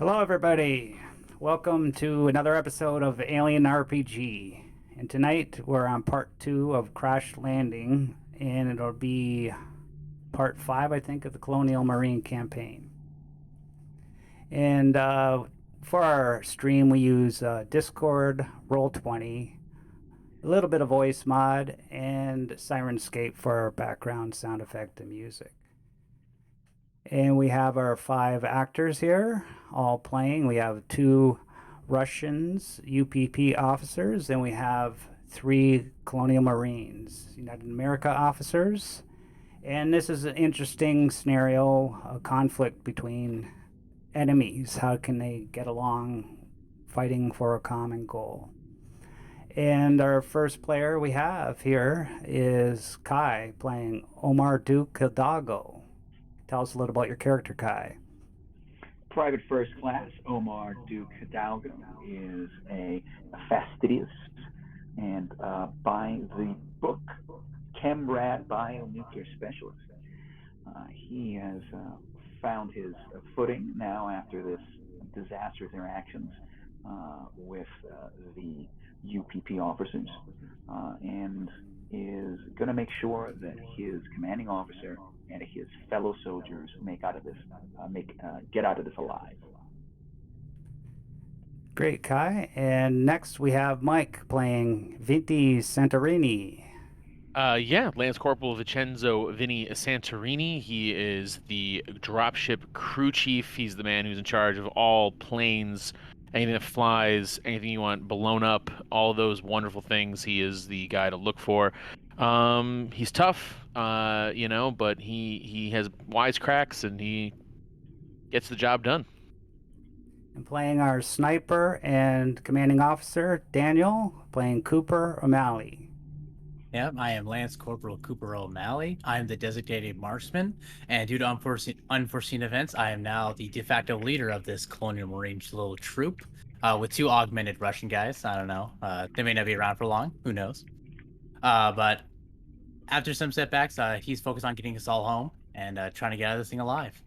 Hello, everybody. Welcome to another episode of Alien RPG. And tonight we're on part 2 of Crash Landing, and it'll be part 5, I think, of the Colonial Marine campaign. And for our stream, we use Discord, Roll20, a little bit of voice mod, and Sirenscape for our background sound effect and music. And we have our 5 actors here, all playing. We have 2 Russians, UPP officers, and we have 3 Colonial Marines, United America officers. And this is an interesting scenario, a conflict between enemies. How can they get along fighting for a common goal? And our first player we have here is Kai playing Omar Duke Hidalgo. Tell us a little about your character, Kai. Private First Class Omar Duke Hidalgo is a fastidious and by the book Chemrad bionuclear specialist. He has found his footing now after this disastrous interactions with the UPP officers and is going to make sure that his commanding officer and his fellow soldiers get out of this alive. Great, Kai. And next we have Mike playing Vinti Santorini. Lance Corporal Vincenzo Vinny Santorini. He is the dropship crew chief. He's the man who's in charge of all planes, anything that flies, anything you want blown up, all those wonderful things. He is the guy to look for. He's tough, but he has wisecracks and he gets the job done. And playing our sniper and commanding officer, Daniel, playing Cooper O'Malley. Yep, I am Lance Corporal Cooper O'Malley. I am the designated marksman, and due to unforeseen events, I am now the de facto leader of this Colonial Marines little troop with 2 augmented Russian guys. I don't know. They may not be around for long. Who knows? But after some setbacks, he's focused on getting us all home and trying to get out of this thing alive.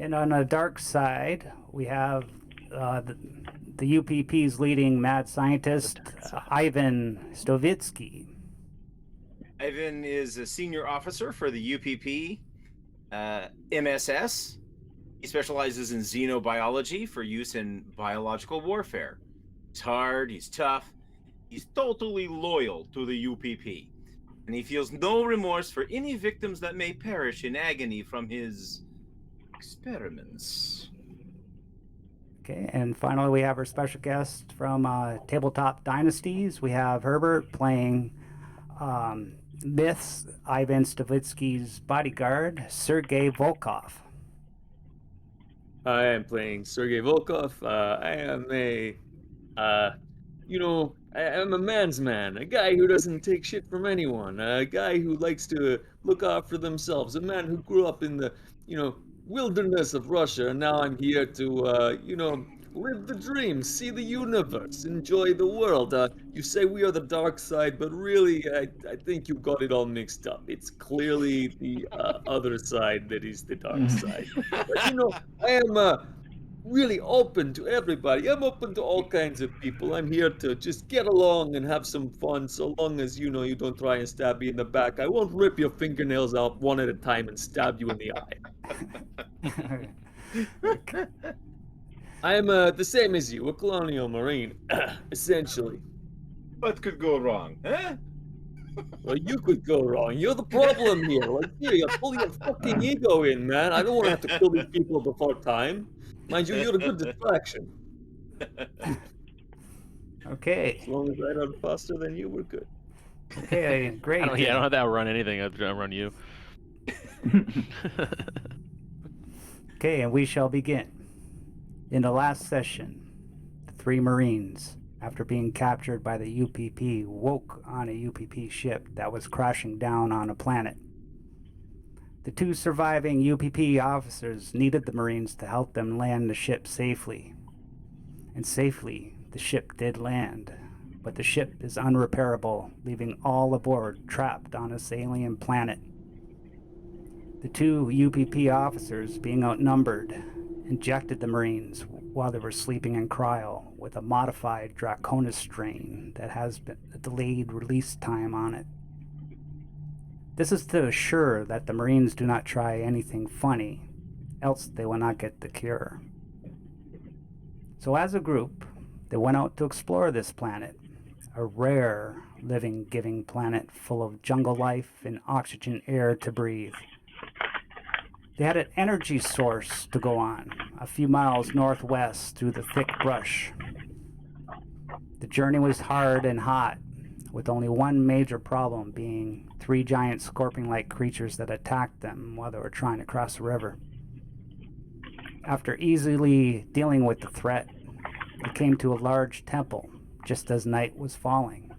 And on the dark side, we have the UPP's leading mad scientist, Ivan Stovitsky. Ivan is a senior officer for the UPP MSS. He specializes in xenobiology for use in biological warfare. He's hard, he's tough, he's totally loyal to the UPP, and he feels no remorse for any victims that may perish in agony from his experiments. Okay, and finally we have our special guest from Tabletop Dynasties. We have Herbert playing Myths, Ivan Stavitsky's bodyguard, Sergei Volkov. I am playing Sergei Volkov. I am a man's man, a guy who doesn't take shit from anyone, a guy who likes to look after themselves, a man who grew up in the, wilderness of Russia, and now I'm here to, live the dream, see the universe, enjoy the world. You say we are the dark side, but really, I think you got it all mixed up. It's clearly the other side that is the dark side. But, I am really open to everybody. I'm open to all kinds of people. I'm here to just get along and have some fun, so long as, you don't try and stab me in the back. I won't rip your fingernails out one at a time and stab you in the eye. I am the same as you, a Colonial Marine, essentially. What could go wrong, huh? Well, you could go wrong. You're the problem here. Like, here, you pull your fucking ego in, man. I don't want to have to kill these people before time. Mind you, you're a good distraction. Okay. As long as I run faster than you, we're good. Okay, great. I don't have to outrun anything. I have to outrun you. Okay, and we shall begin. In the last session, the 3 Marines, after being captured by the UPP, woke on a UPP ship that was crashing down on a planet. The 2 surviving UPP officers needed the Marines to help them land the ship safely. And safely, the ship did land. But the ship is unrepairable, leaving all aboard trapped on this alien planet. The 2 UPP officers, being outnumbered injected the Marines while they were sleeping in cryo with a modified Draconis strain that has a delayed release time on it. This is to assure that the Marines do not try anything funny, else they will not get the cure. So as a group, they went out to explore this planet, a rare living giving planet full of jungle life and oxygen air to breathe. They had an energy source to go on, a few miles northwest through the thick brush. The journey was hard and hot, with only one major problem being 3 giant scorpion-like creatures that attacked them while they were trying to cross the river. After easily dealing with the threat, they came to a large temple just as night was falling.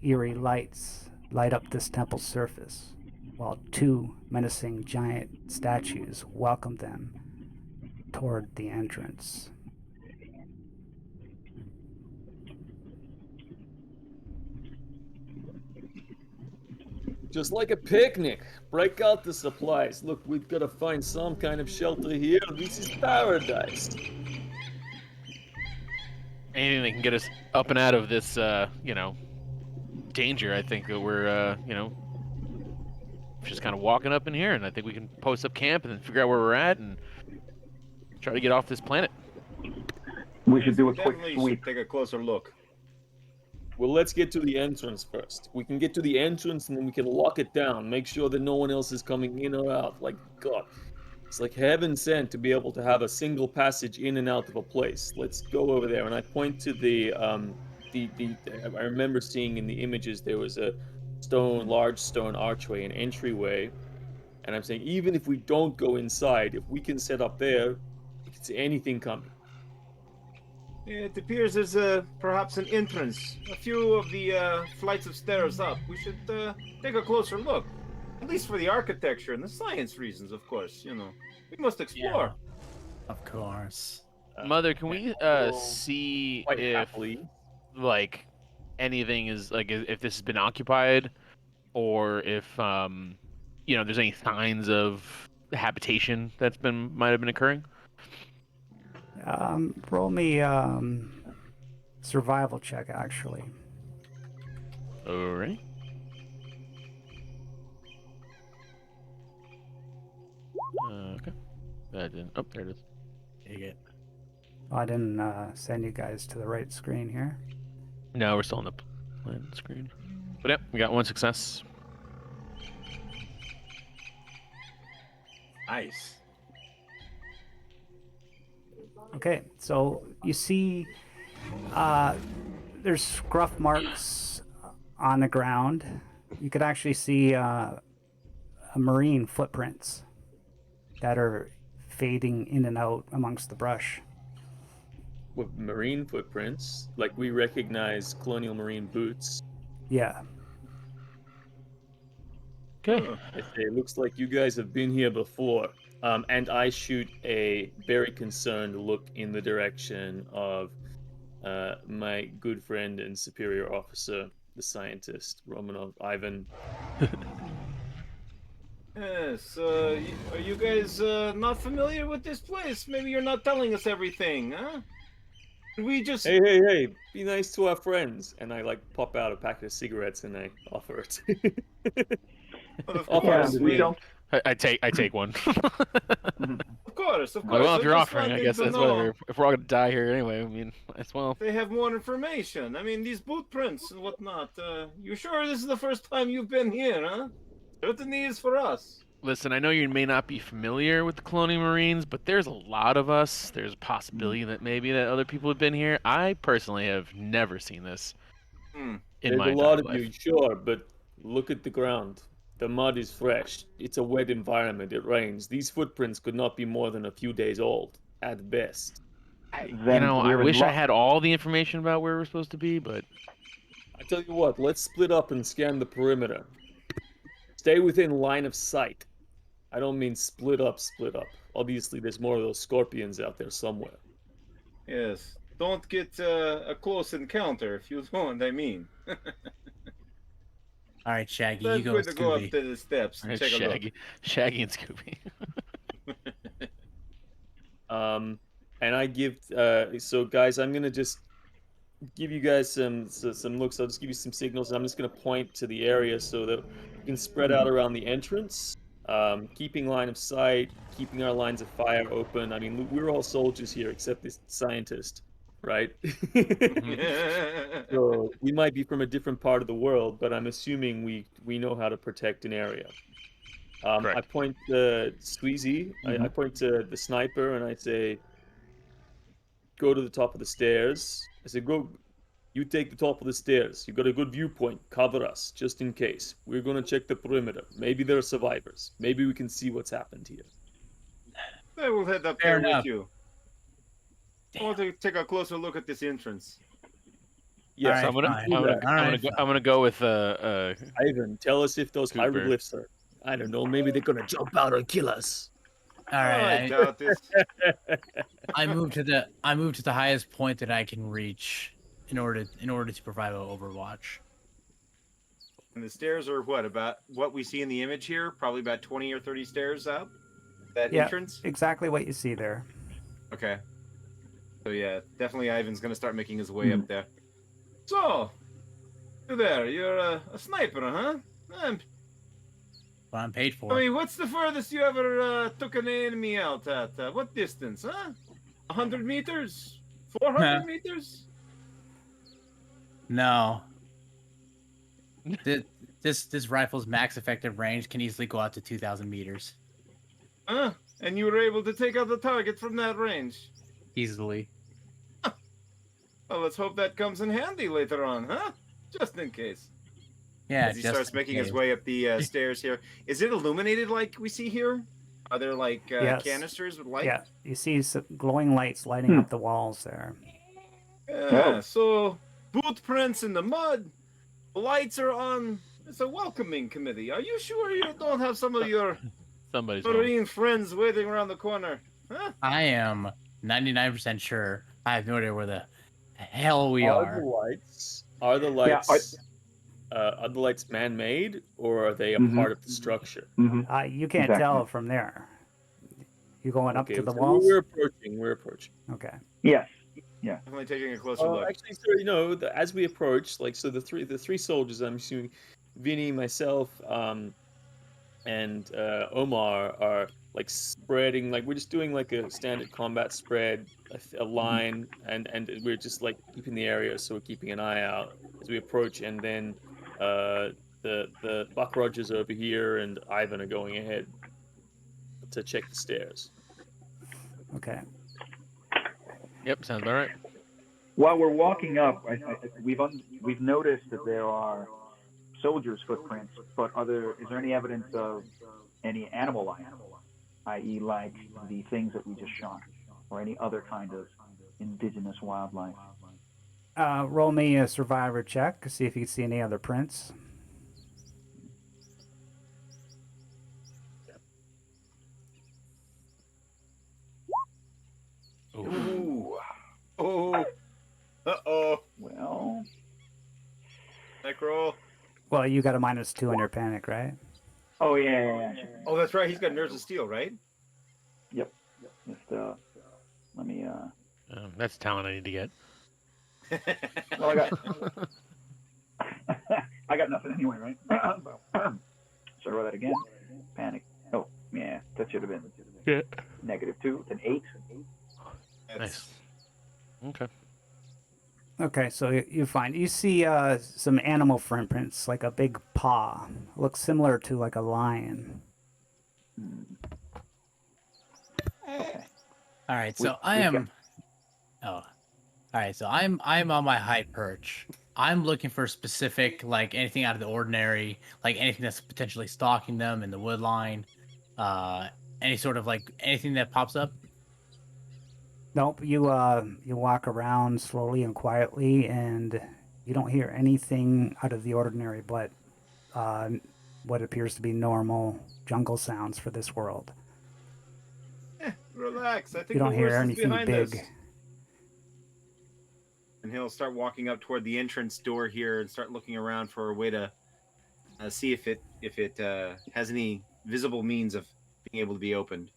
Eerie lights light up this temple's surface, while 2 menacing giant statues welcomed them toward the entrance. Just like a picnic. Break out the supplies. Look, we've got to find some kind of shelter here. This is paradise. Anything that can get us up and out of this, danger. I think that we're, just kind of walking up in here, and I think we can post up camp and then figure out where we're at and try to get off this planet. We should do a quick Definitely sweep. should take a closer look. Well, let's get to the entrance first. We can get to the entrance and then we can lock it down. Make sure that no one else is coming in or out. Like, God, it's like heaven sent to be able to have a single passage in and out of a place. Let's go over there. And I point to I remember seeing in the images there was a large stone archway, an entryway. And I'm saying, even if we don't go inside, if we can set up there, we can see anything coming. It appears there's perhaps an entrance. A few of the flights of stairs up. We should take a closer look. At least for the architecture and the science reasons, of course. We must explore. Of course. Mother, can we see Quite if happily. like anything is like if this has been occupied, or if there's any signs of habitation that's might have been occurring? Roll me survival check, actually. All right. Okay. That didn't. Oh, there it is. Take it. I didn't send you guys to the right screen here. No, we're still on the plan screen. But yep, we got 1 success. Nice. Okay, so you see there's scruff marks on the ground. You could actually see a marine footprints that are fading in and out amongst the brush. With marine footprints, like we recognize colonial marine boots. Yeah. Okay. It looks like you guys have been here before. And I shoot a very concerned look in the direction of my good friend and superior officer, the scientist, Romanov Ivan. Yes. Are you guys not familiar with this place? Maybe you're not telling us everything, huh? We just. Hey, be nice to our friends. And I pop out a packet of cigarettes and I offer it. Of Offer course, it. we don't. I take one. Of course. Well, if I you're just offering, I wanted guess to that's know. whatever. If we're all gonna die here anyway, I mean, as well. They have more information. I mean, these boot prints and whatnot. You sure this is the first time you've been here, huh? Certainly is for us. Listen, I know you may not be familiar with the Colonial Marines, but there's a lot of us. There's a possibility that maybe that other people have been here. I personally have never seen this in There's my a lot of entire life. you, sure, but look at the ground. The mud is fresh. It's a wet environment. It rains. These footprints could not be more than a few days old, at best. Then I we're in wish I luck. had all the information about where we're supposed to be, but I tell you what, let's split up and scan the perimeter. Stay within line of sight. I don't mean split up. Obviously, there's more of those scorpions out there somewhere. Yes. Don't get a close encounter, if you know what I mean. All right, Shaggy, Let's you go, go up Scooby. to the steps and check a look. Shaggy and Scooby. And I give so guys, I'm gonna just give you guys some looks. I'll just give you some signals, and I'm just gonna point to the area so that we can spread out around the entrance, keeping line of sight, keeping our lines of fire open. I mean, we're all soldiers here except this scientist, right? So we might be from a different part of the world, but I'm assuming we know how to protect an area. I Correct. point to Squeezy. I point to the sniper, and I say, "Go to the top of the stairs." I say, "Go. You take the top of the stairs. You got a good viewpoint. Cover us, just in case. We're gonna check the perimeter. Maybe there are survivors. Maybe we can see what's happened here." I will head up Fair there enough. with you. I want to take a closer look at this entrance. Yes, All So I'm right, gonna fine. I'm gonna All I'm gonna right, go fine. I'm gonna go with Ivan, tell us if those Cooper. hieroglyphs are. I don't know. Maybe they're gonna jump out and kill us. All I right. doubt it. I move to the highest point that I can reach in order to provide an overwatch. And the stairs are what? About what we see in the image here? Probably about 20 or 30 stairs up? That Yeah, entrance? exactly what you see there. Okay. So yeah, definitely Ivan's gonna start making his way up there. So, you there, you're a sniper, huh? What I'm paid I for. mean, what's the furthest you ever took an enemy out at? What distance, huh? 100 meters? 400 meters? No. This rifle's max effective range can easily go out to 2,000 meters Huh? And you were able to take out the target from that range? easily. Well, let's hope that comes in handy later on, huh? Just in case. Yeah, As he just starts in making his case. way up the stairs here. Is it illuminated like we see here? Are there like Yes. canisters with light? Yeah, you see some glowing lights lighting up the walls there. Yeah, so boot prints in the mud. The lights are on. It's a welcoming committee. Are you sure you don't have some of your somebody's home. Marine friends waiting around the corner? Huh? I am 99% sure. I have no idea where the hell we Are are. the lights? Are the lights? Are the lights man-made, or are they a part of the structure? You can't tell from there. You going up to the so walls? We're approaching. Okay. Yes. Definitely taking a closer look. Actually, sir, you know, as we approach, like, so the three soldiers, I'm assuming, Vinny, myself, and Omar are like spreading, like we're just doing like a standard combat spread, a line, and we're just like keeping the area, so we're keeping an eye out as we approach, and then the Buck Rogers over here and Ivan are going ahead to check the stairs. Okay. Yep, sounds about right. While we're walking up, we've noticed that there are soldiers' footprints, but is there any evidence of any animal life, i.e., like the things that we just shot, or any other kind of indigenous wildlife? Roll me a survivor check. See if you can see any other prints. Ooh. Oh. Uh-oh. Well, Necro. Well, you got a -2 on your panic, right? oh yeah. Oh, that's right. He's got nerves of steel, right? Yep. Just let me. That's talent I need to get. Well, I got nothing anyway, right? Sorry about that again. Panic. Oh, yeah, that should have been -2, then 8. Nice. Okay. Okay, so you see some animal footprints, like a big paw. Looks similar to like a lion. Okay. All right, so I'm on my high perch. I'm looking for specific, like anything out of the ordinary, like anything that's potentially stalking them in the wood line, any sort of like anything that pops up. Nope, you walk around slowly and quietly, and you don't hear anything out of the ordinary, but what appears to be normal jungle sounds for this world. Relax. I think You don't the hear worst is anything behind big. us. And he'll start walking up toward the entrance door here and start looking around for a way to see if it has any visible means of being able to be opened.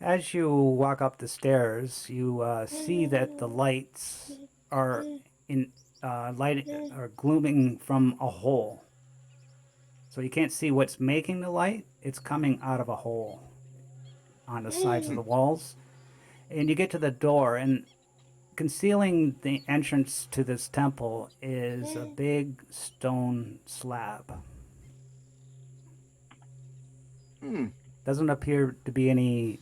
As you walk up the stairs, you see that the lights are in light are glooming from a hole. So you can't see what's making the light. It's coming out of a hole on the sides of the walls. And you get to the door, and concealing the entrance to this temple is a big stone slab. Doesn't appear to be any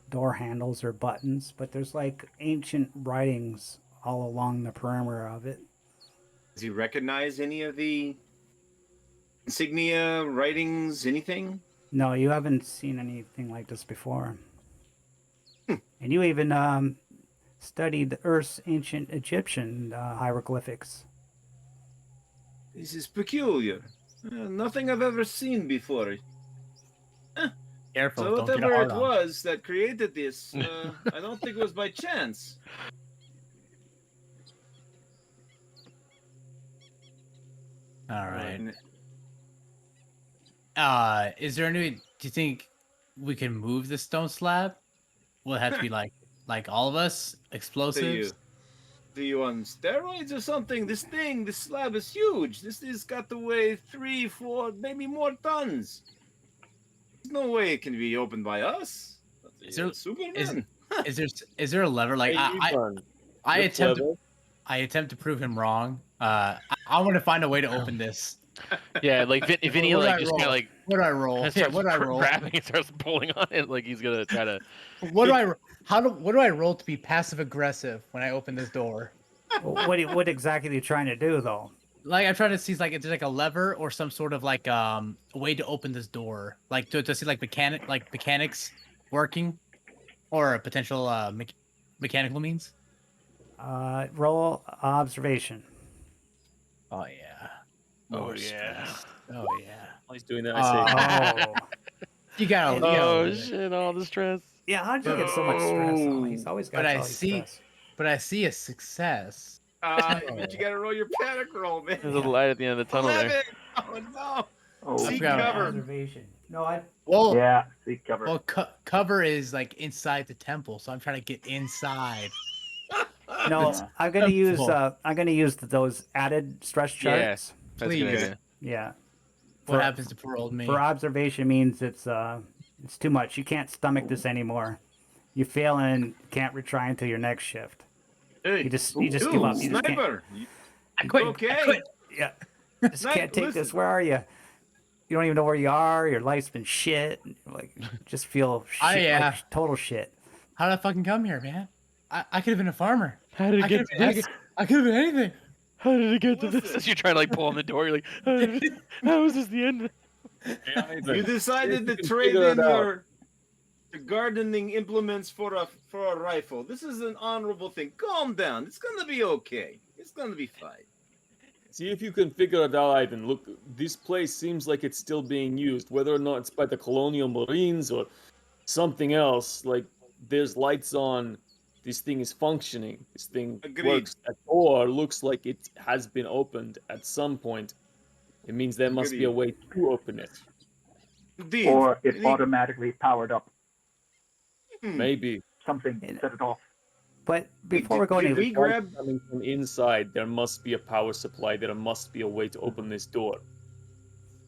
door handles or buttons, but there's like ancient writings all along the perimeter of it. Does he recognize any of the insignia, writings, anything? No, you haven't seen anything like this before. And you even studied Earth's ancient Egyptian hieroglyphics. This is peculiar. Nothing I've ever seen before. Careful, So don't get a whatever hard it on. was that created this, I don't think it was by chance. All right. And Is there any? Do you think we can move the stone slab? Will it have to be like all of us? Explosives? Do you on steroids or something? This slab is huge. This has got to weigh 3, 4, maybe more tons. There's no way it can be opened by us. Is there- Superman? Is there a lever? Like Hey, Ivan, I you're attempt clever. I attempt to prove him wrong. I want to find a way to open this. Yeah, like Vinny, What do like I just roll? kind of like What do I roll? Yeah, starts what do I roll? grabbing and starts pulling on it, like he's gonna try to. What do I? What do I roll to be passive aggressive when I open this door? What exactly are you trying to do, though? Like I'm trying to see like if there's like a lever or some sort of like way to open this door, like to see like mechanics working, or a potential mechanical means. Roll observation. Oh yeah. Oh yeah. Oh yeah. While he's doing that, I say, Oh. You gotta. Oh shit! All the stress. Yeah, how'd you get so much stress? Oh, he's always got But I all these see- stress. But I see a success. But you gotta roll your panic roll, man. There's a light at the end of the tunnel 11! there. Oh no! Oh, Seek forgot about cover. Observation. No, I. Well, yeah, seek cover. well, cover is like inside the temple, so I'm trying to get inside. No, Yeah. I'm gonna use. Temple. I'm gonna use those added stress Yeah. charts. That's a good Please. idea. Yeah. What For- happens to poor old me? For observation means it's too much. You can't stomach this anymore. You fail and can't retry until your next shift. Hey, You just ooh, give up. You just can't, sniper! I quit. Okay. I quit. yeah. Just Snipe, can't take listen. this. Where are you? You don't even know where you are. Your life's been shit. Like, just feel shit, yeah. like total shit. How did I fucking come here, man? I could have been a farmer. How did it I get could to have this? been anything. How did it get to this? Listen. As you're trying to like pull on the door, you're like, how is this the end? You decided to can trade figure in it out. your gardening implements for a rifle. This is an honorable thing. Calm down. It's gonna be okay. It's gonna be fine. see if you can figure it out, Ivan. Look, this place seems like it's still being used, whether or not it's by the Colonial Marines or something else. Like, there's lights on. This thing is functioning. This thing Agreed. works. That door looks like it has been opened at some point. It means there must be a way to open it. Indeed. Or it Indeed. automatically powered up. Maybe. Something set it off. But before we go did any, we grab? Coming from inside, there must be a power supply. There must be a way to open this door.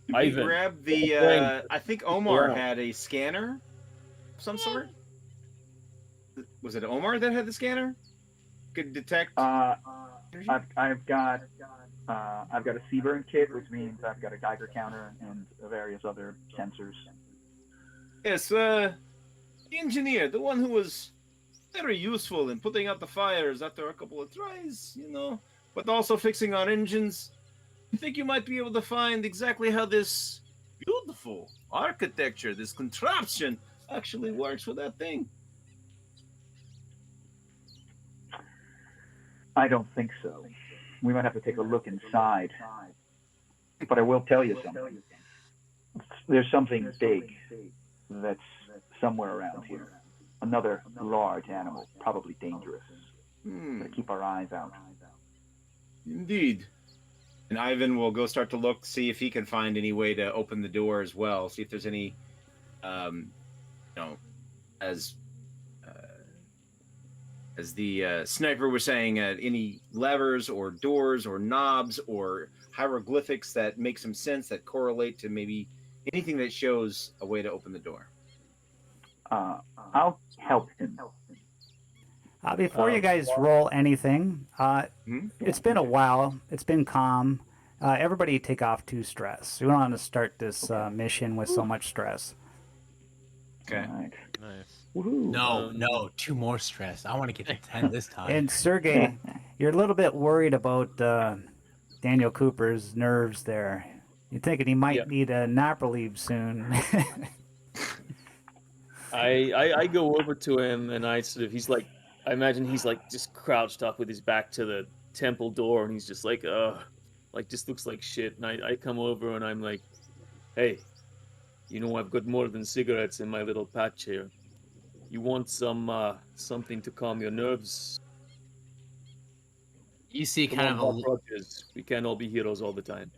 Did we Ivan, grab the? friend. I think Omar Yeah. had a scanner, of some sort. Was it Omar that had the scanner? Could detect. energy? I've got a Seaburn kit, which means I've got a Geiger counter and various other sensors. Yes, the engineer, the one who was very useful in putting out the fires after a couple of tries, but also fixing our engines. I think you might be able to find exactly how this beautiful architecture, this contraption, actually works for that thing. I don't think so. We might have to take a look inside. But I will tell you something. There's something big that's somewhere around here. Another large animal, probably dangerous. Gotta keep our eyes out. Indeed. And Ivan will go start to look, see if he can find any way to open the door as well. See if there's any, as the sniper was saying, any levers or doors or knobs or hieroglyphics that make some sense that correlate to maybe anything that shows a way to open the door? I'll help him. Before you guys roll anything, Hmm? it's been a while. It's been calm. Everybody take off 2 stress. We don't want to start this mission with so much stress. Okay. All right. Nice. Woohoo. No, 2 more stress. I want to get to 10 this time. And Sergey, you're a little bit worried about Daniel Cooper's nerves there. You're thinking he might need a nap relief soon. I go over to him and I sort of I imagine he's like just crouched up with his back to the temple door and he's just like just looks like shit. And I come over and I'm like, hey, I've got more than cigarettes in my little patch here. You want something to calm your nerves? You see Come kind on, of Buck a Rogers. We can't all be heroes all the time.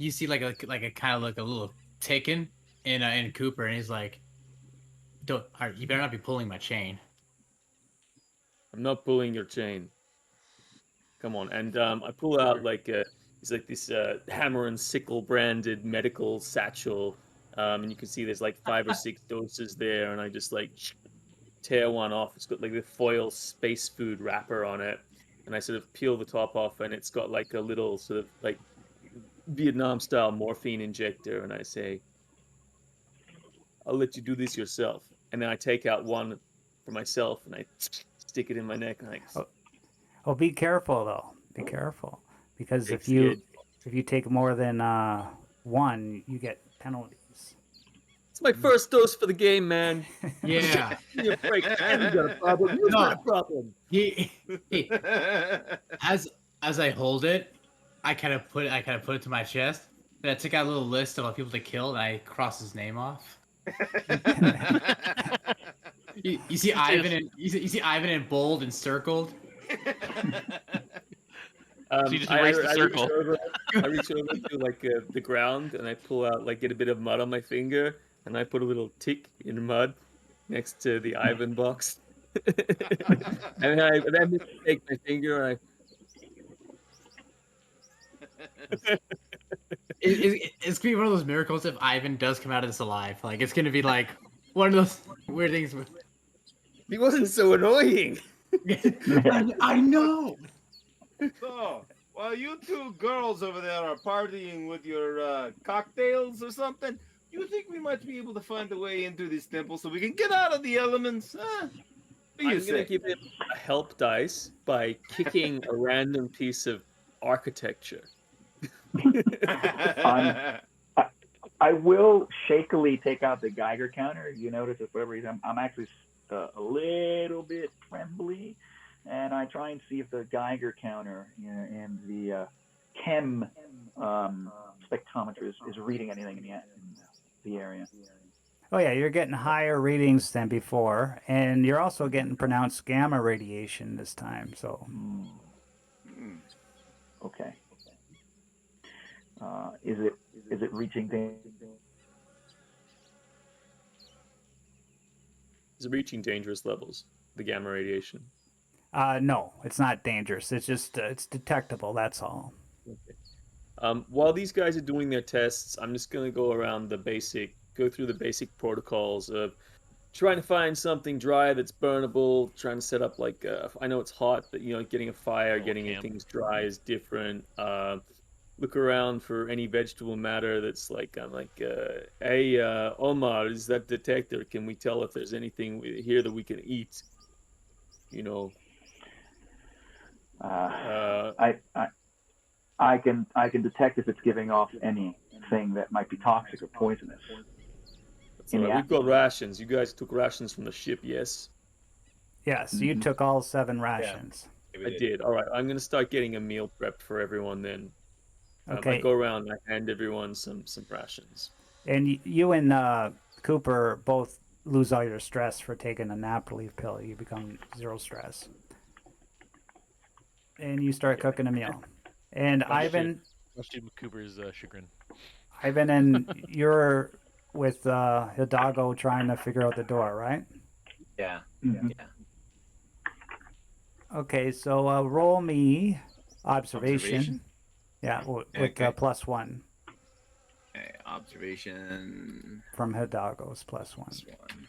you see like a kind of like a little ticking in Cooper, and he's like, "Don't you better not be pulling my chain." I'm not pulling your chain. Come on, and I pull out it's like this hammer and sickle branded medical satchel, and you can see there's like 5 or 6 doses there, and I just like tear one off. It's got like the foil space food wrapper on it, and I sort of peel the top off, and it's got like a little sort of like Vietnam style morphine injector, and I say, I'll let you do this yourself. And then I take out one for myself and I stick it in my neck and Oh, be careful though. Be careful, because if Takes the edge. you take more than 1, you get penalties. It's my first dose for the game, man. Yeah. Give me a break. And you got a problem. You got a problem. He as I hold it, I kind of put it to my chest. Then I took out a little list of people to kill, and I cross his name off. You see Ivan and you see Ivan in bold and circled. So you just erase the circle. I reach over to like the ground and I pull out get a bit of mud on my finger and I put a little tick in mud next to the Ivan box. and then I take my finger and It's gonna be one of those miracles if Ivan does come out of this alive. Like it's gonna be like one of those weird things. He wasn't so annoying. I know. So, while you 2 girls over there are partying with your cocktails or something, you think we might be able to find a way into this temple so we can get out of the elements? What do you I'm say? gonna give him a help dice by kicking a random piece of architecture. I will shakily take out the Geiger counter. You notice that for whatever reason, I'm actually a little bit trembly, and I try and see if the Geiger counter in the chem spectrometer is reading anything in the area. Oh yeah, you're getting higher readings than before, and you're also getting pronounced gamma radiation this time. So Okay. Is it reaching Is reaching dangerous levels, the gamma radiation. no, it's not dangerous. It's just it's detectable. That's all. Okay. While these guys are doing their tests, I'm just gonna go through the basic protocols of trying to find something dry that's burnable, trying to set up I know it's hot, but getting a fire, getting things dry is different. Look around for any vegetable matter that's hey, Omar, is that detector? Can we tell if there's anything here that we can eat? I can detect if it's giving off anything that might be toxic or poisonous. We've got rations. You guys took rations from the ship, yes? Yes, you took all 7 rations. I did. All right, I'm gonna start getting a meal prepped for everyone then. Okay. I go around and I hand everyone some rations. And you and Cooper both lose all your stress for taking a nap relief pill. You become 0 stress. And you start cooking a meal. And Ivan, Much to Cooper's chagrin. and you're with Hidalgo trying to figure out the door, right? Yeah. Mhm. Yeah. Okay, so roll me observation. Observation? Yeah, with Okay. +1 Okay, observation from Hidalgo's +1. +1.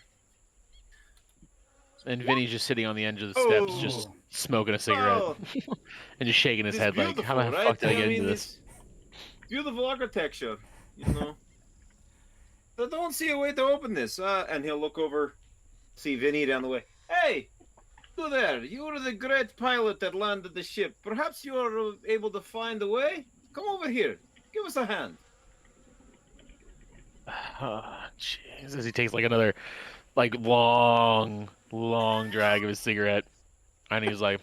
And Vinny's just sitting on the edge of the steps, just Oh. smoking a cigarette Oh, and just shaking his it's head like, how beautiful, the right? fuck did I get into mean, this? it's beautiful architecture, you know. I don't see a way to open this. And he'll look over, see Vinny down the way. Hey, you there. You were the great pilot that landed the ship. Perhaps you are able to find a way? Come over here. Give us a hand. Oh, jeez. As he takes like another, like, long drag of his cigarette. And he's like,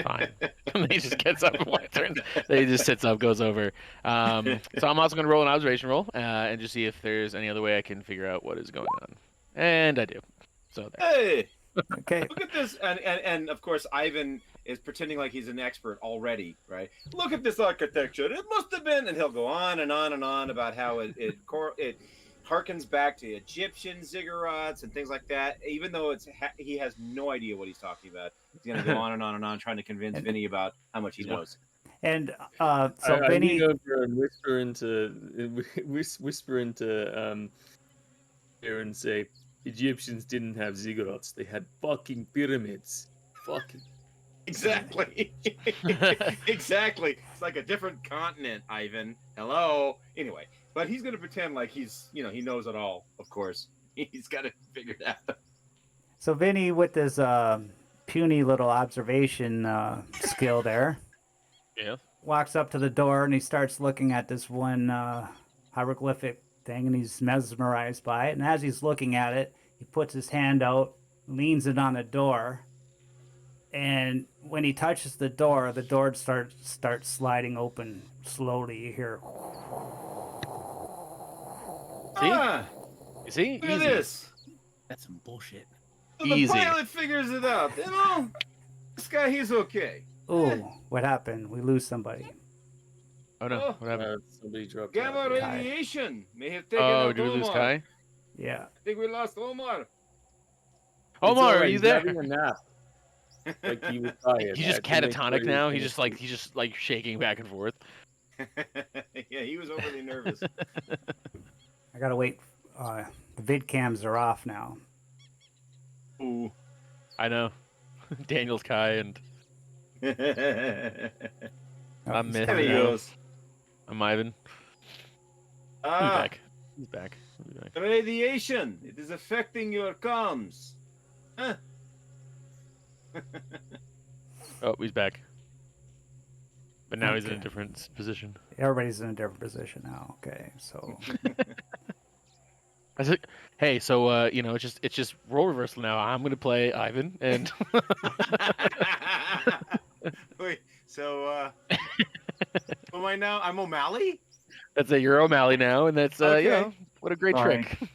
fine. And he just gets up and turns. He just sits up, goes over. So I'm also going to roll an observation roll and just see if there's any other way I can figure out what is going on. And I do. So there. Hey, Okay. look at this. And of course, Ivan is pretending like he's an expert already, right? Look at this architecture. It must have been. And he'll go on and on and on about how it harkens back to Egyptian ziggurats and things like that. Even though he has no idea what he's talking about, he's going to go on and on and on, trying to convince Vinny about how much he knows. And so I Vinny, lean over and whisper into here and say, Egyptians didn't have ziggurats. They had fucking pyramids. Fucking. Exactly. Exactly. It's like a different continent, Ivan. Hello. Anyway, but he's going to pretend like he's, he knows it all, of course. He's got to figure it out. so Vinny with his puny little observation skill there, Yeah. walks up to the door and he starts looking at this one hieroglyphic thing, and he's mesmerized by it. And as he's looking at it, he puts his hand out, leans it on the door, and when he touches the door starts sliding open slowly. You hear, See? Ah, You see? look at Easy. this. That's some bullshit. So the Easy. pilot figures it out. This guy, he's okay. "Ooh, what happened? We lose somebody." Oh no. Oh. What happened? Somebody dropped Gamma out. radiation may have taken Oh, out did we lose Omar. Kai? Yeah. I think we lost Omar. It's Omar, all are right, you he's there? having a nap. Like he was tired. He's I just had to make catatonic sure now. he He's just like shaking back and forth. Yeah, he was overly nervous. I gotta wait. The vid cams are off now. Ooh. I know. Daniel's Kai and There I'm he's Myth. coming he out. goes. I'm Ivan. He's Ah, back. He's back. He'll be back. radiation. It is affecting your comms. Huh. Oh, he's back. But now he's in a Okay. different position. Everybody's in a different position now. Okay, so I said, hey, so it's just role reversal now. I'm gonna play Ivan, and Wait, so who am I now? I'm O'Malley? that's a Euro O'Malley now, and that's Okay. what a great Sorry. trick.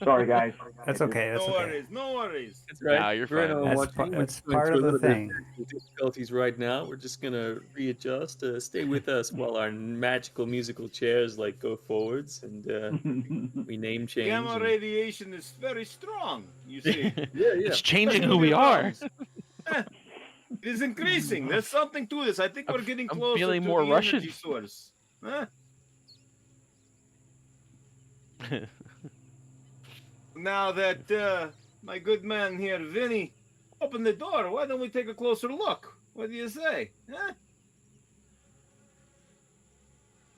Sorry, guys. that's okay. That's No okay. worries, no worries. That's right. Nah, you're We're fine. not That's watching. We're that's just going part through of a the little bit thing. of difficulties right now. We're just gonna readjust. Stay with us while our magical musical chairs go forwards, and we name change. Gamma and- radiation is very strong, you see. Yeah. It's changing Especially who with we your are. comms. It is increasing. There's something to this. I think we're getting I'm closer feeling to more the Russian. energy source. Huh? Now that my good man here, Vinny, opened the door, why don't we take a closer look? What do you say? Huh?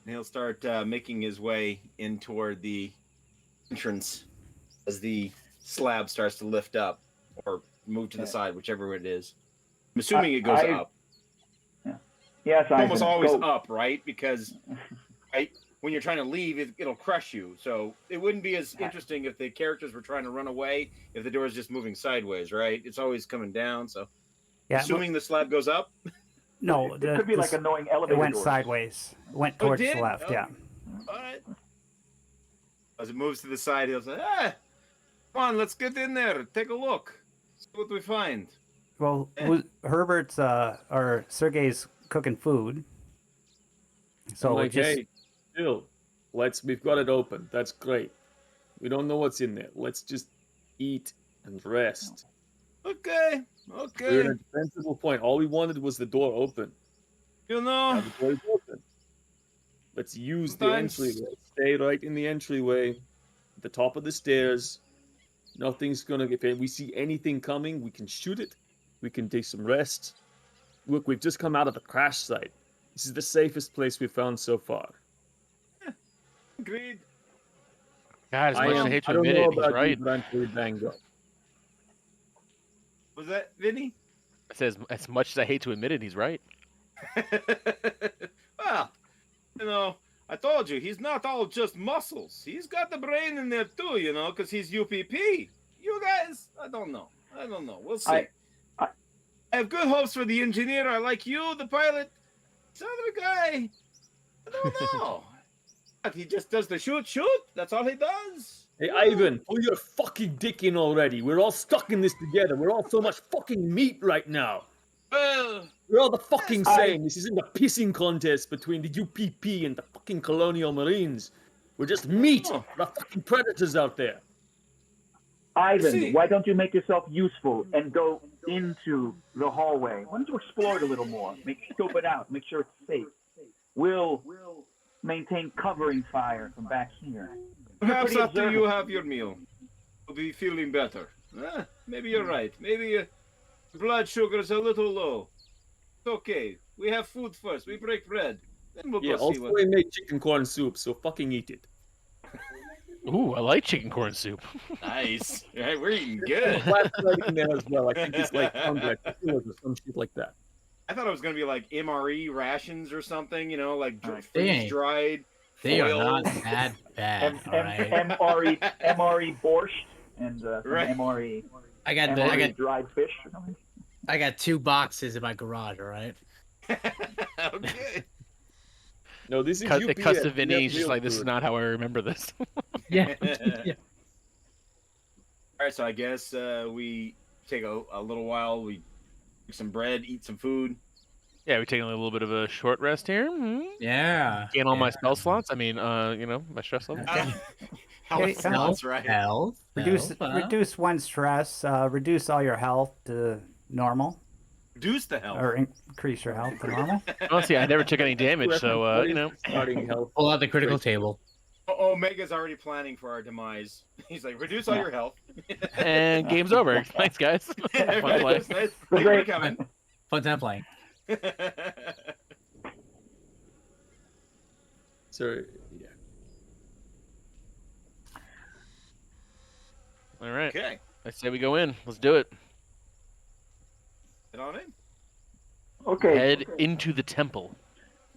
And he'll start making his way in toward the entrance as the slab starts to lift up or move to the side, whichever it is. I'm assuming it goes up. Yes, It's almost always up, right? Because when you're trying to leave, it'll crush you. So it wouldn't be as interesting if the characters were trying to run away if the door is just moving sideways, right? It's always coming down. So Yeah. assuming the slab goes up. No, It could be like annoying elevator it went doors. sideways. It went Oh, it towards did? the left. Oh. Yeah. All right. As it moves to the side, he'll say, come on, let's get in there. Take a look. See what we find. Well, Herbert's or Sergey's cooking food. So I'm like, just hey, Bill, we've got it open. That's great. We don't know what's in there. Let's just eat and rest. Okay. We're Okay. in a defensible point. All we wanted was the door open. You Now know, the door is open. Let's use the sometimes entryway. Stay right in the entryway, at the top of the stairs. Nothing's gonna get. If we see anything coming, we can shoot it. We can take some rest. Look, we've just come out of a crash site. This is the safest place we've found so far. agreed. God, as much as I hate to I don't admit know it, he's about you, right. but I'm pretty banged up. Was that Vinny? I says, as much as I hate to admit it, he's right. Well, you know, I told you, he's not all just muscles. He's got the brain in there too, you know, because he's UPP. You guys, I don't know. We'll see. I- I have good hopes for the engineer. I like you, the pilot. This other guy, I don't know. He just does the shoot. That's all he does. Hey, Ivan, pull your fucking dick in already. We're all stuck in this together. We're all so much fucking meat right now. Well, We're all the fucking I- same. This isn't a pissing contest between the UPP and the fucking Colonial Marines. We're just meat. Oh. We're fucking predators out there. Ivan, See. why don't you make yourself useful and go into the hallway? Why don't you explore it a little more? Scope it out. Make sure it's safe. We'll maintain covering fire from back here. perhaps Pretty after you observant. have your meal, you'll be feeling better. Maybe you're right. Maybe your blood sugar is a little low. It's okay. We have food first. We break bread. Then we'll Yeah, go see also what. we made chicken corn soup, so fucking eat it. Ooh, I like chicken corn soup. Nice. Right, we're eating good. Flat bread in there as well. I think it's like 100 kilos or some shit like that. I thought it was gonna be like MRE rations or something, you know, like Right. freeze dried. They are foil. not that bad. All right. MRE borscht and some Right. MRE I got MRE dried fish or something. I got 2 boxes in my garage. All right. Okay. No, this is Cut, it cuts UPS. to Vinny. We He's have just real like, this is food. not how I remember this. Yeah. All right, so I guess we take a little while. We make some bread, eat some food. Yeah, we're taking a little bit of a short rest here. Yeah. Gain all my spell slots. I mean, my stress level. Hey, That's right. Health. Reduce one stress. Reduce all your health to normal, Reduce the health. or increase your health to normal. Honestly, I never took any damage, so you know. Starting health. Pull out the critical table. Omega's already planning for our demise. He's like, reduce all your health. And game's over. Thanks, guys. Fun play. Nice. Thanks for coming. Fun time playing. So, yeah. All right. Okay. I say we go in. Let's do it. Get on in. Okay, Head into the temple.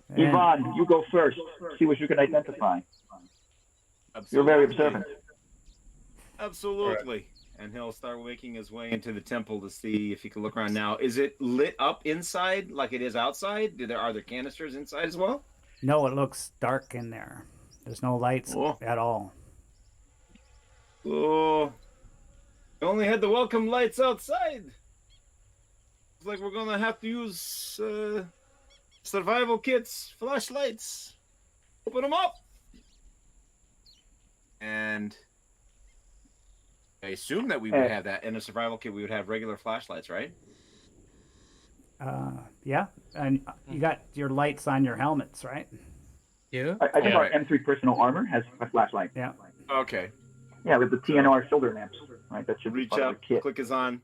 And Yvonne, you go first. See what you can identify. You're very observant. Absolutely. And he'll start making his way into the temple to see if he can look around now. Is it lit up inside like it is outside? Are there canisters inside as well? no, it looks dark in there. There's no lights Oh. at all. Oh, we only had the welcome lights outside. It's like we're gonna have to use survival kits, flashlights. Open them up. And I assume that we would have that in a survival kit. We would have regular flashlights, right? Yeah, and you got your lights on your helmets, right? You? I think Yeah. our M3 personal armor has a flashlight. Yeah. Okay. Yeah, with the TNR shoulder lamps, right? That should be Reach part up. of the kit. Click is on.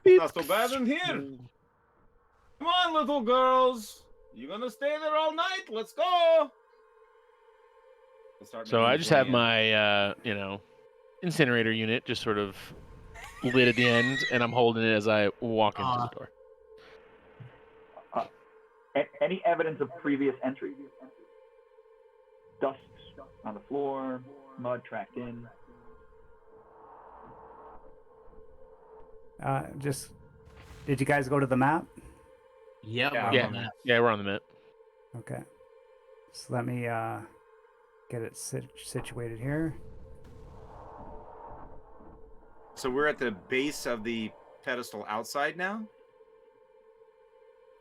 Not so bad in here. Come on, little girls. You gonna stay there all night? Let's go. We'll start So making I his just way have in. my, incinerator unit just sort of lit at the end, and I'm holding it as I walk into the door. Any evidence of previous entry? Dust on the floor, mud tracked in. Did you guys go to the map? Yep. Yeah. we're Yeah. on that. Yeah, we're on the map. Okay. So let me get it situated here. So we're at the base of the pedestal outside now?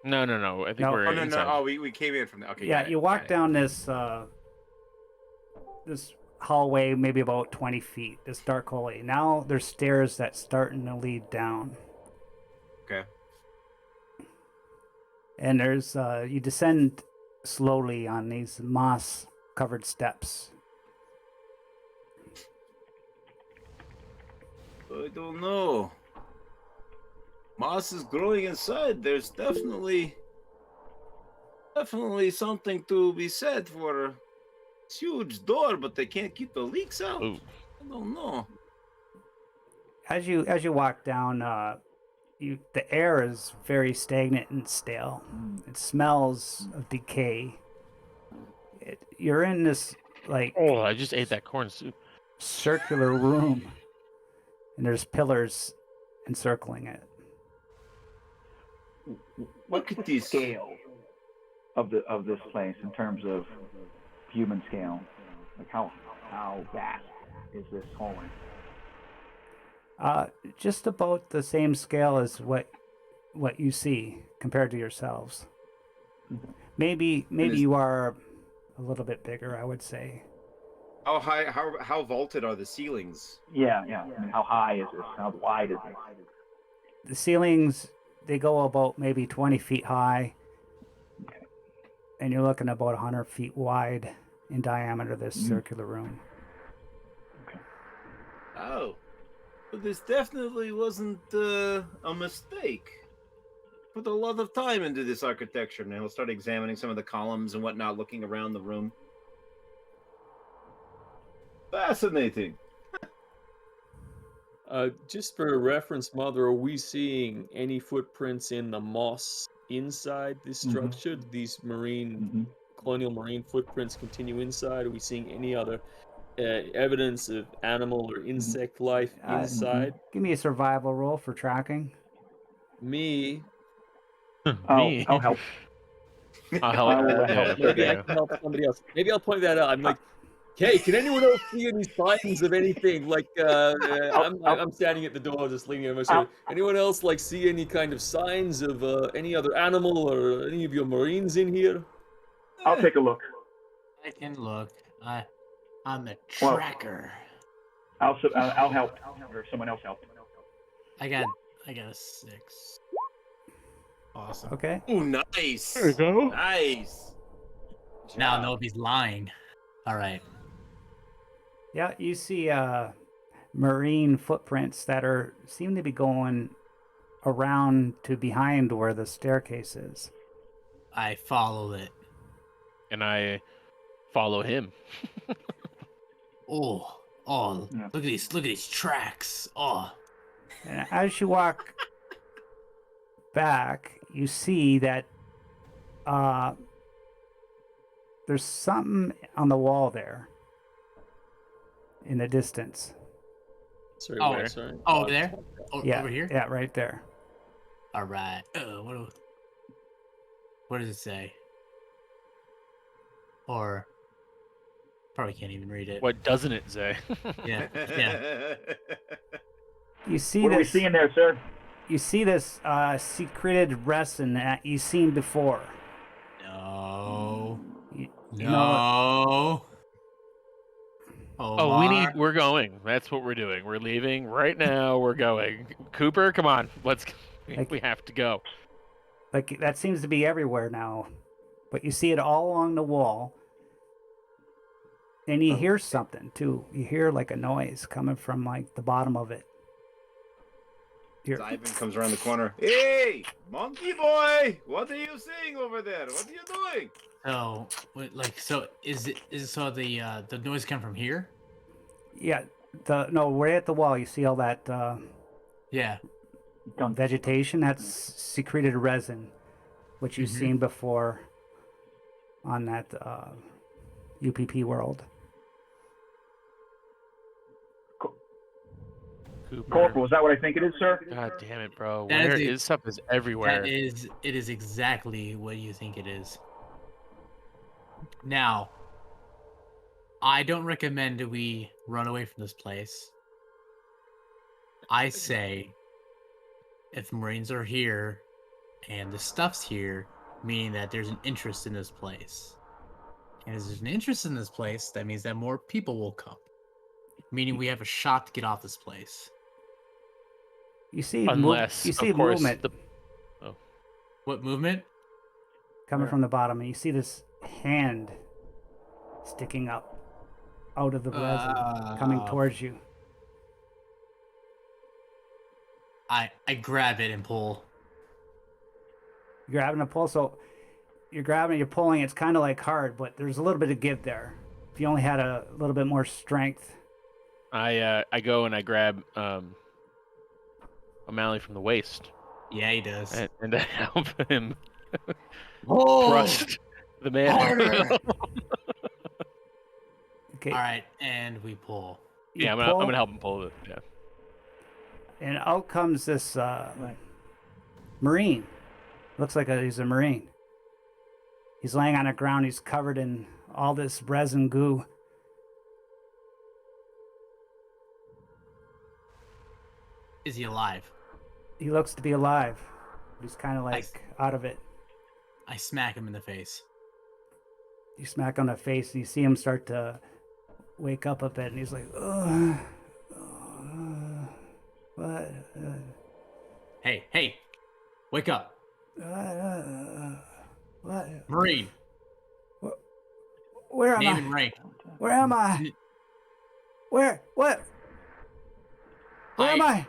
No. I think No. we're Oh, no. inside. Oh, we came in from the. Okay. Yeah, got it, you got walk it. down this this hallway, maybe about 20 feet. This dark hallway. Now there's stairs that's starting to lead down, Okay. and there's you descend slowly on these moss-covered steps. I don't know. Moss is growing inside. There's definitely something to be said for a huge door, but they can't keep the leaks out. Ooh. I don't know. As you walk down, the air is very stagnant and stale. It smells of decay. You're in this like Oh, I just ate that corn soup. circular room, and there's pillars encircling it. What's Look at the these. scale of this place in terms of human scale? Like how vast is this hallway? Just about the same scale as what you see compared to yourselves. Maybe you are a little bit bigger, I would say. How high? How vaulted are the ceilings? Yeah. I mean, how high is this? How wide is this? The ceilings, they go about maybe 20 feet high, and you're looking about 100 feet wide in diameter, this circular room. Oh, but this definitely wasn't a mistake. Put a lot of time into this architecture, and he'll start examining some of the columns and whatnot, looking around the room. Fascinating. Just for reference, Mother, are we seeing any footprints in the moss inside this structure? Do these colonial marine footprints continue inside? Are we seeing any other evidence of animal or insect life inside? Give me a survival roll for tracking. Me? Me. I'll help. I'll help. I will Yeah, help. Maybe I yeah. can help somebody else. Maybe I'll point that out. I'm like, hey, can anyone else see any signs of anything? Like, I'm standing at the door, just leaning on my shoulder. Anyone else like see any kind of signs of any other animal or any of your Marines in here? I'll take a look. I can look. I'm a Well- tracker. I'll help, or someone else help. I got a 6. Awesome. Okay. Ooh, nice. There you go. Nice. Now I know if he's lying. All right. Yeah, you see marine footprints that seem to be going around to behind where the staircase is. I follow it. And I follow him. Oh, Yeah. look at these tracks. Oh, And as you walk back, you see that there's something on the wall there in the distance. Sorry, Oh, where? Sorry. over there? Yeah, Over here? yeah, right there. All right. What does it say? Or probably can't even read it. What doesn't it say? Yeah. You see What are we this. seeing there, sir? You see this secreted resin that you've seen before. No. You No. know, Oh, Omar. we're going. That's what we're doing. We're leaving right now. We're going. Cooper, come on. We have to go. like that seems to be everywhere now, but you see it all along the wall. And you hear something too. You hear like a noise coming from like the bottom of it. Ivan comes around the corner. Hey, monkey boy, what are you seeing over there? What are you doing? So, is so the noise come from here? Yeah, we're at the wall. You see all that Yeah. vegetation? That's secreted resin, which you've seen before on that UPP world. Cooper. Corporal, is that what I think it is, sir? God damn it, bro. That Where is the- is stuff is everywhere. It is exactly what you think it is. Now, I don't recommend we run away from this place. I say, if Marines are here and the stuff's here, meaning that there's an interest in this place. And as there's an interest in this place, that means that more people will come. Meaning we have a shot to get off this place. You see, Unless, you see of course, movement What movement? coming from the bottom, and you see this hand sticking up out of the resin, coming towards you. I grab it and pull. You're grabbing a pull, so you're grabbing, you're pulling. It's kind of like hard, but there's a little bit of give there. If you only had a little bit more strength. I go and I grab O'Malley from the waist, Yeah, he does. and I help him Oh, thrust the man. harder! Okay. All right, and we pull. You Yeah, I'm pull, gonna help him pull it. Yeah. and out comes this Marine. Looks like he's a Marine. He's laying on the ground. He's covered in all this resin goo. Is he alive? He looks to be alive. He's kind of like out of it. I smack him in the face. You smack on the face, and you see him start to wake up a bit, and he's like, "Ugh, what? Hey, wake up, What? Marine. Where am Name I? and rank. Where am I? Where? What? Where am I?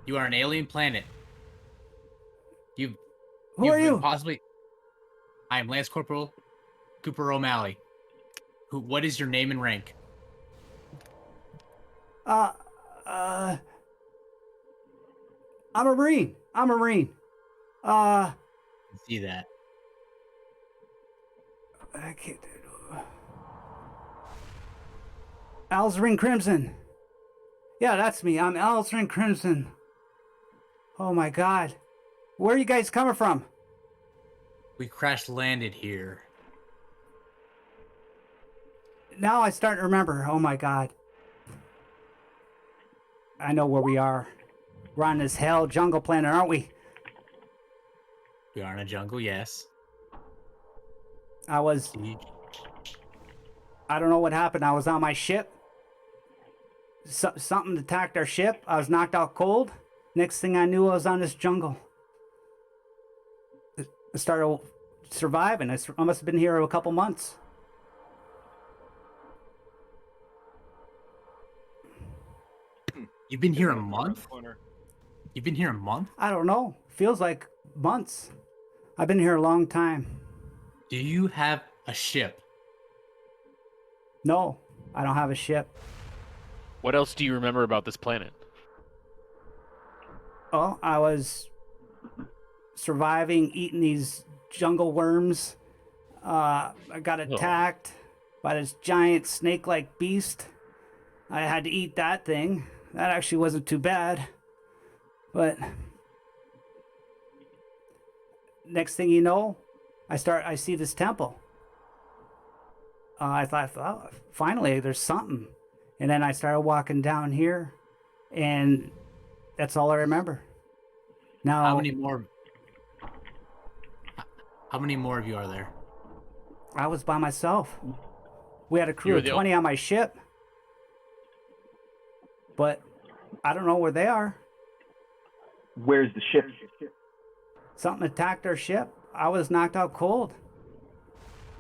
You are an alien planet. Who you've are you? Possibly. I am Lance Corporal Cooper O'Malley. What is your name and rank? I'm a Marine. I'm a Marine. I see that. I can't. Alzrin Crimson. Yeah, that's me. I'm Alzrin Crimson. Oh my God. Where are you guys coming from? We crash landed here. Now I start to remember. Oh my God. I know where we are. We're on this hell jungle planet, aren't we? We are in a jungle, yes. I don't know what happened. I was on my ship. Something attacked our ship. I was knocked out cold. Next thing I knew, I was on this jungle. I started surviving. I must have been here a couple months. You've been here a month? You've been here a month? I don't know. Feels like months. I've been here a long time. Do you have a ship? No, I don't have a ship. What else do you remember about this planet? Oh, I was surviving, eating these jungle worms. I got attacked by this giant snake-like beast. I had to eat that thing. That actually wasn't too bad. But next thing you know, I see this temple. I thought, oh, finally, there's something. And then I started walking down here, and that's all I remember. Now, How many more of you are there? I was by myself. We had a You crew were of the 20 on my ship. But I don't know where they are. Where's the ship? Something attacked our ship. I was knocked out cold.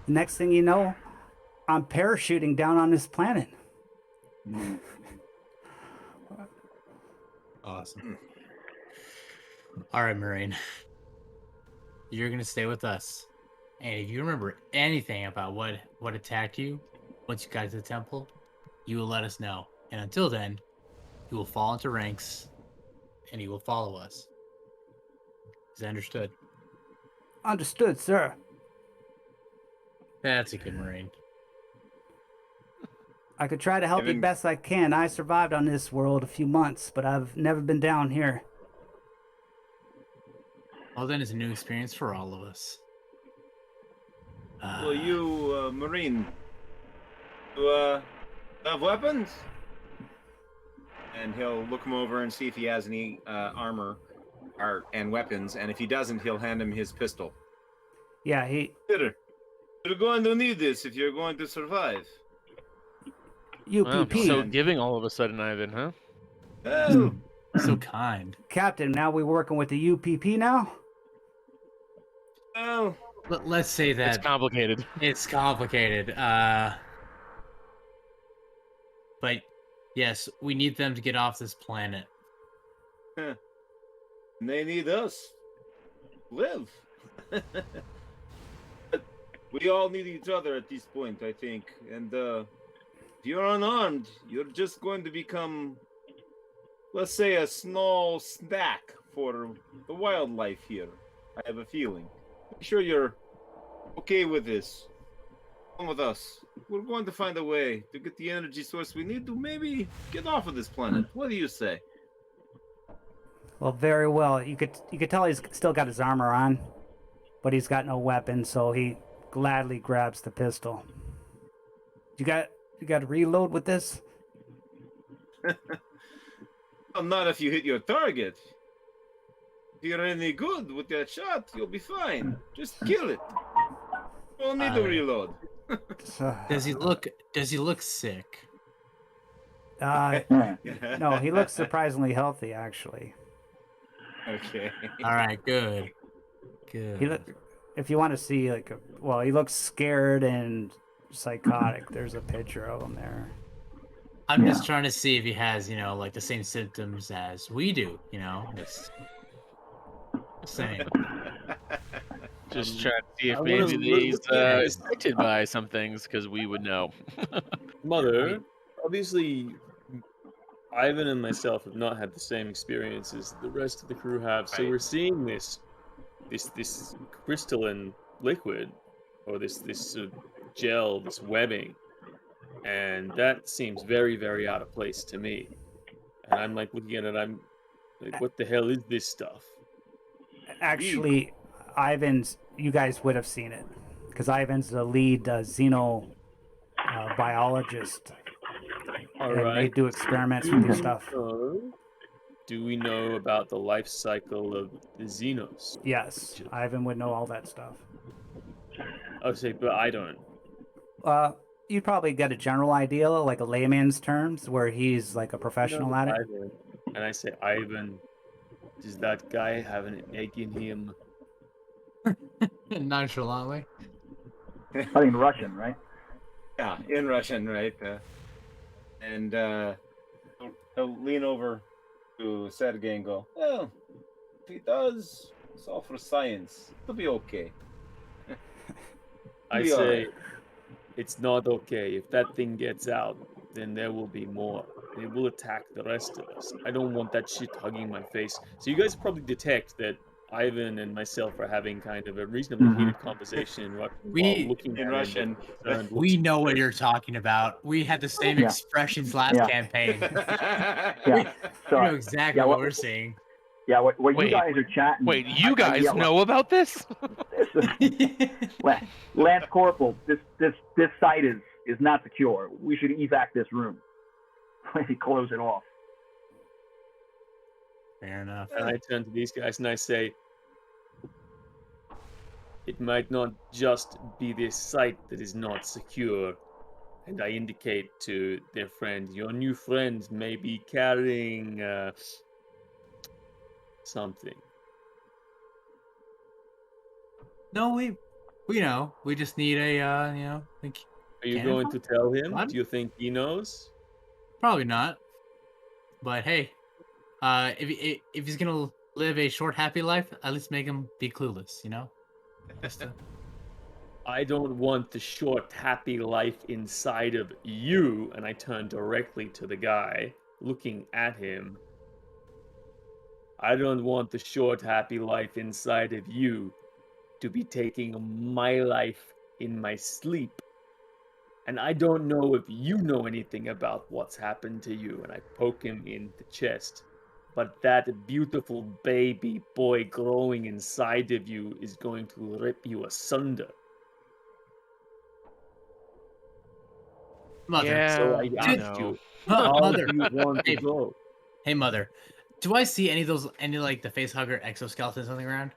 Next thing you know, I'm parachuting down on this planet. Awesome. All right, Marine. You're going to stay with us. And if you remember anything about what attacked you once you got to the temple, you will let us know. And until then, you will fall into ranks and you will follow us. Is that understood? Understood, sir. That's a good Marine. I could try to help you best I can. I survived on this world a few months, but I've never been down here. Well, then it's a new experience for all of us. Well, you, Marine, you have weapons? And he'll look him over and see if he has any armor and weapons. And if he doesn't, he'll hand him his pistol. Yeah, he Consider. You're going to need this if you're going to survive. Wow, UPP. so giving all of a sudden, Ivan, huh? Well, So kind. Captain, now we're working with the UPP now? well, Let's say It's that complicated. it's complicated. But yes, we need them to get off this planet. they need us. Live. But we all need each other at this point, I think. And if you're unarmed, you're just going to become, let's say, a small snack for the wildlife here. I have a feeling. Make sure you're okay with this. Come with us. We're going to find a way to get the energy source we need to maybe get off of this planet. What do you say? Well, very well. You could tell he's still got his armor on, but he's got no weapon, so he gladly grabs the pistol. You got to reload with this? Well, not if you hit your target. If you're any good with that shot, you'll be fine. Just kill it. You don't need to reload. Does he look sick? No, he looks surprisingly healthy, actually. Okay. All right, good. He look, if you want to see, he looks scared and psychotic. There's a picture of him there. I'm just trying to see if he has, like the same symptoms as we do, It's same. Just trying to see if I maybe wanna he's look at his- affected by some things, because we would know. Mother, obviously, Ivan and myself have not had the same experiences the rest of the crew have, so Right. we're seeing this crystalline liquid, or this gel, this webbing, and that seems very, very out of place to me. And I'm like looking at it, I'm like, what the hell is this stuff? Actually, you guys would have seen it, because Ivan's the lead xenobiologist. All And they right. do experiments with this stuff. Do we know about the life cycle of the Xenos? Yes, Ivan would know all that stuff. Oh, say, but I don't. You'd probably get a general idea, like a layman's terms, where he's like a professional No, at it. Ivan. And I say, Ivan, does that guy have an egg in him? Nonchalantly. I think Russian, right? Yeah, in Russian, right? And he'll lean over to Sergey and go, well, if he does, it's all for science. It'll be okay. I Be say, alright. it's not okay. If that thing gets out, then there will be more. It will attack the rest of us. I don't want that shit hugging my face. So you guys probably detect that Ivan and myself are having kind of a reasonably heated conversation in Russian while looking in at Russian. him with concerned We looks. know what you're talking about. We had the same Yeah. expressions last Yeah. campaign. Yeah. We So, know exactly yeah, what what- we're seeing. yeah, what you Wait. guys are chatting. Wait, you I guys yell know about this? Lance Corporal, this site is not secure. We should evac this room. Maybe close it off. Fair enough. And I turn to these guys and I say, it might not just be this site that is not secure. And I indicate to their friend, your new friend may be carrying something. No, we know. We just need a like, Are you Cannon going to tell him? What? Do you think he knows? probably not. But hey, if he's gonna live a short, happy life, at least make him be clueless. Just I don't want the short, happy life inside of you. And I turn directly to the guy, looking at him. I don't want the short, happy life inside of you to be taking my life in my sleep. And I don't know if you know anything about what's happened to you. And I poke him in the chest. But that beautiful baby boy growing inside of you is going to rip you asunder. mother. Yeah, So I I asked know. you, how Mother. do you want to Hey. go? Hey, mother. Do I see any like the face hugger exoskeletons on the ground?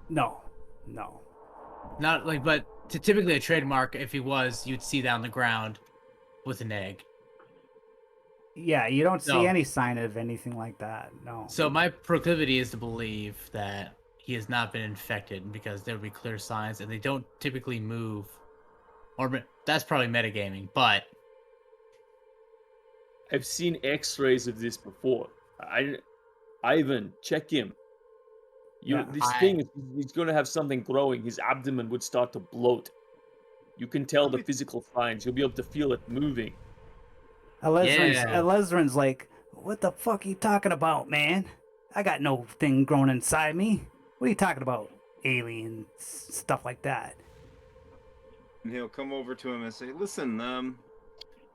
No. Not like, but typically a trademark, if he was, you'd see that on the ground with an egg. Yeah, you don't see No. any sign of anything like that. No. So my proclivity is to believe that he has not been infected because there would be clear signs, and they don't typically move. Or that's probably metagaming, but I've seen X-rays of this before. Ivan, check him. Yeah. This thing he's going to have something growing. His abdomen would start to bloat. You can tell the physical signs. You'll be able to feel it moving. Elezrin's like, what the fuck are you talking about, man? I got no thing growing inside me. What are you talking about? Alien stuff like that. And he'll come over to him and say, listen,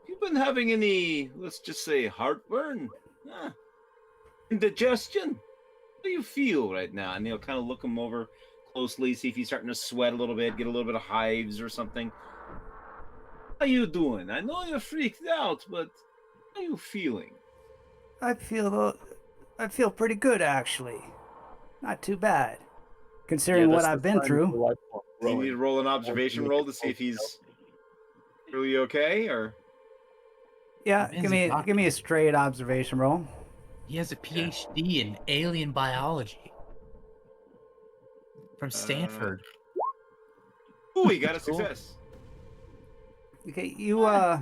you been having any, let's just say, heartburn? Indigestion? How do you feel right now? And he'll kind of look him over closely, see if he's starting to sweat a little bit, get a little bit of hives or something. How you doing? I know you're freaked out, but how are you feeling? I feel pretty good, actually. Not too bad, considering what I've been through. Do you need to roll an observation roll to see if he's really okay, or? Yeah, give me a straight observation roll. He has a PhD in alien biology from Stanford. Ooh, he got a success. Okay, you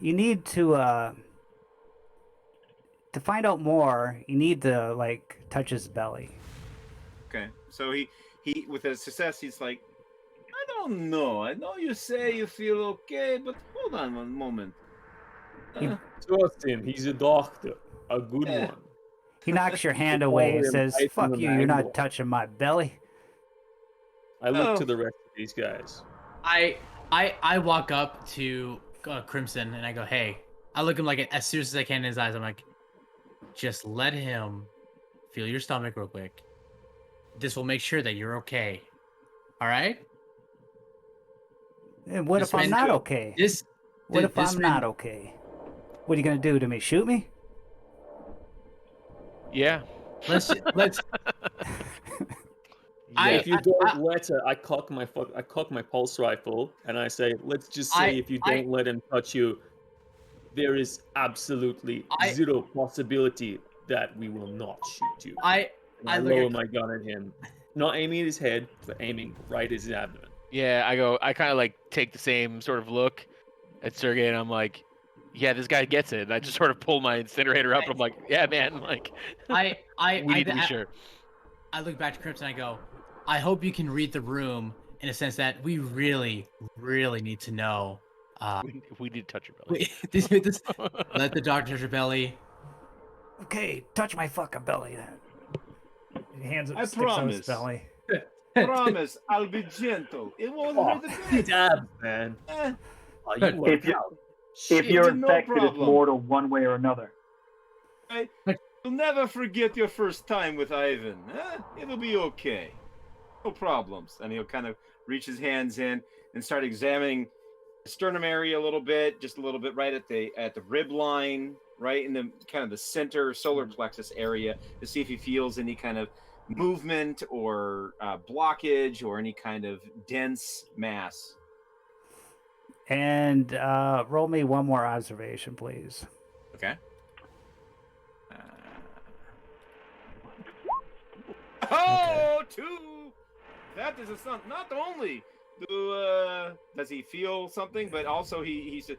need to find out more. You need to like touch his belly. Okay, so he with a success, he's like, I don't know. I know you say you feel okay, but hold on one moment. Trust him. He's a doctor, a good one. He knocks your hand away and says, "Fuck you! You're not touching my belly." I look to the rest of these guys. I walk up to Crimson and I go, hey. I look him like as serious as I can in his eyes. I'm like, just let him feel your stomach real quick. This will make sure that you're okay. All right? And what if I'm not okay? What if I'm not okay? What are you gonna do to me? Shoot me? Yeah. Let's. If you don't let her, I cock my pulse rifle and I say, let's just say if you don't let him touch you, there is absolutely zero possibility that we will not shoot you. I lower my gun at him, not aiming at his head, but aiming right at his abdomen. Yeah, I kind of like take the same sort of look at Sergey, and I'm like, yeah, this guy gets it. And I just sort of pull my incinerator up, and I'm like, yeah, man, like, we need to be sure. I look back to Crimson and I go, I hope you can read the room in a sense that we really, really need to know. We need to touch your belly. Let the doctor touch your belly. Okay, touch my fucking belly then. He hands it. I promise. His belly. Promise, I'll be gentle. It won't hurt a bit. Damn, man. If you're infected, it's mortal one way or another. You'll never forget your first time with Ivan. It'll be okay. No problems. And he'll kind of reach his hands in and start examining the sternum area a little bit, just a little bit right at the rib line, right in the kind of the center solar plexus area, to see if he feels any kind of movement or blockage or any kind of dense mass. And roll me one more observation, please. Okay. Two! That is a son. Not only does he feel something, but also he said,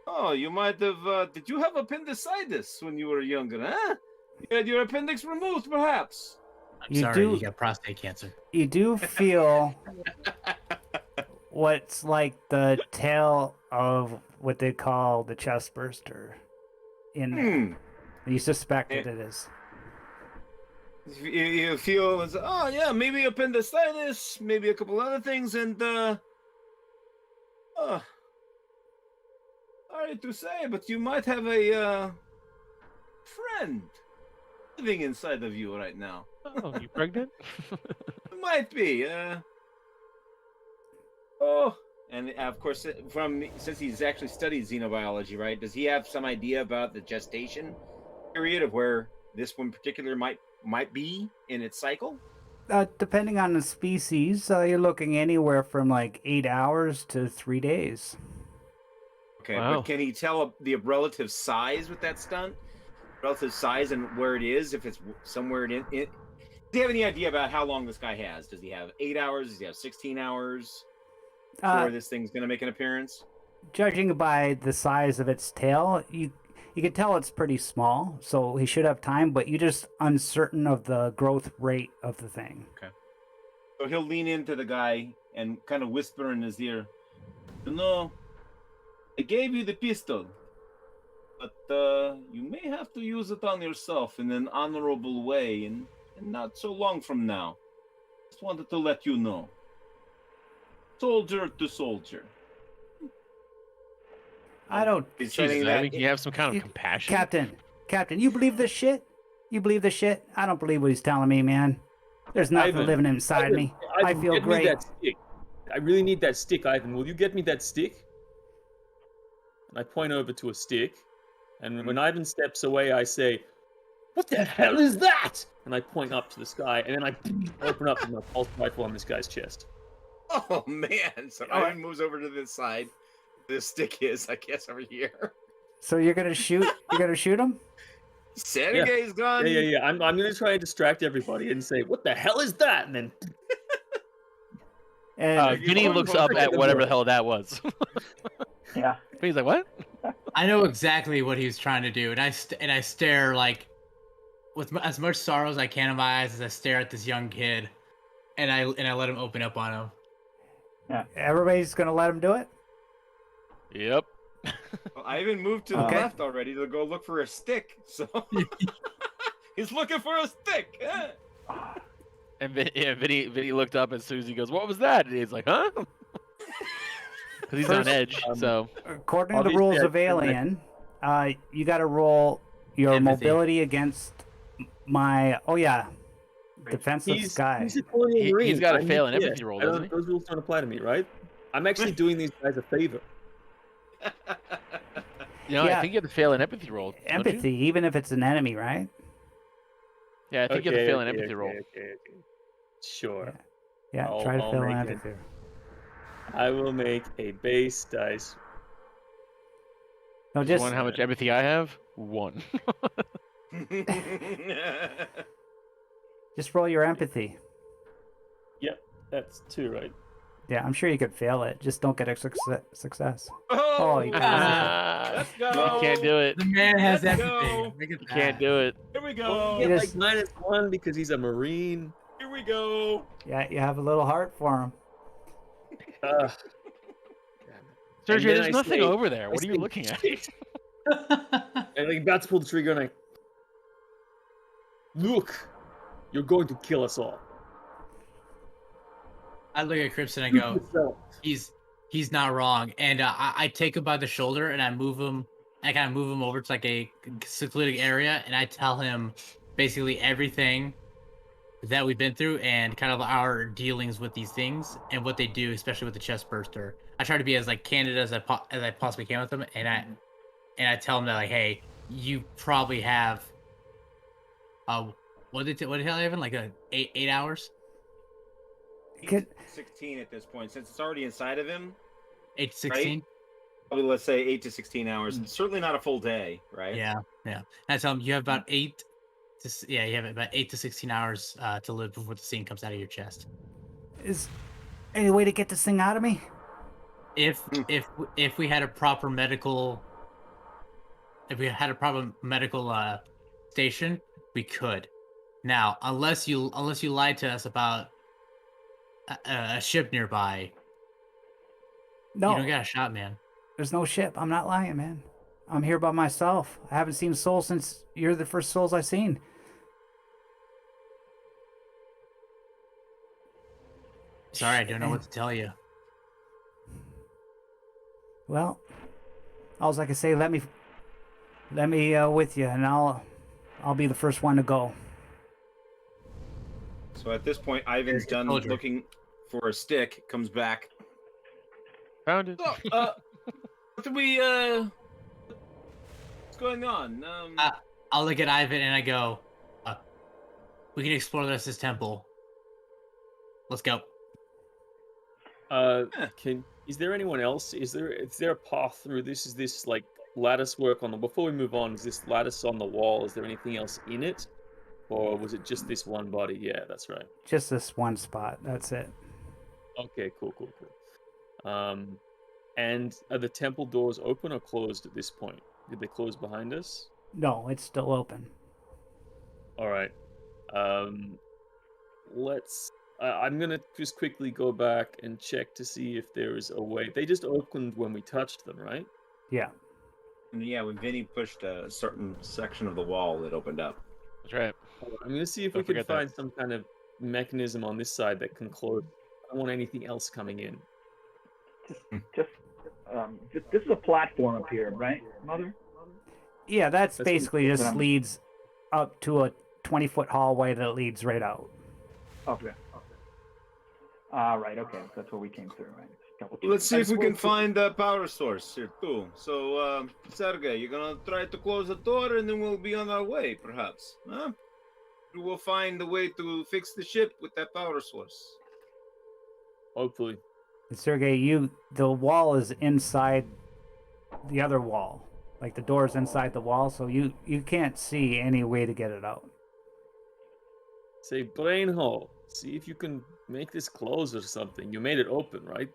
oh, you might have, did you have appendicitis when you were younger, huh? You had your appendix removed, perhaps? I'm sorry, you got prostate cancer. You do feel what's like the tail of what they call the chest burster in there. You suspect that it is. You feel, oh yeah, maybe appendicitis, maybe a couple other things, and sorry to say, but you might have a friend living inside of you right now. Oh, you pregnant? Might be. And of course, since he's actually studied xenobiology, right? Does he have some idea about the gestation period of where this one particular might be in its cycle? Depending on the species, you're looking anywhere from like 8 hours to 3 days. Okay, Wow. but can he tell the relative size with that stunt? Relative size and where it is, if it's somewhere in it. Does he have any idea about how long this guy has? Does he have 8 hours? Does he have 16 hours before this thing's going to make an appearance? Judging by the size of its tail, you can tell it's pretty small, so he should have time. But you're just uncertain of the growth rate of the thing. Okay. So he'll lean into the guy and kind of whisper in his ear, "You know, I gave you the pistol, but you may have to use it on yourself in an honorable way, and not so long from now. Just wanted to let you know. Soldier to soldier." I don't, He's Jesus, saying I that think you have some kind of compassion. Captain. You believe this shit? You believe this shit? I don't believe what he's telling me, man. There's nothing Ivan, living inside me. I Ivan, feel get great. me that stick. I really need that stick, Ivan. Will you get me that stick? And I point over to a stick, and when Ivan steps away, I say, "What the hell is that?" And I point up to the sky, and then I open up with my pulse rifle on this guy's chest. Oh man! So Ivan moves over to this side. This stick is, I guess, over here. So you're gonna shoot? You're gonna shoot him? Sergei's gone. Yeah. I'm gonna try and distract everybody and say, "What the hell is that?" And then And Vinny looks up at whatever the hell that was. Yeah. He's like, "What?" I know exactly what he was trying to do, and I stare like with as much sorrow as I can in my eyes as I stare at this young kid, and I let him open up on him. everybody's gonna let him do it? Yep. Well, Ivan moved to the Okay. left already to go look for a stick. So he's looking for a stick. And Vinny looked up as soon as he goes, "What was that?" And he's like, "Huh?" Because he's on edge. So According to the Obviously, rules I of feel like- Alien, you got to roll your Empathy. mobility against my. Oh yeah, defensive sky. He's a Colonial Marine. he's gotta I'm- fail an yes, empathy roll, I don't- doesn't he? Those rules don't apply to me, right? I'm actually doing these guys a favor. You know, Yeah. I think you have to fail an empathy roll. don't you? Empathy, even if it's an enemy, right? Yeah, I think you have to fail an empathy roll. Okay. Sure. Yeah, I'll- try to I'll fail an make it. empathy. I will make a base dice. No, You just want how much empathy I have? 1. just roll your empathy. Yep, that's 2, right? Yeah, I'm sure you could fail it. Just don't get a success. Oh, you let's You go. can't do it. The man has Let's empathy. go. Look at You that. can't do it. Here we You go. get It like is- -1 because he's a Marine. Here we go. Yeah, you have a little heart for him. Ugh. Sergio, then there's I nothing say- over there. I What are you say, looking at? "Shit." And like about to pull the trigger, and I look. You're going to kill us all. I look at Crips and I go, Yourself. he's not wrong. And I take him by the shoulder and I move him. I kind of move him over to like a secluded area, and I tell him basically everything that we've been through and kind of our dealings with these things and what they do, especially with the chest burster. I try to be as like candid as I possibly can with them, and I tell him that like, hey, you probably have what did they tell Evan, like 8 hours? He's 16 at this point, since it's already inside of him. 8 to 16. Probably let's say 8 to 16 hours. Certainly not a full day, right? Yeah. And I tell him you have about you have about 8 to 16 hours to live before the scene comes out of your chest. Is any way to get this thing out of me? If we had a proper medical station, we could. Now, unless you lied to us about a ship nearby, No, you don't got a shot, man. there's no ship. I'm not lying, man. I'm here by myself. I haven't seen souls since you're the first souls I've seen. Sorry, I don't know what to tell you. Well, all I can say, let me with you, and I'll be the first one to go. So at this point, Ivan's done Soldier. looking for a stick. Comes back. Found it. Oh, what did we? What's going on? I'll look at Ivan and I go, we can explore the rest of this temple Let's go. Is there anyone else? Is there a path through this? Is this like lattice work on the? Before we move on, is this lattice on the wall? Is there anything else in it, or was it just this one body? Yeah, that's right. Just this one spot. That's it. Okay, cool. And are the temple doors open or closed at this point? Did they close behind us? No, it's still open. All right. Let's. I'm gonna just quickly go back and check to see if there is a way. They just opened when we touched them, right? Yeah. And yeah, when Vinny pushed a certain section of the wall, it opened up. That's right. I'm gonna see if Don't we can forget that. find some kind of mechanism on this side that can close. I don't want anything else coming in. Just this is a platform up here, right, Mother? Yeah, that's That's basically what- just leads up to a 20-foot hallway that leads right out. Okay. Right. Okay, that's what we came through, right? Let's see if we can find a power source here too. So, Sergey, you're gonna try to close the door, and then we'll be on our way, perhaps. Huh? We will find a way to fix the ship with that power source. Hopefully. And Sergey, the wall is inside the other wall. Like the door's inside the wall, so you can't see any way to get it out. Say, brain hole. See if you can make this close or something. You made it open, right?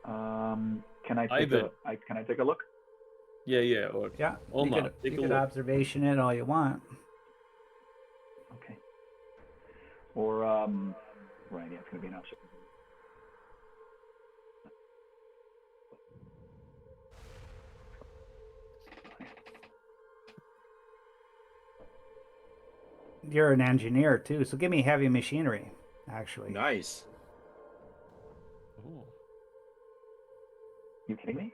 Can I Ivan. take a look? Yeah. Or Yeah, Omar, you take a could look. observation it all you want. Okay. Or right, yeah, it's gonna be an option. You're an engineer too, so give me heavy machinery, actually. Nice. Ooh. You kidding me?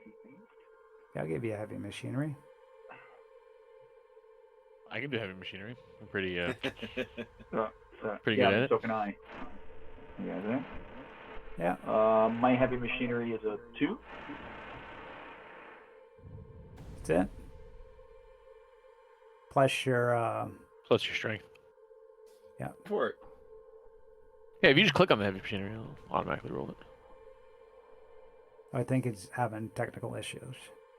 Yeah, I'll give you heavy machinery. I can do heavy machinery. I'm pretty Pretty good at it. So can I. You guys there? Yeah, My heavy machinery is a 2. that's it. Plus your Plus your strength. For it. Yeah, if you just click on the heavy machinery, it'll automatically roll it. I think it's having technical issues.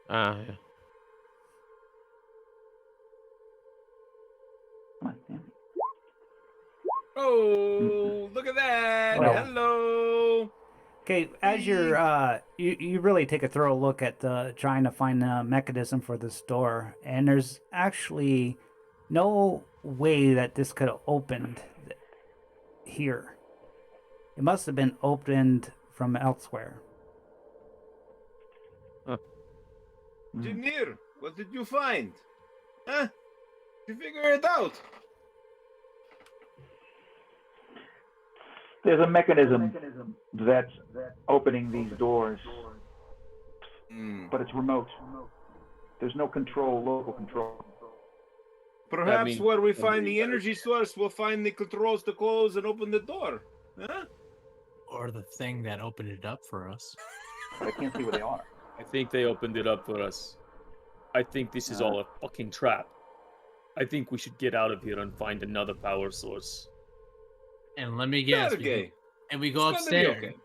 Yeah. Come on, man. Oh, look at that! Oh. Hello. Okay, as you're you really take a thorough look at trying to find the mechanism for this door, and there's actually no way that this could have opened here. It must have been opened from elsewhere. Engineer, what did you find? Huh? Did you figure it out? There's a mechanism that's opening these doors, but it's remote. There's no control, local control. Perhaps means- where we find the energy source, we'll find the controls to close and open the door. Huh? Or the thing that opened it up for us. But I can't see where they are. I think they opened it up for us. I think this is all a fucking trap. I think we should get out of here and find another power source. And let me guess. Sergey, We go it's gonna be upstairs. okay.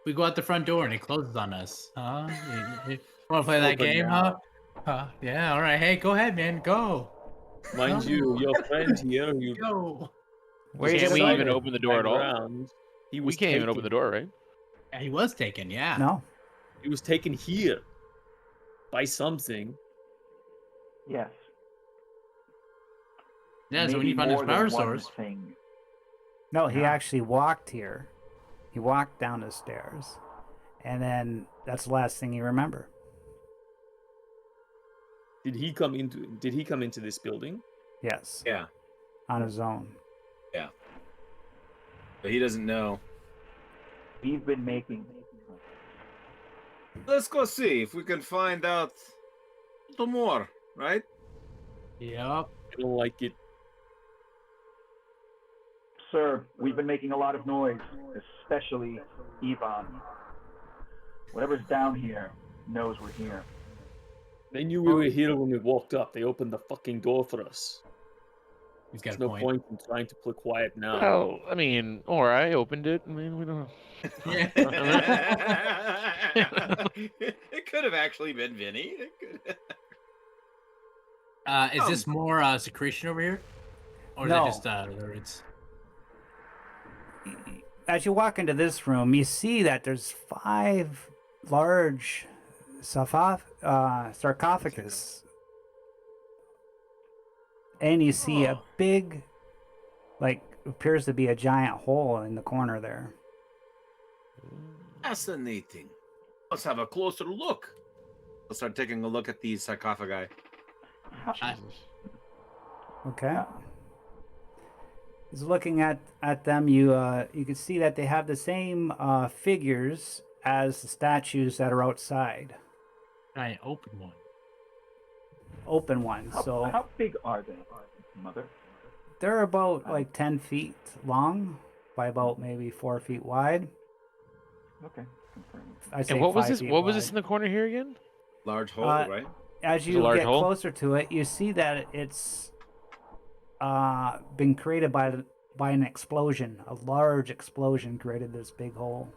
We go out the front door and it closes on us. Huh? You want to play that Open game, now. huh? Yeah, all right. Hey, go ahead, man. Go. Mind you, your friend here, you Go. Where you Can't we gonna even go? open the door at all? around. He We was can't even open the taken- door, right? Yeah, he was taken, yeah. No. He was taken here by something. Yes. Yeah, so when Maybe you find this more than power one source. thing. No, he Yeah. actually walked here. He walked down the stairs. And then that's the last thing you remember. Did he come into this building? Yes. Yeah, On his own. but he doesn't know. We've been making. Let's go see if we can find out a little more, right? Yep. I don't like it. Sir, we've been making a lot of noise, especially Ivan. Whatever's down here knows we're here. They knew we were here when we walked up. They opened the fucking door for us. He's got There's a no point. point in trying to play quiet now. Well, I mean, or I opened it. I mean, we don't. It could have actually been Vinny. It could... Is this more secretion over here? Or is No. that just words? As you walk into this room, you see that there's 5 large sarcophagus. And you see a big, like, appears to be a giant hole in the corner there. Fascinating. Let's have a closer look. Let's start taking a look at these sarcophagi. Okay. Is looking at them, you can see that they have the same figures as the statues that are outside. Giant open one. Open ones. So How big are they, Mother? they're about like 10 feet long by about maybe 4 feet wide. Okay, confirmed. I say And what was 5 this? feet What was wide. this in the corner here again? Large hole, right? As There's a you large get hole? closer to it, you see that it's been created by an explosion. A large explosion created this big hole.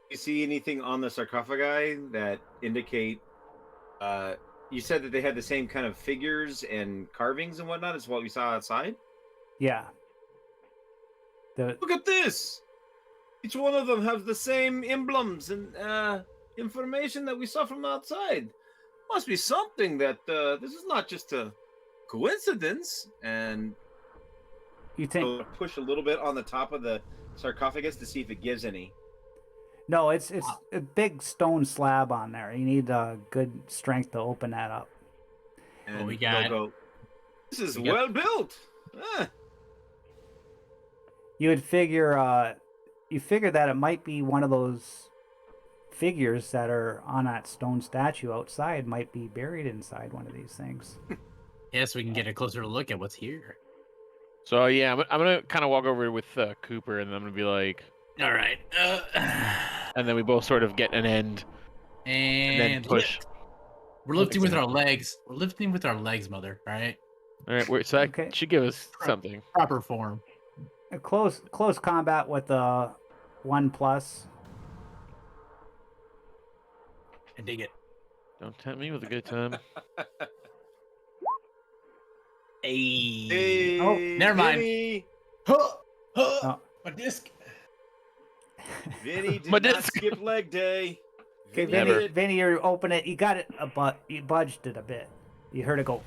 You see anything on the sarcophagi that indicate? You said that they had the same kind of figures and carvings and whatnot as what we saw outside. Yeah. Look at this! Each one of them has the same emblems and information that we saw from outside. Must be something that this is not just a coincidence. And You think? so push a little bit on the top of the sarcophagus to see if it gives any. No, it's a big stone slab on there. You need good strength to open that up. And we got- they'll go, this is we got- well built. Ah. You would figure you figure that it might be one of those figures that are on that stone statue outside might be buried inside one of these things. Yes, we can get a closer look at what's here. So yeah, I'm gonna kind of walk over with Cooper, and then I'm gonna be like, All right. and then we both sort of get an end, and then And push. we're lifting with our legs. We're lifting with our legs, Mother. All right. All right, so that Okay. should give us something. Proper form. A close combat with a 1+. I dig it. Don't tempt me with a good time. Hey. Hey, Oh, never mind. Vinny, Oh. My disc. Vinny did My not disc. skip leg day. Okay, Vinny Never. did. Vinny, you open it. You got it, but you budged it a bit. You heard it go.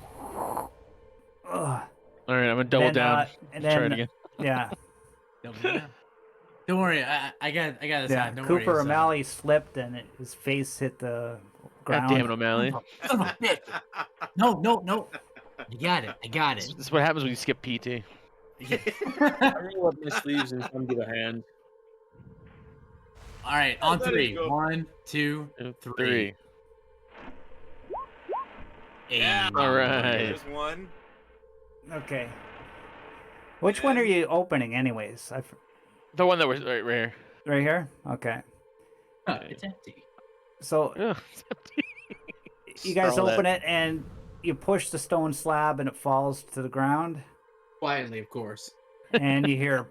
Ugh. All right, I'm gonna double Then, down. and Try it then, again. yeah, Don't worry. I got this. yeah. Don't Cooper worry. O'Malley slipped and his face hit the God ground. damn it, O'Malley. Son of a bitch. No. I got it. This is what happens when you skip PT. I roll up my sleeves and come to the hand. All right, Oh, on there 3. you go. 1, 2, 3. 3. Hey. Yeah. All right. There's one. Okay. Which one are you opening, anyways? The one that was right here. Right here. Okay. It's empty. So Ugh, it's empty. you guys Scroll open that. it and you push the stone slab and it falls to the ground, Quietly, of course. and you hear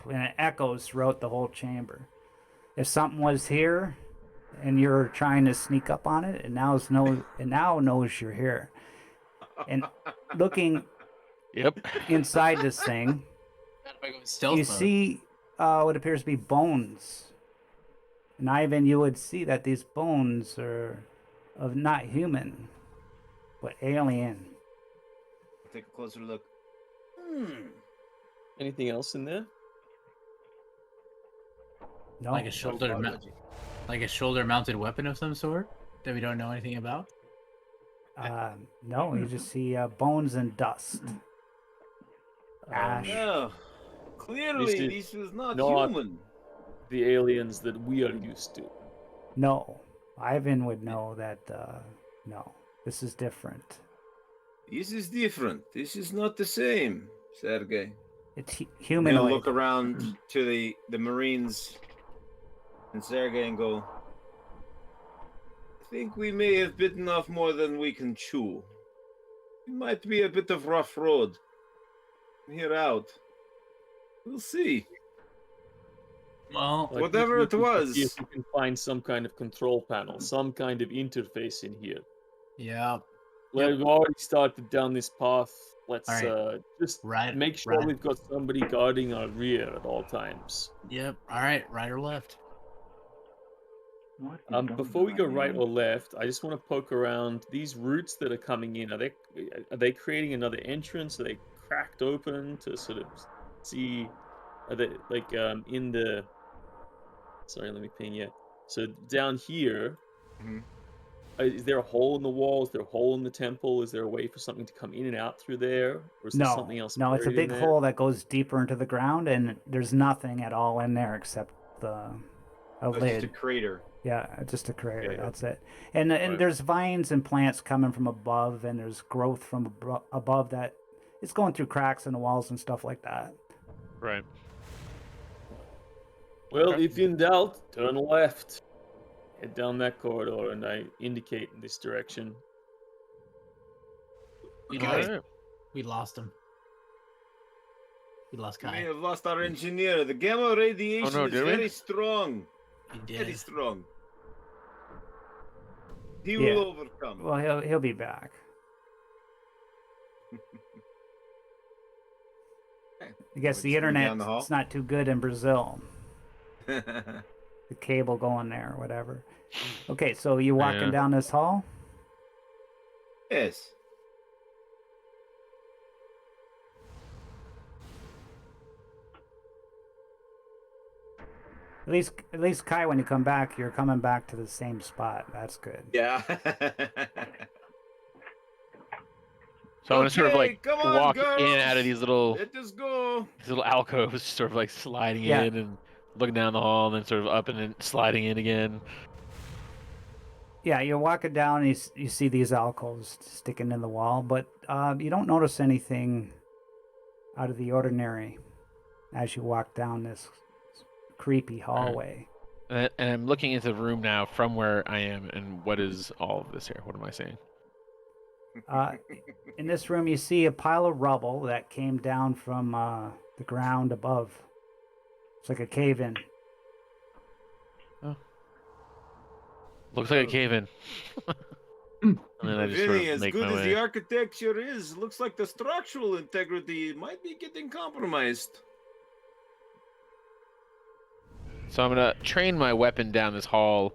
and it echoes throughout the whole chamber. If something was here and you're trying to sneak up on it, it now knows you're here. And looking Yep. inside this thing, Stealth you mode. see what appears to be bones. And Ivan, you would see that these bones are of not human, but alien. Take a closer look. Anything else in there? No, Like a shoulder-mounted weapon of some sort that we don't know anything about. no, you just see bones and dust. Ash. No. Clearly, This is this was not not- human. The aliens that we are used to. No, Ivan would know that. No, this is different. This is different. This is not the same, Sergey. It's I'm gonna humanoid. look around to the Marines and Sergey and go, I think we may have bitten off more than we can chew. It might be a bit of rough road. From here out. We'll see. Well, Like, Whatever it see was. if we can find some kind of control panel, some kind of interface in here. yeah. We've already started down this path. Let's Alright. just Right. make sure right. we've got somebody guarding our rear at all times. Yep. All right. Right or left? What is going Before we go on, right man? or left, I just want to poke around these routes that are coming in. Are they creating another entrance? Are they cracked open to sort of see? Are they like in the? Sorry, let me ping you. So down here, Mhm. Is there a hole in the wall? Is there a hole in the temple? Is there a way for something to come in and out through there, or is there something else No, it's a buried in big there? hole that goes deeper into the ground, and there's nothing at all in there except a It's lid. just a crater. Yeah, just a crater. Okay. That's it. And Right. there's vines and plants coming from above, and there's growth from above that. It's going through cracks in the walls and stuff like that. Right. Well, Okay. if in doubt, turn left. Head down that corridor, and I indicate in this direction. We Okay. lost. Alright. We lost him. We lost We may Kai. have lost our engineer. The gamma radiation is did we? very strong. He Very did. strong. He Yeah. will overcome. Well, he'll be back. I guess the Just moving down internet the hall? is not too good in Brazil. The cable going there or whatever. Okay, so you walking Yeah. down this hall? Yes. At least Kai, when you come back, you're coming back to the same spot. That's good. Yeah. So I'm gonna sort of Okay, like come on, walk in and girls. out of these little Let us go. alcoves, sort of like sliding Yeah. in and looking down the hall, and then sort of up and then sliding in again. Yeah, you're walking down and you see these alcoves sticking in the wall, but you don't notice anything out of the ordinary as you walk down this creepy hallway. And I'm looking into the room now from where I am, and what is all of this here? What am I seeing? In this room, you see a pile of rubble that came down from the ground above. It's like a cave-in. Looks like a cave-in. And then I just sort Vinny, of as make good my as way. the architecture is, looks like the structural integrity might be getting compromised. So I'm gonna train my weapon down this hall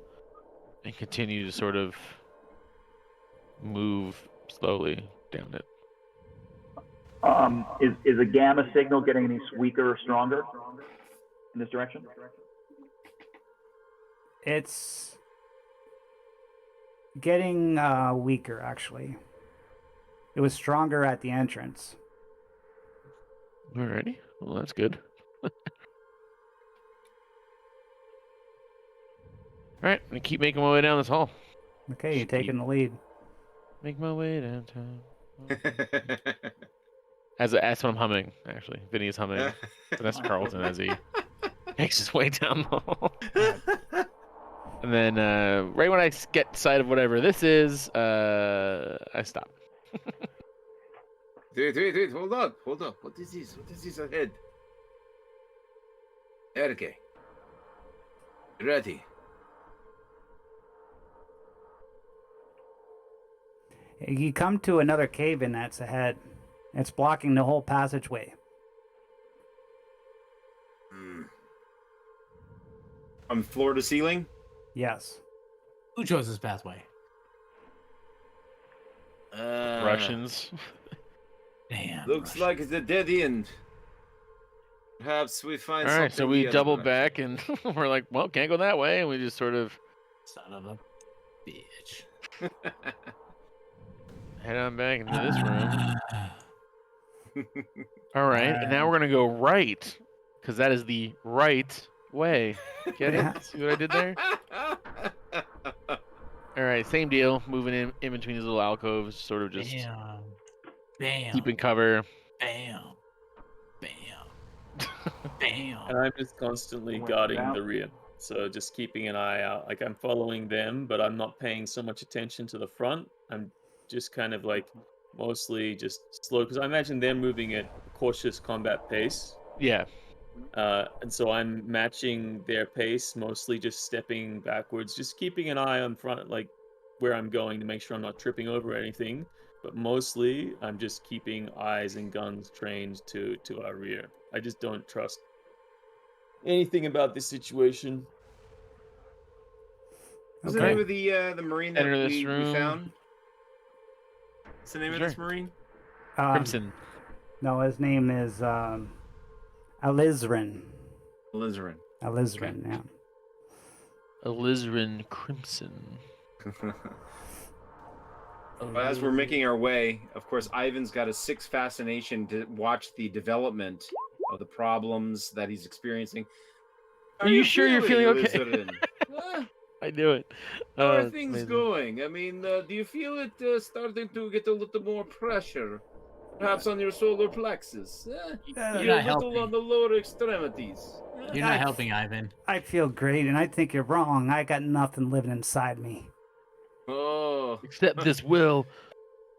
and continue to sort of move slowly down it. Is a gamma signal getting any weaker or stronger in this direction? It's getting weaker, actually. It was stronger at the entrance. Alrighty. Well, that's good. Alright, I'm gonna keep making my way down this hall. Okay, you're taking the lead. Make my way downtown. That's what I'm humming, actually. Vinny is humming Vanessa Carlton as he makes his way down the hall. And then right when I get sight of whatever this is, I stop. Wait, hold on. What is this? What is this ahead? Erke. Ready. You come to another cave-in that's ahead. It's blocking the whole passageway. From floor to ceiling? Yes. Who chose this pathway? Russians. Damn. Looks Russian. like it's a dead end. Perhaps we find something. Alright, so we the other double direction. back and we're like, well, can't go that way, and we just sort of Son of a bitch. head on back into this room. Alright, and now we're gonna go right, because that is the right way. Get it? See what I did there? Alright, same deal. Moving in between these little alcoves, sort of just Bam. Bam. keeping cover. Bam. Bam. Bam. And I'm just constantly guarding the rear. So just keeping an eye out. Like I'm following them, but I'm not paying so much attention to the front. I'm just kind of like mostly just slow because I imagine they're moving at a cautious combat pace. Yeah. And so I'm matching their pace, mostly just stepping backwards, just keeping an eye on front, like where I'm going to make sure I'm not tripping over anything. But mostly I'm just keeping eyes and guns trained to our rear. I just don't trust anything about this situation. What's the Okay. name of the Marine that Enter this we room. found? What's the name of this Marine? Crimson. No, his name is Alizarin. Alizarin. Alizarin, yeah. Alizarin Crimson. Well, as we're making our way, of course, Ivan's got a 6 fascination to watch the development of the problems that he's experiencing. Are you sure you're feeling okay? Alizarin? Huh? I knew it. How are It's things amazing. going? I mean, do you feel it starting to get a little more pressure? Perhaps on your solar plexus? You're You're a not little helping. on the lower extremities. You're not helping, Ivan. I feel great, and I think you're wrong. I got nothing living inside me. Oh, Except this will.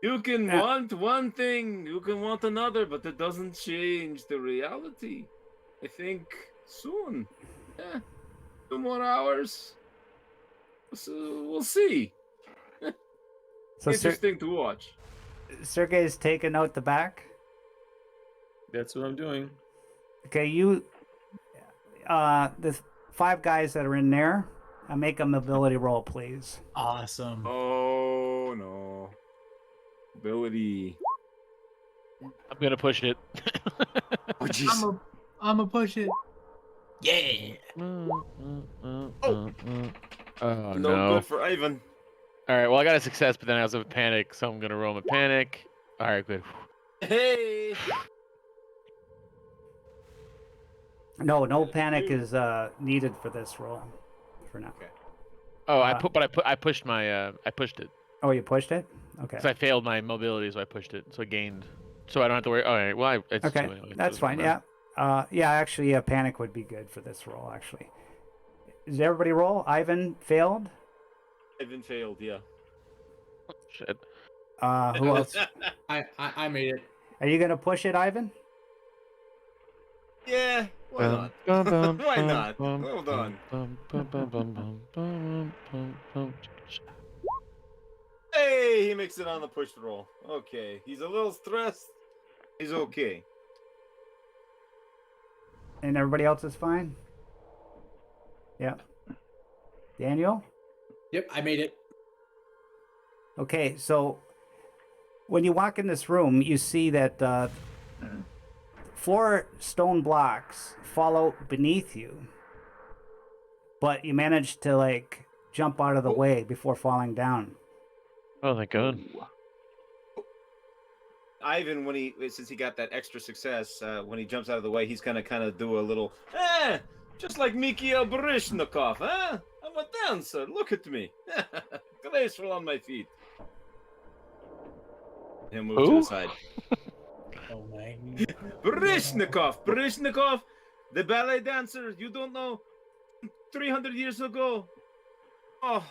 you can Yeah. want one thing, you can want another, but it doesn't change the reality. I think soon. 2 more hours. So we'll see. So Interesting to watch. Sergey's taking out the back. That's what I'm doing. Okay, you, the 5 guys that are in there, make a mobility roll, please. Awesome. Oh no. Ability. I'm gonna push it. Oh jeez. I'm gonna push it. Yeah. Oh No no. good for Ivan. All right. Well, I got a success, but then I also have a panic, so I'm gonna roll my panic. All right. Good. Hey. No panic is needed for this roll, for now. Okay. Oh, I pushed my I pushed it Oh, you pushed it? Okay. because I failed my mobility, so I pushed it, so I gained. So I don't have to worry. All right. Well, it's Okay, two anyway, that's so it fine. doesn't matter. Yeah. Actually, panic would be good for this roll. Actually, does everybody roll? Ivan failed. Ivan failed, yeah. Shit. Who else? I made it. Are you gonna push it, Ivan? Yeah, why not? Why not? Well done. Hey, he makes it on the push roll. Okay, he's a little stressed. He's okay. And everybody else is fine. Yeah. Daniel. Yep, I made it. Okay, so when you walk in this room, you see that floor stone blocks fall out beneath you, but you manage to like jump out of the way before falling down. Oh, thank God. Ivan, since he got that extra success, when he jumps out of the way, he's gonna kind of do a little, just like Mikhail Baryshnikov, huh? I'm a dancer. Look at me, graceful on my feet. He'll move to the side. Oh my. Baryshnikov, the ballet dancer. You don't know? 300 years ago. Oh,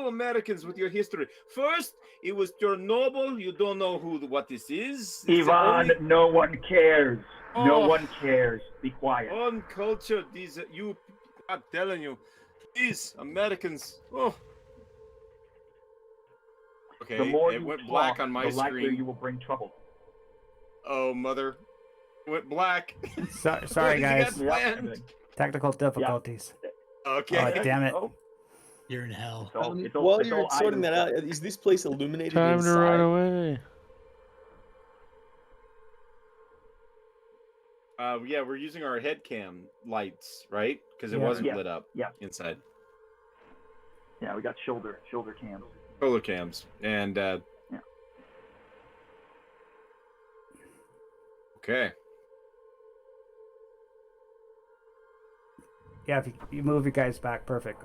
Americans with your history. First, it was Chernobyl. You don't know what this is. It's Ivan, no one cares. No Oh. one cares. Be quiet. Uncultured. These I'm telling you, these Americans. Oh. Okay, The more it you went talk, black on my the likelier screen. you will bring trouble. Oh, mother. It went black. Sorry, What has he guys. got planned? Technical difficulties. Okay. Oh, damn it. Oh, You're in hell. While you're sorting that out, is this place illuminated Time to run inside? away. Yeah, we're using our head cam lights, right? Because it Yeah. wasn't Yeah. lit up Yeah. inside. Yeah, we got shoulder cams. Solar cams. And Yeah. Okay. Yeah, if you move your guys back, perfect.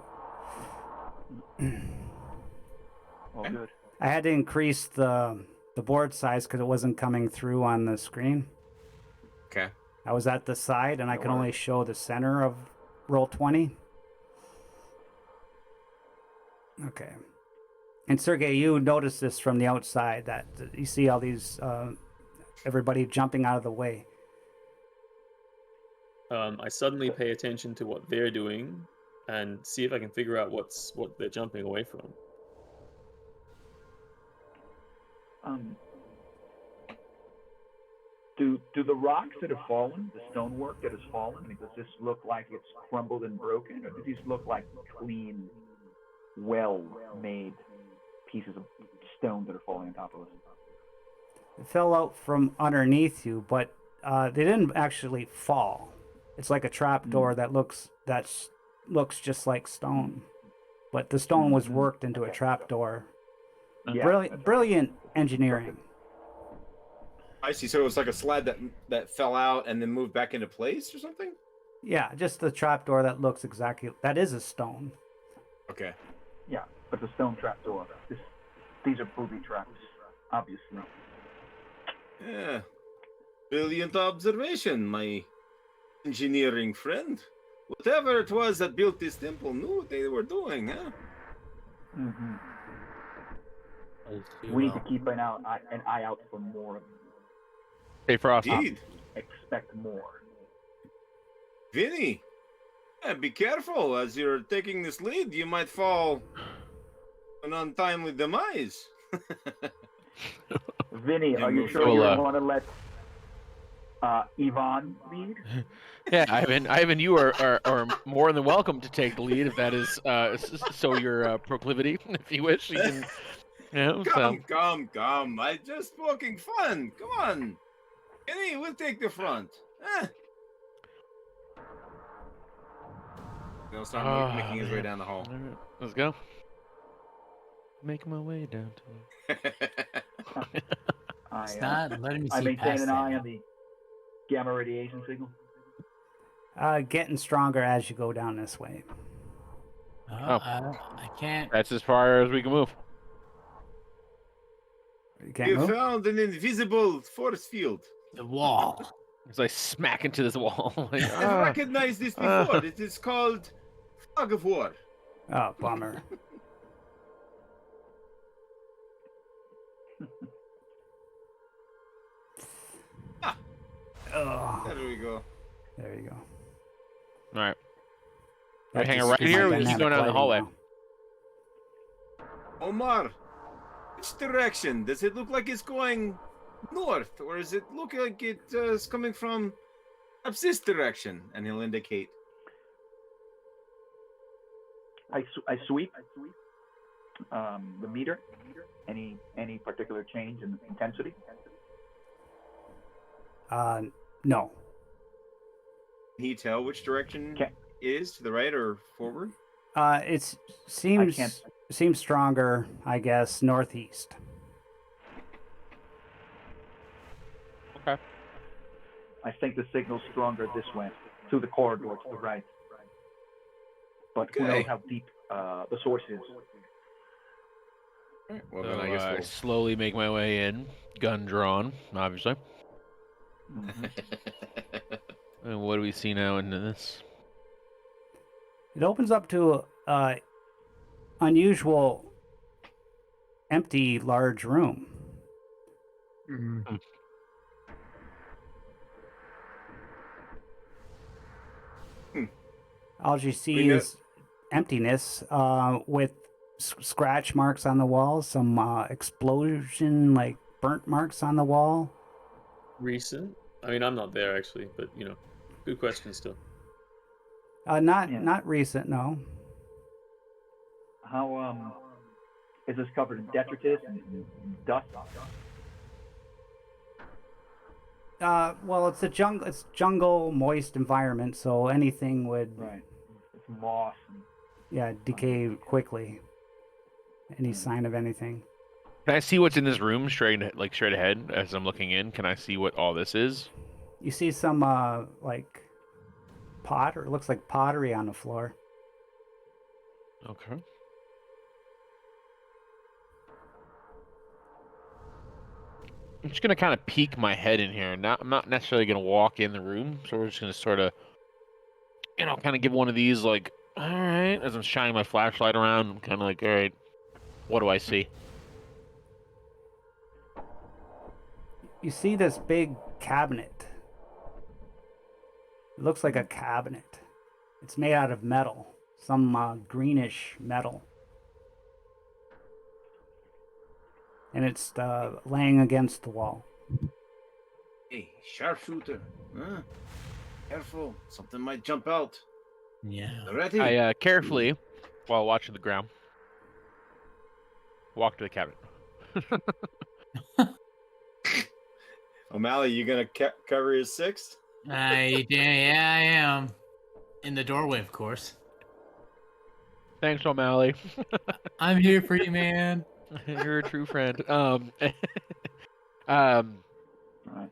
All good. I had to increase the board size because it wasn't coming through on the screen. Okay. I was at the side and I No could only worries. show the center of roll 20. Okay. And Sergey, you notice this from the outside, that you see all these everybody jumping out of the way. I suddenly pay attention to what they're doing and see if I can figure out what they're jumping away from. Do the rocks that have fallen, the stonework that has fallen, I mean, does this look like it's crumbled and broken, or do these look like clean, well-made pieces of stone that are falling on top of us? It fell out from underneath you, but they didn't actually fall. It's like a trap door that looks just like stone, but the stone was worked into a trap door. Yeah, Brilliant engineering. I see. So it was like a slab that fell out and then moved back into place or something? Yeah, just the trap door that looks that is a stone. Okay. yeah, but the stone trap door. These are booby traps, obviously. Yeah. Brilliant observation, my engineering friend. Whatever it was that built this temple knew what they were doing, huh? Mm-hmm. As you We need will. to keep an eye out for more of them. Hey, Frost. Indeed. Expect more. Vinny, yeah, be careful as you're taking this lead. You might fall an untimely demise. Vinny, are you move sure forward. you want to let Yvonne lead? Yeah, Ivan, you are more than welcome to take the lead if that is so your proclivity. If you wish, you can. You know, so. Come. I just poking fun. Come on. Vinny, we'll take the front. He'll start making his way down the hall. All right, let's go. Making my way down to. It's not letting me see I maintain past an that eye now. on the gamma radiation signal. Getting stronger as you go down this way. I can't. That's as far as we can move. You can't You move? found an invisible force field. The wall. As I smack into this wall. Like, I've recognized this before. It is called fog of war. Oh, bummer. Oh, There we go. there you go. All right. That hanging just right is here, my or we keep dynamic going down the lighting hallway? now. Omar, which direction? Does it look like it's going north, or does it look like it is coming from perhaps this direction? And he'll indicate. I sweep the meter. Any particular change in intensity? No. Can he tell which direction Okay. it is, to the right or forward? It seems stronger, I guess, northeast. Okay. I think the signal's stronger this way, through the corridor to the right. But who knows Okay. how deep the source is? Well, So then I guess I we'll... slowly make my way in, gun drawn, obviously. Mhm. And what do we see now into this? It opens up to a unusual, empty, large room. Mm. All you see We know- is emptiness with scratch marks on the wall, some explosion, like burnt marks on the wall. Recent? I mean, I'm not there actually, but you know, good question still. Not recent, no. How is this covered in detritus and dust? Well, it's a jungle. It's jungle, moist environment, so anything would, Right. It's moss. And, decay quickly. Any sign of anything? Can I see what's in this room straight ahead as I'm looking in? Can I see what all this is? You see some like pot, or it looks like pottery on the floor. Okay. I'm just gonna kind of peek my head in here. I'm not necessarily gonna walk in the room, so we're just gonna sort of, kind of give one of these like All right. As I'm shining my flashlight around, I'm kind of like, all right, what do I see? You see this big cabinet. It looks like a cabinet. It's made out of metal, some greenish metal. And it's laying against the wall. Hey, sharpshooter. Huh? Careful. Something might jump out. Yeah. Ready? I carefully, while watching the ground, walk to the cabinet. O'Malley, you gonna cover his sixth? Yeah, I am. In the doorway, of course. Thanks, O'Malley. I'm here for you, man. You're a true friend. Right. All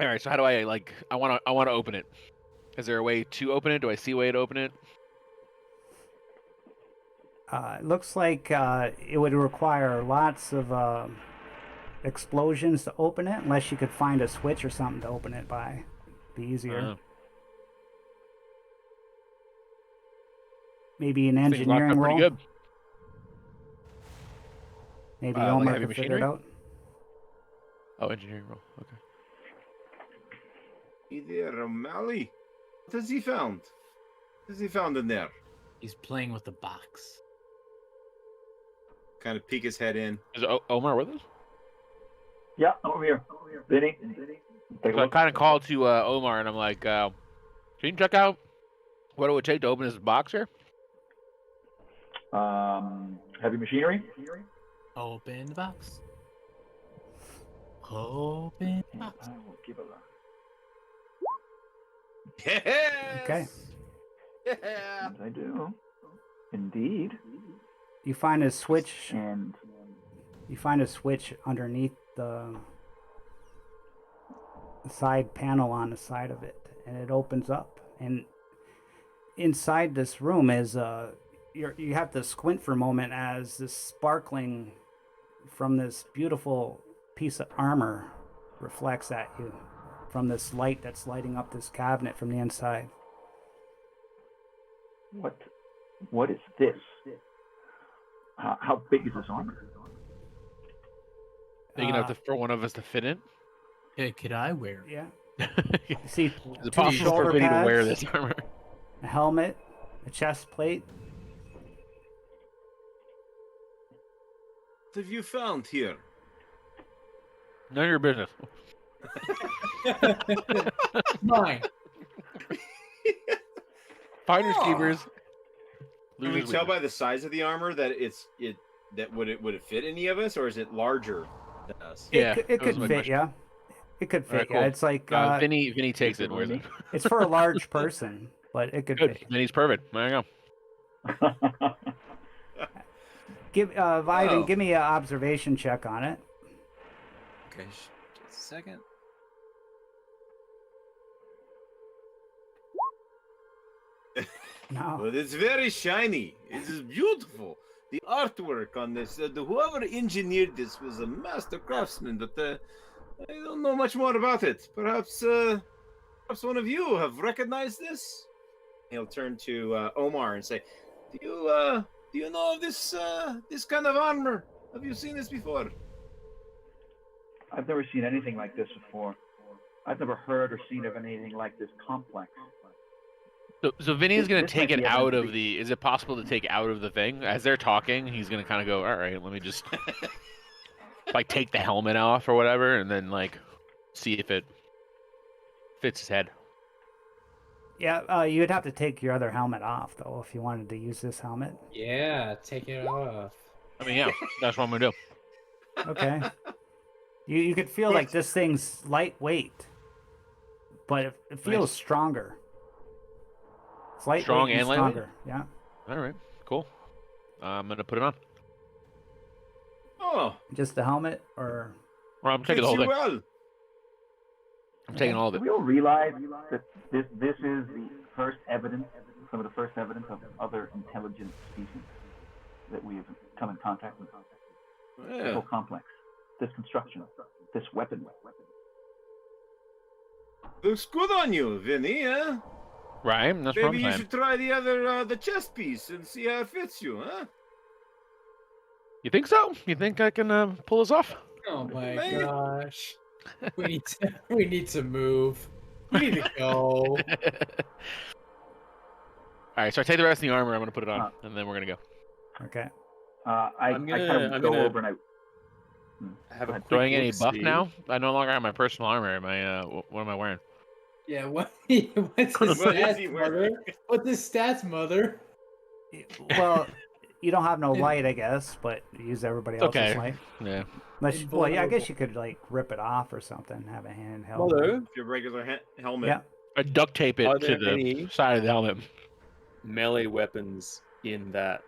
right. So how do I like? I want to open it. Is there a way to open it? Do I see a way to open it? It looks like it would require lots of explosions to open it, unless you could find a switch or something to open it by. Be easier. Maybe an This thing's locked engineering up pretty roll. good. Maybe Like Omar heavy could figure it machinery? out. Oh, engineering roll. Okay. Hey there, O'Malley. What has he found? What has he found in there? He's playing with the box. Kind of peek his head in. Is Omar with us? Yeah, over here. Vinny, take a So I look. kind of call to Omar and I'm like, can you check out what it would take to open this box here? Heavy machinery. Open the box. Open the box. I will give it a. Yes! Okay. Yeah! Yes, I do. Indeed. You find a switch. And You find a switch underneath the side panel on the side of it, and it opens up. And inside this room is you have to squint for a moment as this sparkling from this beautiful piece of armor reflects at you from this light that's lighting up this cabinet from the inside. what is this? How big is this armor? Big enough for one of us to fit in? Hey, could I wear it? Yeah. You see Is it two possible shoulder for Vinny to wear pads, this armor? a helmet, a chest plate. What have you found here? None of your business. Mine. Finders keepers. Can we Losers tell leaders. by the size of the armor that would it fit any of us, or is it larger than us? Yeah, it that was could my fit question. you. It could fit Alright, you. cool. It's like Vinny takes it and wears it. it's for a large person, but it could Good. fit. Vinny's perfect. There you go. Give Viden, Oh. give me an observation check on it. Okay, just a second. No. Well, it's very shiny. It is beautiful. The artwork on this, whoever engineered this was a master craftsman, but I don't know much more about it. Perhaps one of you have recognized this. He'll turn to Omar and say, "Do you know of this kind of armor? Have you seen this before?" I've never seen anything like this before. I've never heard or seen of anything like this complex. So Vinny's gonna This take might it be a out of meant the. Is it possible to take out of the thing as they're talking? He's gonna kind of go, all right, let me just like take the helmet off or whatever, and then like see if it fits his head. Yeah, you'd have to take your other helmet off though if you wanted to use this helmet. Yeah, take it off. I mean, yeah, that's what I'm gonna do. Okay. You could feel like this thing's lightweight, but it feels Nice. stronger. It's lightweight Strong and and lightweight? stronger. Yeah. All right, cool. I'm gonna put it on. Oh, Just the helmet, or Or I'm taking fits the whole you thing. well. I'm taking all of Do it. we all realize that this is the first evidence, some of the first evidence of other intelligent species that we have come in contact with? This Yeah. whole complex, this construction, this weapon. Looks good on you, Vinny, huh? Right? That's what Maybe I'm you saying. should try the other, the chest piece and see how it fits you, huh? You think so? You think I can pull this off? Oh my Maybe. gosh. We need to move. You need to go. All right, so I take the rest of the armor. I'm gonna put it on, Uh, and then we're gonna go. Okay. I I'm kind gonna of go gonna over and I have Go a ahead. quick Do I get any buff look-see. now? I no longer have my personal armor. Am I? What am I wearing? Yeah, what's his What is he stats, wearing? mother? What's his stats, mother? Well, you don't have no light, I guess, but use everybody else's Okay. light. Yeah. Unless, well, yeah, I Invulnerable. guess you could like rip it off or something. Have a handheld. Mother, Your regular helmet. Yeah. I duct tape Are it to there the any- side of the helmet. melee weapons in that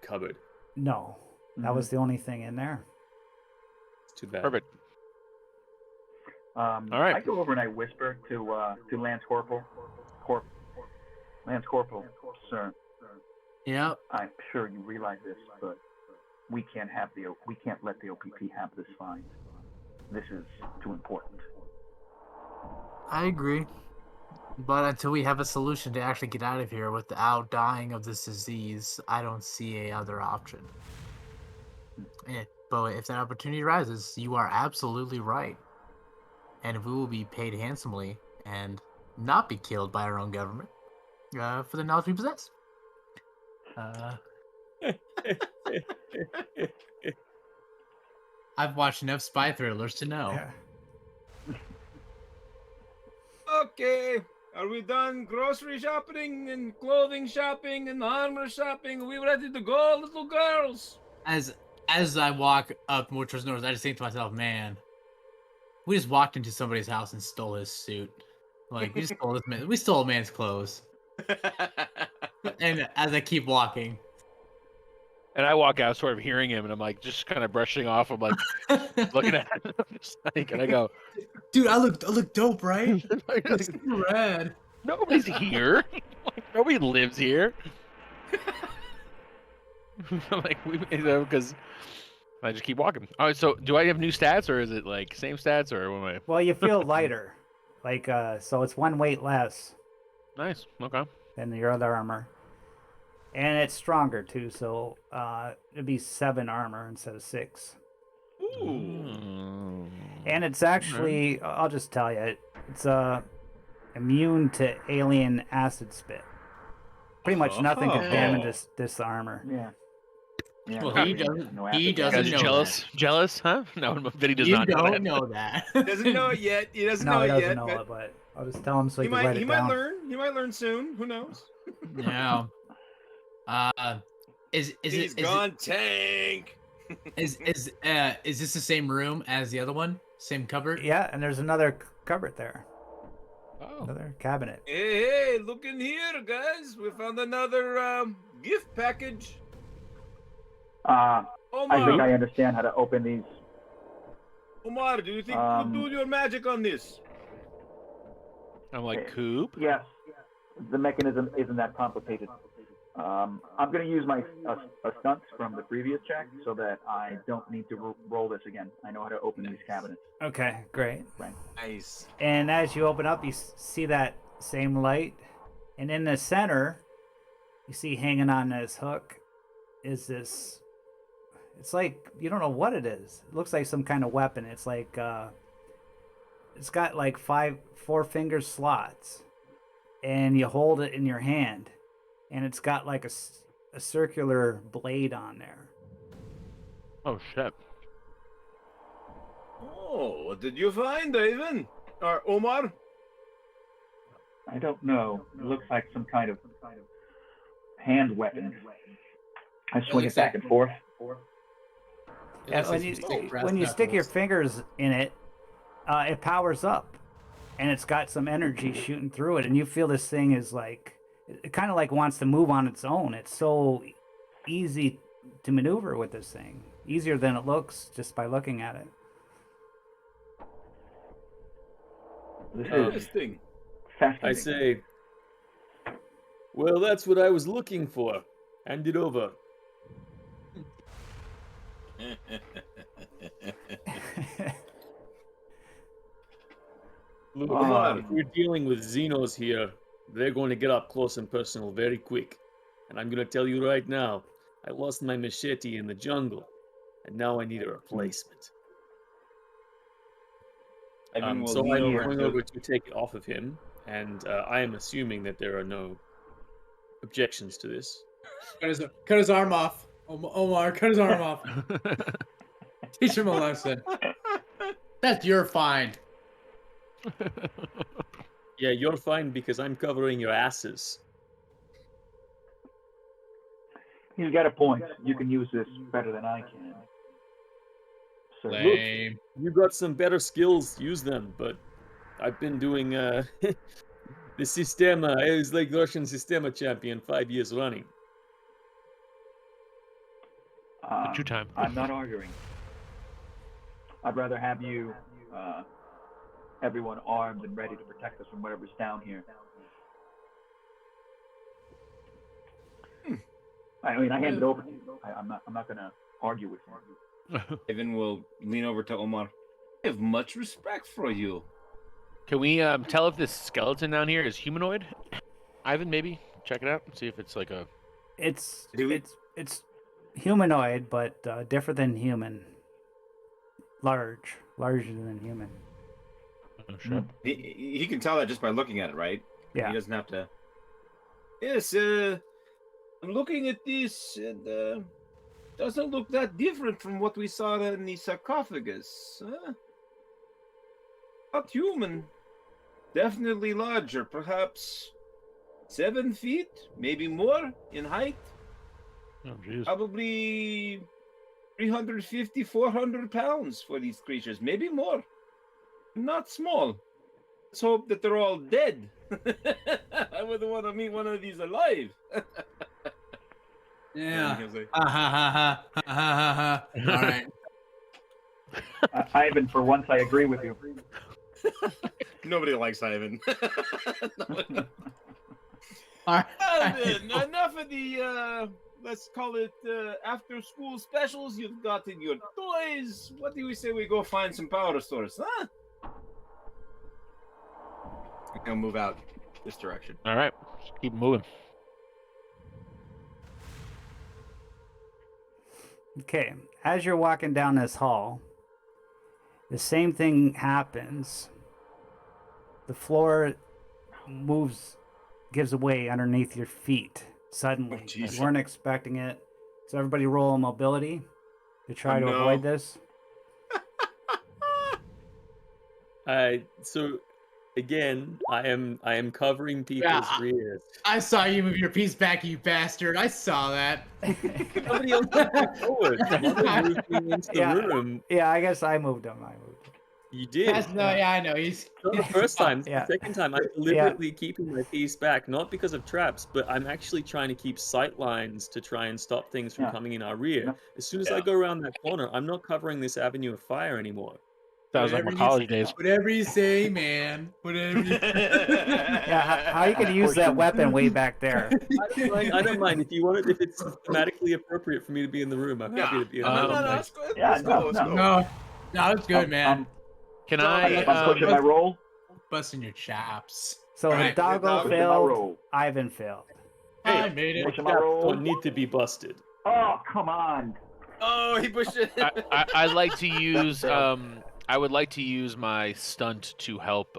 cupboard. No, that was the only thing in there. It's too bad. Perfect. All right. I go over and I whisper to Lance Corporal. Lance Corporal, sir. Yeah. I'm sure you realize this, but we can't let the OPP have this find. This is too important. I agree. But until we have a solution to actually get out of here without dying of this disease, I don't see a other option. But if that opportunity arises, you are absolutely right. And we will be paid handsomely and not be killed by our own government for the knowledge we possess. I've watched enough spy thrillers to know. Yeah. Okay. Are we done grocery shopping and clothing shopping and armor shopping? Are we ready to go, little girls? As I walk up more towards north, I just think to myself, man, we just walked into somebody's house and stole his suit. Like we stole a man's clothes. And as I keep walking, And I walk out, sort of hearing him, and I'm like, just kind of brushing off. I'm like, looking at him, just like, and I go, dude, I look dope, right? like, It's super rad. nobody's here. Like, nobody lives here. I'm like, because I just keep walking. All right, so do I have new stats, or is it like same stats, or what am I? Well, you feel lighter, like so it's one weight less Nice. Okay. than your other armor, and it's stronger too. So it'd be 7 armor instead of 6. Ooh. And it's actually, I'll just tell you, it's immune to alien acid spit. Pretty much nothing can damage this armor. Yeah. Yeah. Well, no, he no doesn't. acid He damage. doesn't Guys, know jealous? that. Jealous? Huh? No, Vinny does You not know don't that. know that. Doesn't know it yet. He doesn't No, know he it doesn't yet. know but it, but I'll just tell him so he he can write might. He it might down. learn. He might learn soon. Who knows? Yeah. Is He's gone tank. this the same room as the other one? Same cupboard? Yeah, and there's another cupboard there, Oh. another cabinet. Hey, look in here, guys. We found another gift package. I think Omar, I understand how to open these. Omar, do you think you could do your magic on this? I'm like, Coop? Yes. The mechanism isn't that complicated. I'm going to use my stunts from the previous check so that I don't need to roll this again. I know how to open these cabinets. Okay, great. Nice. And as you open up, you see that same light, and in the center, you see hanging on this hook is this. It's like you don't know what it is. It looks like some kind of weapon. It's like it's got like 4-finger slots, and you hold it in your hand, and it's got like a circular blade on there. Oh, shit. Oh, what did you find, Ivan? Or Omar? I don't know. It looks like some kind of hand weapon. I swing it back and forth. Yeah, when you stick your fingers in it, it powers up, and it's got some energy shooting through it, and you feel this thing is like, it kind of like wants to move on its own. It's so easy to maneuver with this thing, easier than it looks just by looking at it. This is Interesting. fascinating. I say, well, that's what I was looking for. Hand it over. Look, Um, we're dealing with Xenos here. they're going to get up close and personal very quick. And I'm going to tell you right now, I lost my machete in the jungle, and now I need a replacement. Ivan will So lean I'm over going to- over to take it off of him, and I am assuming that there are no objections to this. Cut his arm off. Omar, cut his arm off. Teach him a lesson. That's your fine. Yeah, you're fine because I'm covering your asses. He's got a point. You can use this better than I can. So Lame. You got some better skills, use them, but I've been doing the Sistema. I was like Russian Sistema champion 5 years running. Two time. I'm not arguing. I'd rather have you, everyone armed and ready to protect us from whatever's down here. I mean, I hand it over to you. I'm not going to argue with you. Ivan will lean over to Omar. I have much respect for you. Can we tell if this skeleton down here is humanoid? Ivan, maybe check it out. See if it's like a. It's Do we- it's humanoid, but different than human. Larger than human. Oh, sure. He can tell that just by looking at it, right? Yeah. He doesn't have to. Yes, I'm looking at this, and doesn't look that different from what we saw in the sarcophagus. Not human. Definitely larger, perhaps 7 feet, maybe more in height. Oh, jeez. Probably 350, 400 pounds for these creatures, maybe more. Not small. Let's hope that they're all dead. I wouldn't want to meet one of these alive. Yeah. He was like, Ha ha ha ha ha ha ha. All right. Ivan, for once, I agree with you. Nobody likes Ivan. All right. Enough of the, let's call it after school specials. You've gotten your toys. What do we say we go find some power stores, huh? I'm going to move out this direction. All right, just keep moving. Okay, as you're walking down this hall, the same thing happens. The floor gives away underneath your feet suddenly. Oh, You jeez. weren't expecting it. So everybody roll a mobility to try Oh, to no. avoid this. So again, I am covering people's Yeah, rears. I saw you move your piece back, you bastard. I saw that. Nobody else moved forward. Mother moved me into the Yeah. room. Yeah, I guess I moved him. You did. No, yeah, I know. He's Not the first time. Yeah. The second time, I'm deliberately keeping my piece back, not because of traps, but I'm actually trying to keep sight lines to try and stop things from Yeah. coming in our rear. Yeah. As soon as I go around that corner, I'm not covering this avenue of fire anymore. Sounds like my college days. Whatever you say, man. Whatever you Yeah, how you could use that weapon way back there? I don't mind if you want it. If it's thematically appropriate for me to be in the room, I'm happy to be in the room. Let's go. Yeah, Let's go. no, Let's no. go. No, it's good, man. Can I'm I? pushing my roll. Busting your chops. So Right. Hidalgo Pushing my failed, roll. Ivan failed. I made it. Pushing my Chaps roll. don't need to be busted. Oh, come on. Oh, he pushed it. I'd like to use I would like to use my stunt to help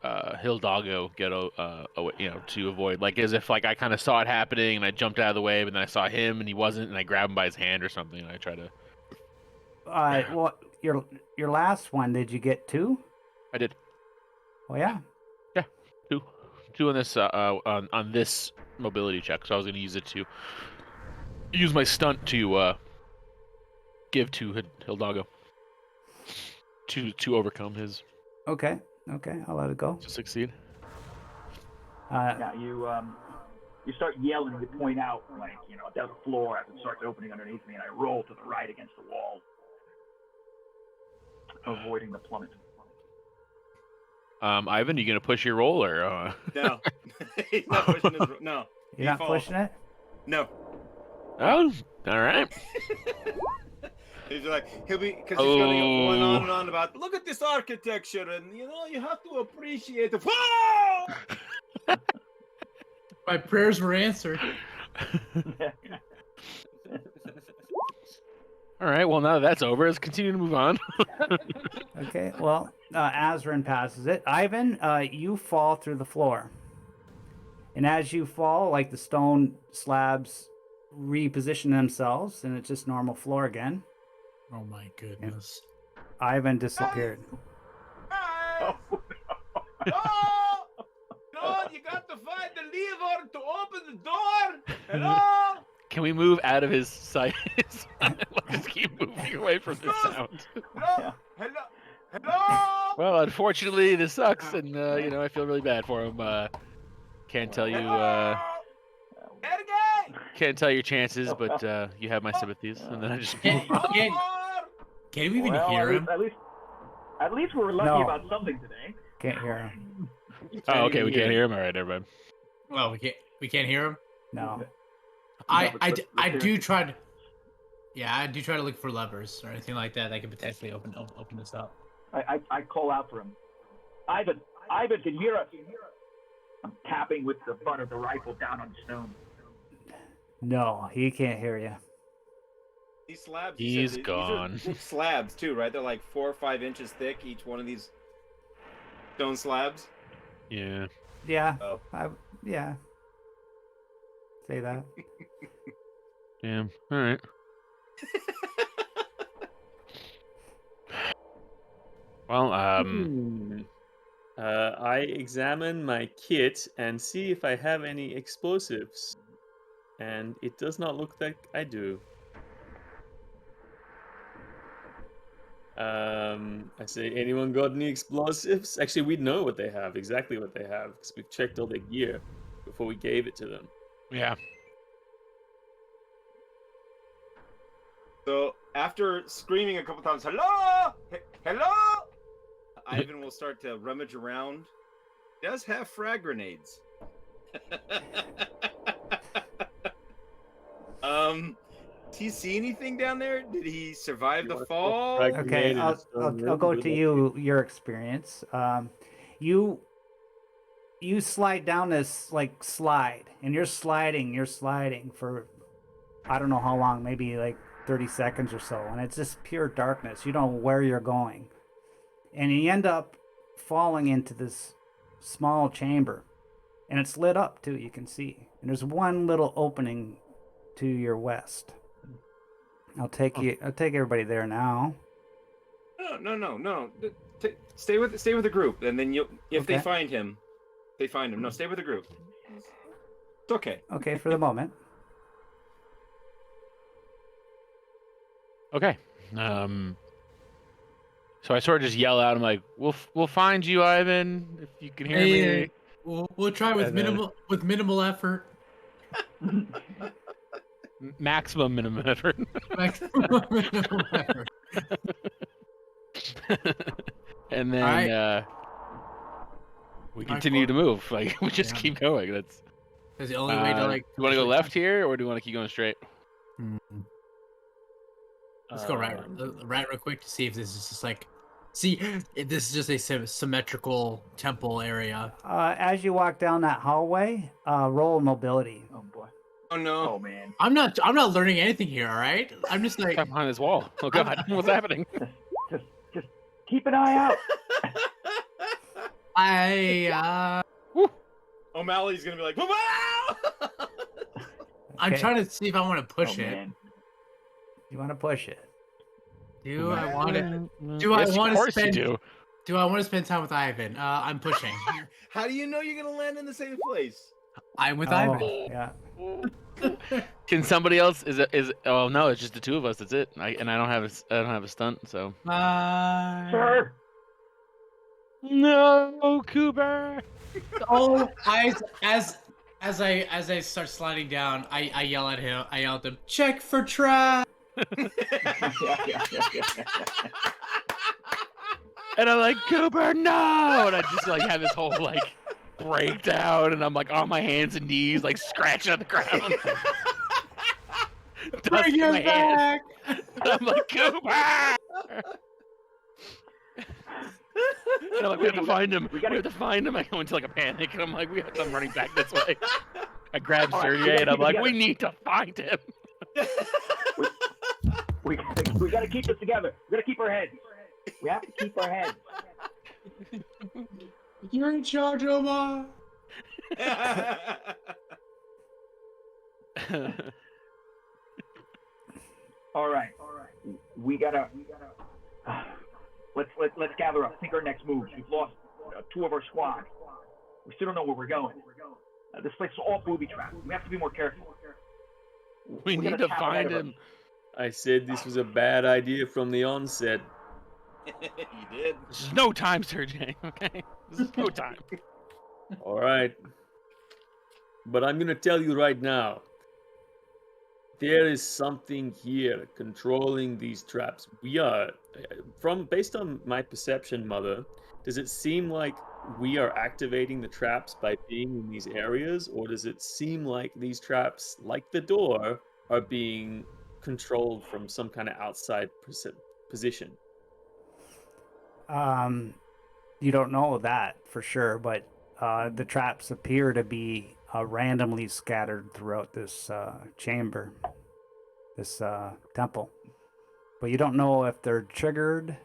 Hidalgo get away, to avoid, like, as if like I kind of saw it happening and I jumped out of the way, but then I saw him and he wasn't, and I grabbed him by his hand or something and I try to. Well, your last one, did you get 2? I did Oh yeah. two on this on this mobility check, so I was going to use it to use my stunt to give to Hidalgo to overcome his Okay, I'll let it go. to succeed. Yeah, you start yelling. You point out, like, down the floor as it starts opening underneath me, and I roll to the right against the wall, avoiding the plummet. Ivan, you gonna push your roll or? No. He's not pushing his. No. You're not He pushing it? No. Oh, all right. He's like, he'll be, because he's going on and on about, look at this architecture, and you have to appreciate the. Whoa! My prayers were answered. All right. Well, now that that's over, let's continue to move on. Okay, well, Azrin passes it. Ivan, you fall through the floor. And as you fall, like the stone slabs reposition themselves, and it's just normal floor again. Oh my goodness. Ivan disappeared. Oh, no! No, you got to find the lever to open the door. Hello? Can we move out of his sight? Let's keep moving away from the sound. Hello? Hello? Hello? Well, unfortunately, this sucks, and I feel really bad for him. Can't tell you. Can't tell your chances, but you have my sympathies, and then I just. Can we even hear him? At least we're lucky No. about something today. Can't hear him. Oh, okay, we can't hear him. All right, everybody. Oh, we can't hear him. No. I do try to. Yeah, I do try to look for levers or anything like that could potentially open this up. I call out for him. Ivan, can you hear us? I'm tapping with the butt of the rifle down on stone. No, he can't hear you. These slabs. He's these gone. are thick slabs too, right? They're like 4 or 5 inches thick. Each one of these stone slabs. Yeah. Yeah. Oh. Yeah. Say that. Yeah. All right. Well, I examine my kit and see if I have any explosives, and it does not look like I do. I say, anyone got any explosives? Actually, we know what they have, exactly what they have, because we've checked all their gear before we gave it to them. yeah. So after screaming a couple times, hello, hello, Ivan will start to rummage around. He does have frag grenades. Does he see anything down there? Did he survive the fall? frag Okay, grenade in a I'll stone room? go Good to luck. your experience. You slide down this like slide, and you're sliding for I don't know how long, maybe like 30 seconds or so, and it's just pure darkness. You don't know where you're going, and you end up falling into this small chamber, and it's lit up too. You can see, and there's one little opening to your west. I'll take everybody there now. No. Stay with the group, and then if they Okay. find him, they find him. No, stay with the group. It's okay. Okay, for the moment. Okay. So I sort of just yell out. I'm like, "We'll find you, Ivan, if you can hear Hey, me." we'll try with And then- minimal effort. Maximum minimum effort. Maximum minimal effort. And then Alright. we Nice continue work. to move. Like we just Yeah. keep going. That's. That's the only way to like. Do you want to go left here, or do you want to keep going straight? Let's go right real quick to see if this is just like. See if this is just a symmetrical temple area. As you walk down that hallway, roll mobility. Oh boy. Oh no. Oh man. I'm not learning anything here. All right. I'm just like. Step behind this wall. Oh God, what's happening? Just keep an eye out. O'Malley's gonna be like, wow! I'm Okay. trying to see if I want to push it. Man. You want to push it? Do I want to? Do Yes, I want of to course spend? you do. Do I want to spend time with Ivan? I'm pushing. How do you know you're gonna land in the same place? I'm with Oh, Ivan. yeah. Can somebody else? Oh no, it's just the two of us. That's it. I don't have a stunt. So Sir. no, Cooper. Oh, as I start sliding down, I yell at him. I yell at them. Check for trap. Yeah. And I'm like, Cooper, no! And I just like have this whole like breakdown, and I'm like on my hands and knees, like scratching on the ground. Dust Bring in him my hands. back. I'm like, Cooper! They're like, we have to find him. We have to find him. I go into like a panic, and I'm like, I'm running back this way. I grab All right, Sergey, and I'm keep it like, together. we need to find him. We got to keep this together. We got to keep our heads. We have to keep our heads. You're in charge, Omar. All right. We gotta. Let's gather up. Think our next moves. We've lost 2 of our squad. We still don't know where we're going. This place is all booby trapped. We have to be more careful. We need to find him. I said this was a bad idea from the onset. You did. There's no time, Sergey. Okay, there's no time. All right. But I'm going to tell you right now. There is something here controlling these traps. We are, based on my perception, Mother, does it seem like we are activating the traps by being in these areas, or does it seem like these traps, like the door, are being controlled from some kind of outside position? You don't know that for sure, but the traps appear to be randomly scattered throughout this chamber, this temple. But you don't know if they're triggered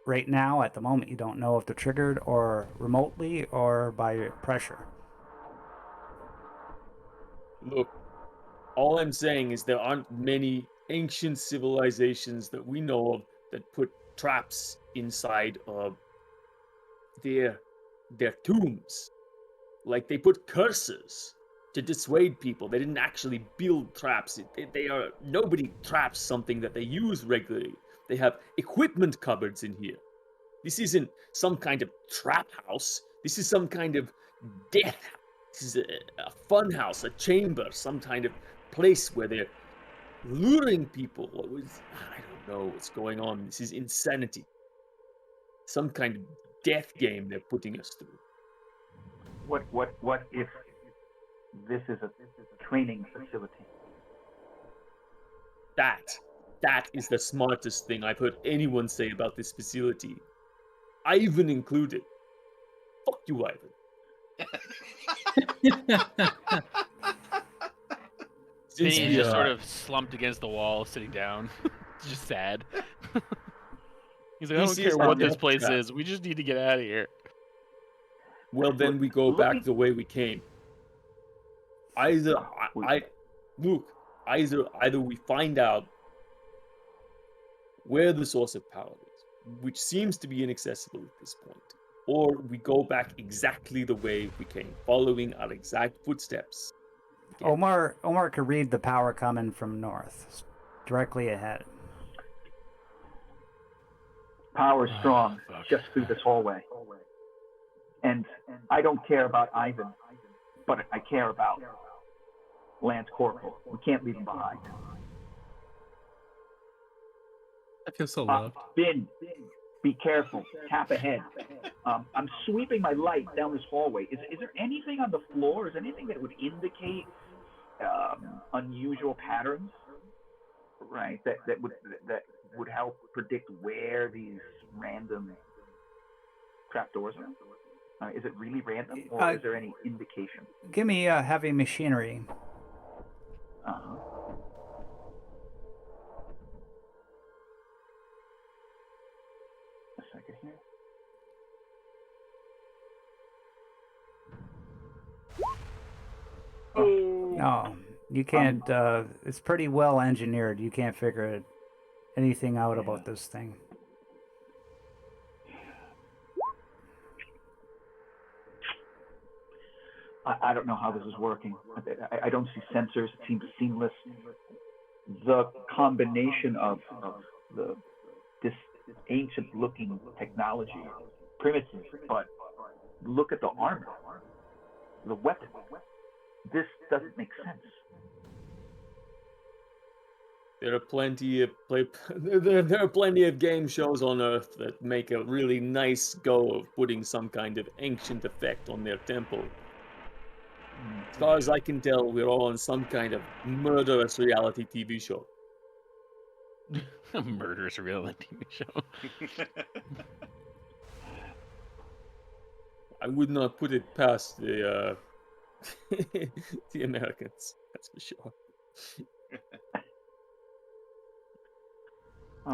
right now at the moment. You don't know if they're triggered or remotely or by pressure. Look, all I'm saying is there aren't many ancient civilizations that we know of that put traps inside of their tombs. Like they put curses to dissuade people. They didn't actually build traps. Nobody traps something that they use regularly. They have equipment cupboards in here. This isn't some kind of trap house. This is some kind of death house. This is a fun house, a chamber, some kind of place where they're luring people. I don't know what's going on. This is insanity. Some kind of death game they're putting us through. What if this is a training facility? That is the smartest thing I've heard anyone say about this facility. Ivan included. Fuck you, Ivan. Vinny's just sort of slumped against the wall, sitting down. Just sad. He's like, I don't care what this place is. We just need to get out of here. Well, then we go back the way we came. Either we find out where the source of power is, which seems to be inaccessible at this point, or we go back exactly the way we came, following our exact footsteps. Again. Omar could read the power coming from north, directly ahead. Power strong, just through this hallway. And I don't care about Ivan, but I care about Lance Corporal. We can't leave him behind. I feel so loved. Bin, be careful. Tap ahead. I'm sweeping my light down this hallway. Is there anything on the floor? Is there anything that would indicate unusual patterns? Right. That would help predict where these random trapdoors are. Is it really random, or is there any indication? Give me heavy machinery. Uh-huh. A second here. No, you can't. It's pretty well engineered. You can't figure anything out about this thing. I don't know how this is working. I don't see sensors. It seems seamless. The combination of this ancient-looking technology, primitive, but look at the armor, the weapon. This doesn't make sense. There are plenty of game shows on Earth that make a really nice go of putting some kind of ancient effect on their temple. As far as I can tell, we're all on some kind of murderous reality TV show. A murderous reality TV show. I would not put it past the the Americans. That's for sure.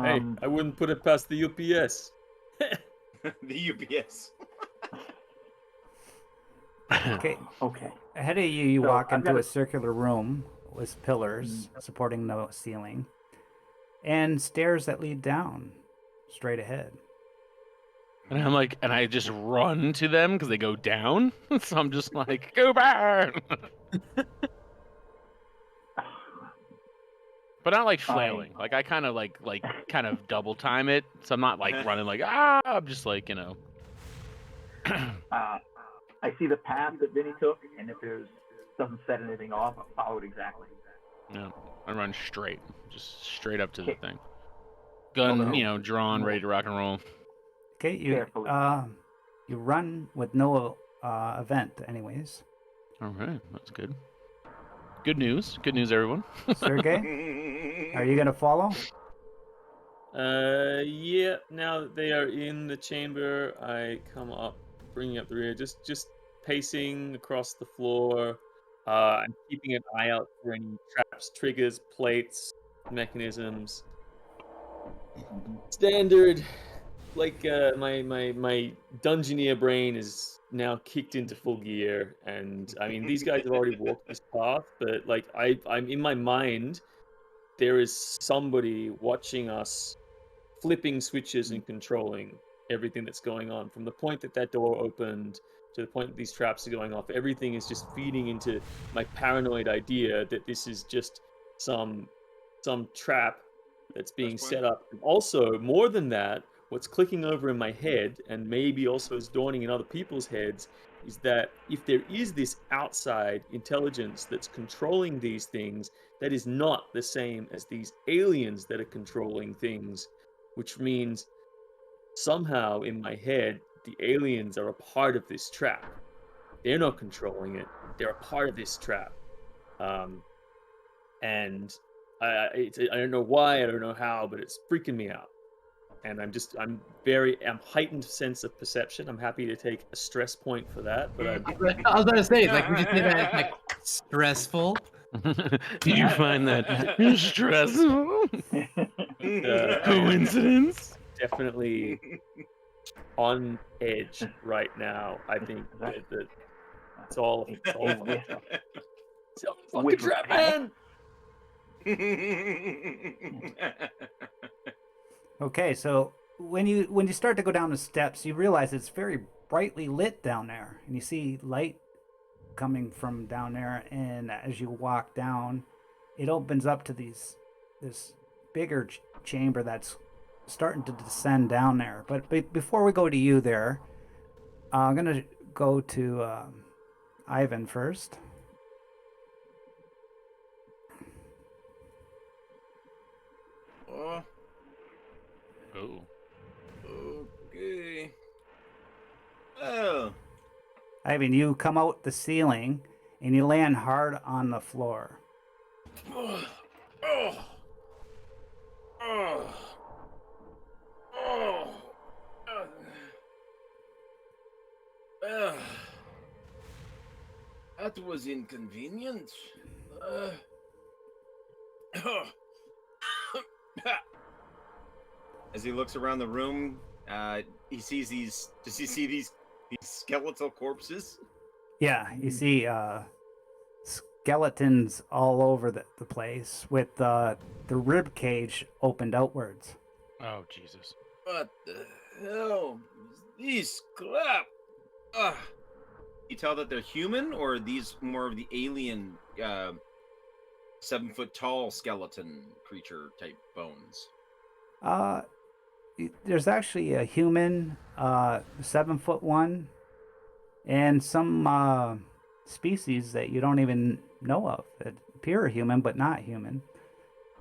Hey, I wouldn't put it past the UPS. The UPS. Okay. Okay. Ahead of you, you So, walk I've into got a circular room with pillars supporting the ceiling and stairs that lead down straight ahead. And I'm like, and I just run to them because they go down. So I'm just like, go back. But not like flailing. Like I kind of like kind of double time it. So I'm not like running like I'm just like, you know. I see the path that Vinny took, and if there's doesn't set anything off, I'll follow it exactly. Yeah, I run straight, just straight up to the Okay. thing. Gun, Okay. you know, drawn, ready to rock and roll. Okay, Carefully. you run with no event, anyways. All right, that's good. Good news, everyone. Sergey, are you gonna follow? Yeah. Now that they are in the chamber, I come up, bringing up the rear, just pacing across the floor. I'm keeping an eye out for any traps, triggers, plates, mechanisms. Standard. Like my dungeoneer brain is now kicked into full gear, and I mean these guys have already walked this path, but like I'm in my mind, there is somebody watching us flipping switches and controlling everything that's going on from the point that that door opened to the point that these traps are going off. Everything is just feeding into my paranoid idea that this is just some trap that's being set up. And also, more than that, what's clicking over in my head and maybe also is dawning in other people's heads is that if there is this outside intelligence that's controlling these things, that is not the same as these aliens that are controlling things, which means somehow in my head, the aliens are a part of this trap. They're not controlling it. They're a part of this trap. And I don't know why, I don't know how, but it's freaking me out. And I'm heightened sense of perception. I'm happy to take a stress point for that, but I was about to say, like, we just say that it's like stressful. Did you find that stressful? Coincidence? Definitely on edge right now. I think that it's all fucking trap, man. Okay, so when you start to go down the steps, you realize it's very brightly lit down there, and you see light coming from down there. And as you walk down, it opens up to this bigger chamber that's starting to descend down there. But before we go to you there, I'm gonna go to Ivan first. Oh. Okay. Oh. Ivan, you come out the ceiling and you land hard on the floor. Oh. Oh. Oh. Oh. That was inconvenient. As he looks around the room, he sees these. Does he see these skeletal corpses? Yeah, you see skeletons all over the place with the rib cage opened outwards. Oh Jesus! What the hell is this crap? You tell that they're human, or are these more of the alien 7 foot tall skeleton creature type bones? There's actually a human, 7 foot one, and some species that you don't even know of that appear human but not human.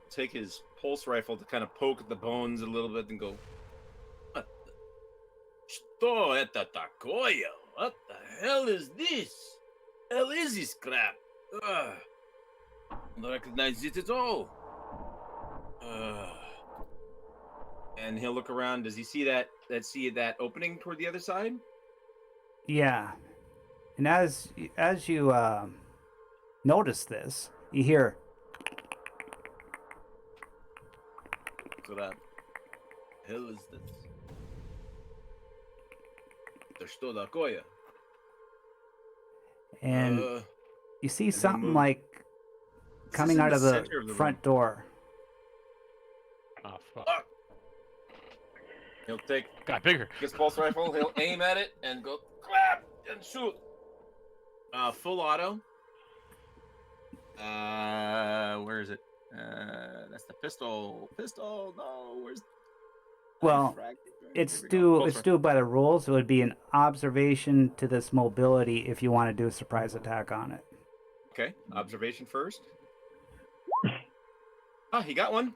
Take his pulse rifle to kind of poke at the bones a little bit and go, "What the? Что это такое? What the hell is this? Hell is this crap? I don't recognize it at all." And he'll look around. Does he see that opening toward the other side? Yeah, and as you notice this, you hear What the hell is this? There's still the Koya. and Uh, you see he something moved. like Is this coming in out the of the center of the front room? door. Oh fuck! Ah! He'll take Got bigger. his pulse rifle. He'll aim at it and go clap and shoot. Full auto. Where is it? That's the pistol. Pistol. No, where's? Well, it's due by the rules. It would be an observation to this mobility if you want to do a surprise attack on it. Okay, observation first. Ah, he got one.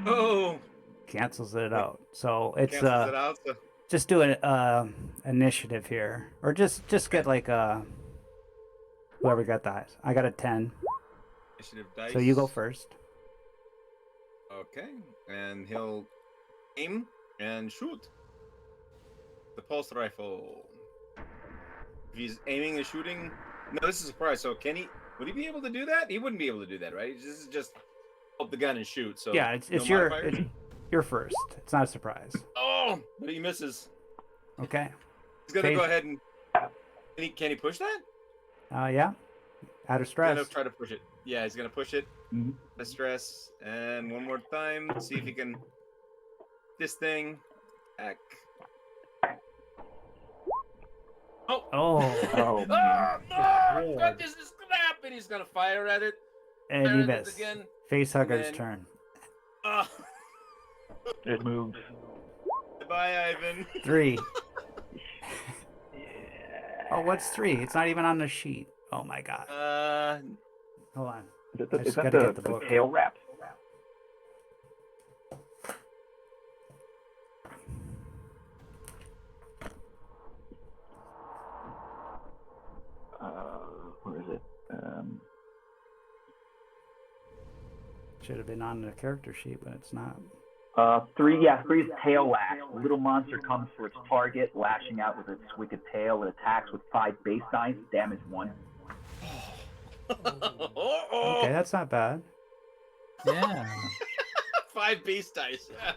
Oh, Cancels it out. So it's cancels it out. So just do an initiative here, or just get like whoever got the highest. I got a 10, initiative dice. so you go first. Okay, and he'll aim and shoot the pulse rifle. If he's aiming and shooting, no, this is a surprise. So can he? Would he be able to do that? He wouldn't be able to do that, right? This is just hold the gun and shoot. So Yeah, it's no your modifiers? you're first. It's not a surprise. Oh, but he misses. Okay. He's gonna Phase- go ahead and can he push that? Yeah. Out of He's stress. gonna try to push it. Yeah, he's gonna push it. Mhm. The stress, and one more time. See if he can. This thing. Back. Oh. Oh, Oh, no! Got this is crap, and he's gonna fire at it. and Fire you at it miss. again. Facehugger's then- turn. Oh. it moves. Bye, Ivan. 3. Oh, what's 3? It's not even on the sheet. Oh my god. Hold on. I Is just that gotta the, get the book. tail wrap? Where is it? Should have been on the character sheet, but it's not. 3 is tail lash. The little monster comes for its target, lashing out with its wicked tail. It attacks with 5 base dice, damage 1. Okay, that's not bad. Yeah. 5 base dice. Yeah.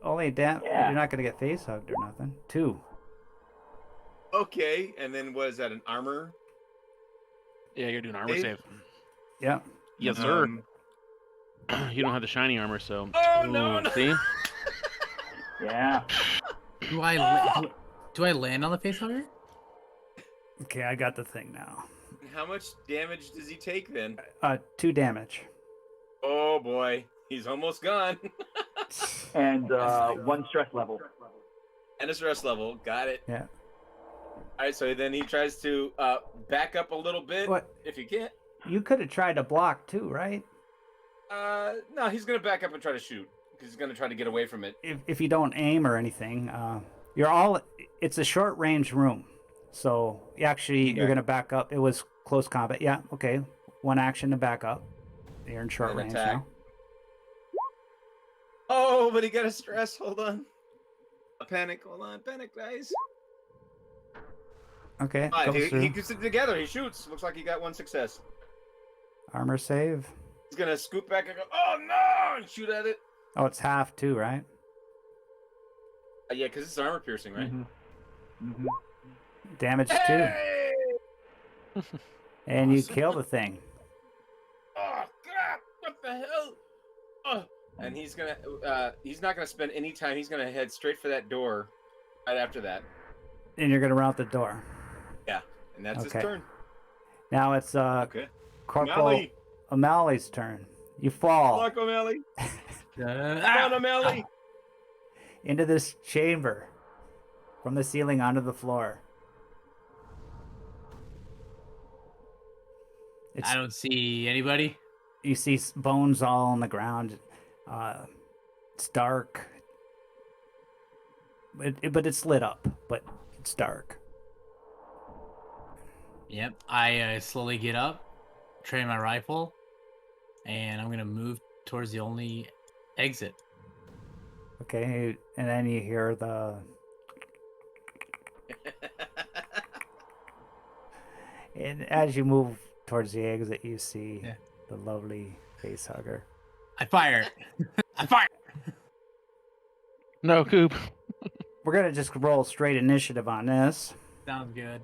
Only Yeah. You're not gonna get face hugged or nothing. 2. Okay, and then what is that? An armor? Yeah, you're doing armor Dave? save. Yeah. Yes, sir. Um, You don't have the shiny armor, so. Oh, no, no. See? Yeah. Do I land on the facehugger? Okay, I got the thing now. How much damage does he take then? 2 damage. Oh boy, he's almost gone. And 1 stress level. And a stress level. Got it. Yeah. All right, so then he tries to back up a little bit. What? If you can't. You could have tried to block too, right? No, he's gonna back up and try to shoot because he's gonna try to get away from it. If you don't aim or anything, it's a short range room. So you're gonna back up. It was close combat. Yeah, okay. 1 action to back up. You're in short And range attack. now. Oh, but he got a stress. Hold on. A panic. Hold on. Panic, guys. Okay, Fine. goes He through. gets it together. He shoots. Looks like he got 1 success. Armor save. He's gonna scoop back and go, oh no, and shoot at it. Oh, it's half too, right? Yeah, because it's armor piercing, right? Mm-hmm. Damage 2. Hey! And you Awesome. kill the thing. Oh crap! What the hell? Oh. And he's not gonna spend any time. He's gonna head straight for that door right after that. And you're gonna run out the door. Yeah, and that's Okay. his turn. Now it's Okay. Corporal O'Malley. O'Malley's turn. You fall Block O'Malley. Come Ah! on, O'Malley. into this chamber from the ceiling onto the floor. It's, I don't see anybody. you see bones all on the ground. It's dark. But it's lit up, but it's dark. Yep. I slowly get up, train my rifle, and I'm gonna move towards the only exit. Okay, and then you hear and as you move towards the exit, you see Yeah. the lovely face hugger. I fire. I fire. No, Coop. We're gonna just roll straight initiative on this. Sounds good.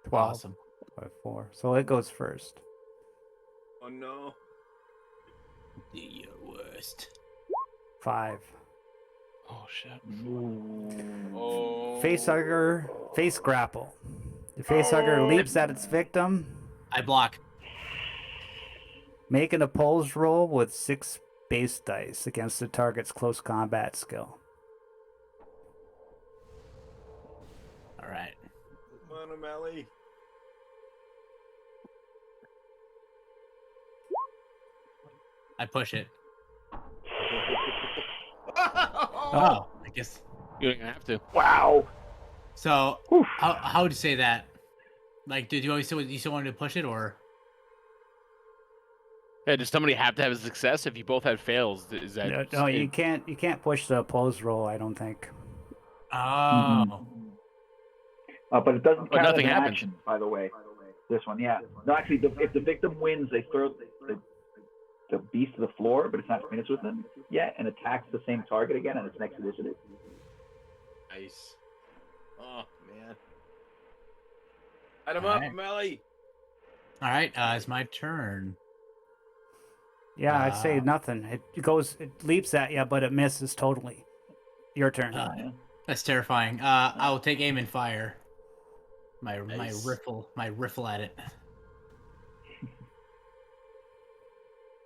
12 Awesome. by 4. So it goes first. Oh no. The worst. 5. Oh shit. Oh. Facehugger, face grapple. The facehugger leaps at its victim, I block. make an opposed roll with 6 base dice against the target's close combat skill. All right. Come on, O'Malley. I push it. Oh. I guess. You don't even have to. Wow. So Oof. how would you say that? Like, did you always still wanted to push it, or? Yeah, does somebody have to have a success? If you both had fails, is that No, you can't push the opposed roll, I don't think. Oh. But it doesn't But count as nothing an happens. action, by the way. This one, yeah. No, actually, if the victim wins, they throw the beast to the floor, but it's not finished with them yet, and attacks the same target again, and it's next initiative. Nice. Oh man. Light him All up, right. O'Malley. All right. It's my turn. Yeah, I'd say Uh, nothing. It leaps at you, but it misses totally. Your turn. Yeah. That's terrifying. I will take aim and fire. My Nice. riffle at it.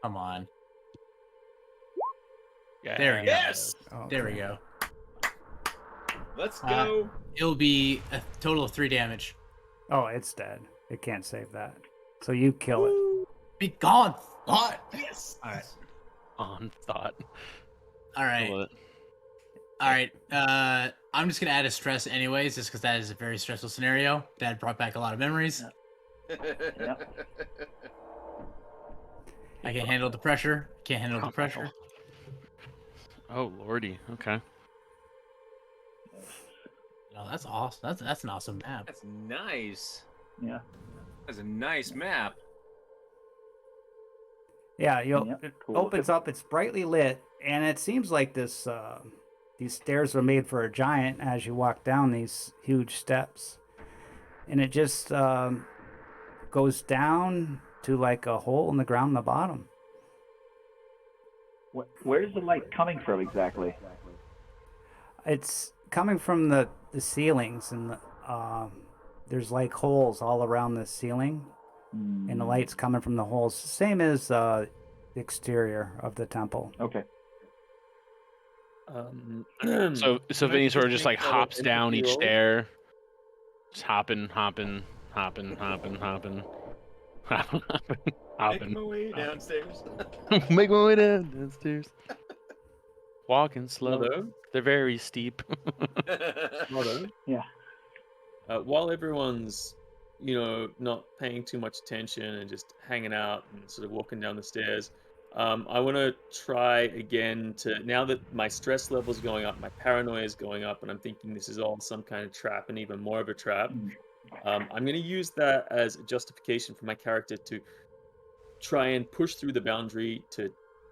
Come on. Yeah. There we go. Yes. There we go. Let's go. It'll be a total of 3 damage. Oh, it's dead. It can't save that. So you kill it. Be gone, thought. Yes. All right. On thought. All right. Love it. All right. I'm just gonna add a stress anyways, just because that is a very stressful scenario. That brought back a lot of memories. Yeah. I can handle the pressure. Can't handle the pressure. Oh lordy. Okay. No, that's awesome. That's an awesome map. That's nice. Yeah. That's a nice map. Yeah, Yep, it cool. opens up. It's brightly lit, and it seems like these stairs were made for a giant as you walk down these huge steps, and it just goes down to like a hole in the ground in the bottom. Where's the light coming from exactly? It's coming from the ceilings, and there's like holes all around the ceiling, and the light's coming from the holes, same as the exterior of the temple. Okay. So Vinny sort of just like hops down each roll? stair. Just hopping, hopping, hopping, hopping, hopping, hopping, Making hopping. my way downstairs. Make my way downstairs. Walking slow. Mother, They're very steep. mother. Yeah. While everyone's, not paying too much attention and just hanging out and sort of walking down the stairs, I want to try again now that my stress level's going up, my paranoia is going up, and I'm thinking this is all some kind of trap and even more of a trap. I'm going to use that as a justification for my character to try and push through the boundary to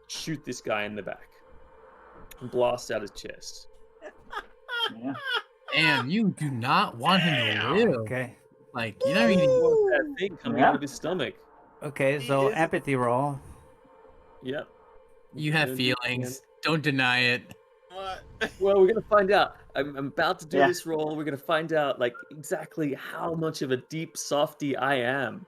shoot this guy in the back and blast out his chest. Yeah. Damn, you do not want him to live. Okay. Like, you know what I mean? That thing coming out of his stomach. Okay, so is- empathy roll. Yep. You have feelings. Don't deny it. What? Well, we're gonna find out. I'm about to do Yeah. this roll. We're gonna find out like exactly how much of a deep softy I am.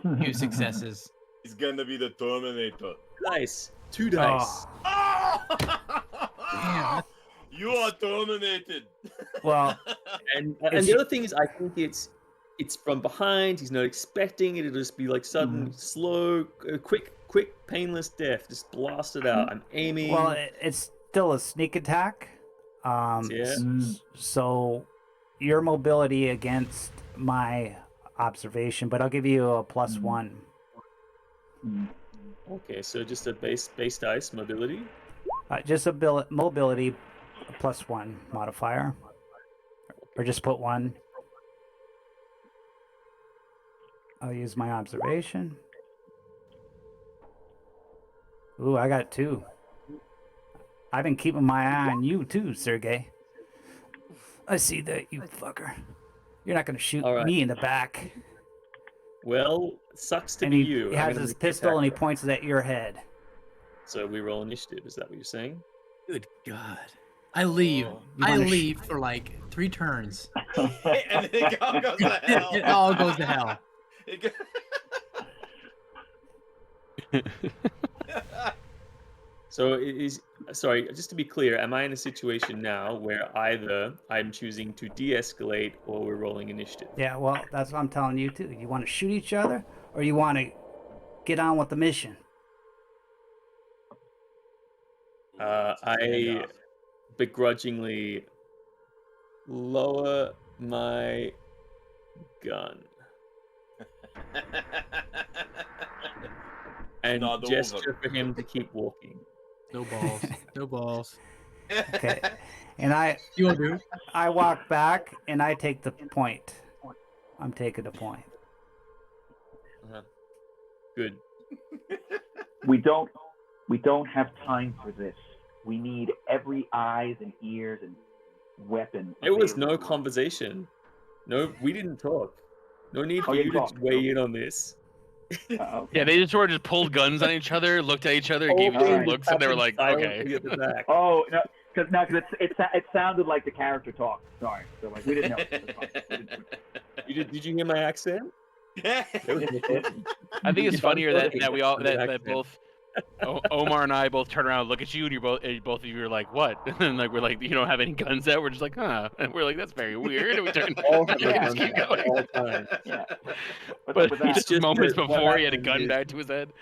2 successes. He's gonna be the Terminator. Nice. 2 dice. Oh, Damn. You are terminated. well, And It's- the other thing is, I think it's from behind. He's not expecting it. It'll just be like sudden, slow, quick, painless death. Just blast it out. I'm aiming. well, it's still a sneak attack. Yeah. So your mobility against my observation, but I'll give you a +1. Okay, so just a base dice mobility. Just mobility, a +1 modifier, or just put 1. I'll use my observation. Ooh, I got 2. I've been keeping my eye on you too, Sergey. I see that, you fucker. You're not gonna shoot All right. me in the back. Well, sucks to And be he you. has his pistol and he points. points it at your head. So we roll initiative. Is that what you're saying? Good God. I leave. Oh. I leave for like 3 turns. And then it all goes to hell. It all goes to hell. So sorry, just to be clear, am I in a situation now where either I'm choosing to de-escalate or we're rolling initiative? Yeah, well, that's what I'm telling you too. You want to shoot each other, or you want to get on with the mission? I begrudgingly lower my gun and Nod gesture over. for him to keep walking. No balls. No balls. Okay. And You want to do? I walk back and I take the point. I'm taking the point. Good. We don't have time for this. We need every eyes and ears and weapon. There was no available. conversation. No, we didn't talk. No need for Oh, you you to talked. weigh in on this. Okay. Yeah, they just sort of just pulled guns on each other, looked at each other, and gave each other Alright. looks, and they were like, Silently okay. at the back. Oh no, because it sounded like the character talked. Sorry, so like we didn't know. It's fine. Did you hear my accent? I think it's funnier that we all that both Omar and I both turn around, look at you, and both of you are like, "What?" And like we're like, "You don't have any guns out." We're just like, "Huh?" And we're like, "That's very weird." And we turn, All and we just keep going. all time. Yeah. But with that, just just moments that what before, he had a happened gun is- back to his head.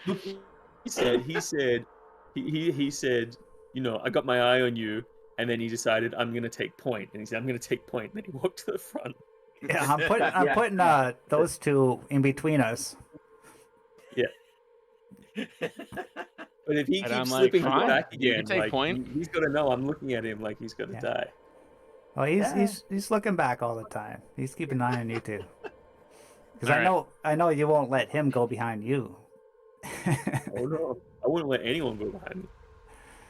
He said, you know, I got my eye on you, and then he decided I'm gonna take point, and he said I'm gonna take point, and then he walked to the front. Yeah, I'm putting those two in between us. But if he And keeps I'm like, slipping fine, back you can again, take like point. he's gonna know I'm looking at him like he's gonna Yeah. die. Oh, he's looking back all the time. He's keeping an eye on you too. Because All I know you won't let him go behind you. Oh no, I wouldn't let anyone go behind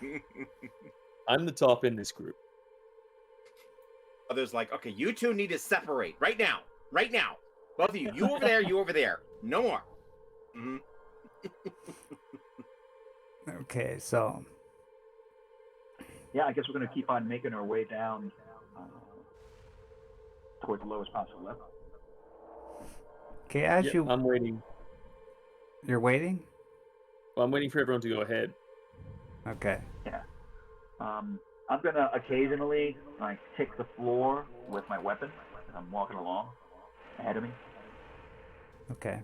me. I'm the top in this group. Others like, okay, you two need to separate right now. Both of you. You over there, you over there. No more. Mm-hmm. Okay, so yeah, I guess we're gonna keep on making our way down towards the lowest possible level. okay, as Yeah, you I'm waiting. you're waiting. Well, I'm waiting for everyone to go ahead. Okay. I'm gonna occasionally like tick the floor with my weapon as I'm walking along ahead of me. Okay.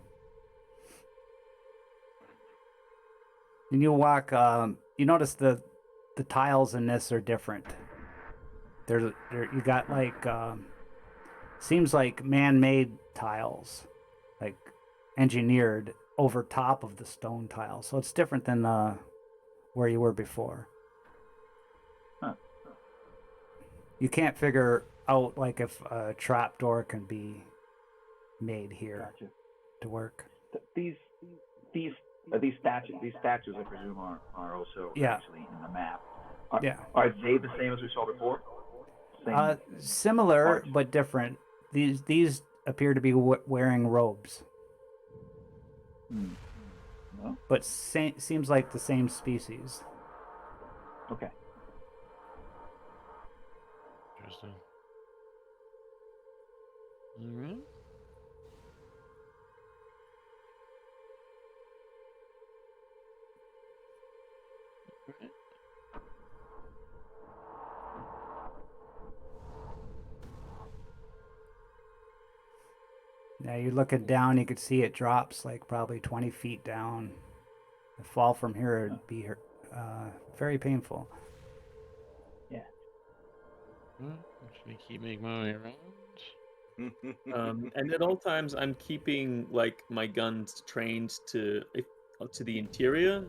And you walk. You notice the tiles in this are different. They're you got like seems like man-made tiles, like engineered over top of the stone tiles. So it's different than where you were before. Huh. You can't figure out like if a trapdoor can be made here Gotcha. to work. These statues I presume are also Yeah. actually in the map. Yeah. Are they the same as we saw before? Same. Similar parts. but different. These appear to be wearing robes, No? but seems like the same species. Okay. Interesting. All right. Now you're looking down, you could see it drops like probably 20 feet down. The fall from here would be very painful. Yeah. Should we keep making my way around? And at all times, I'm keeping like my guns trained to the interior.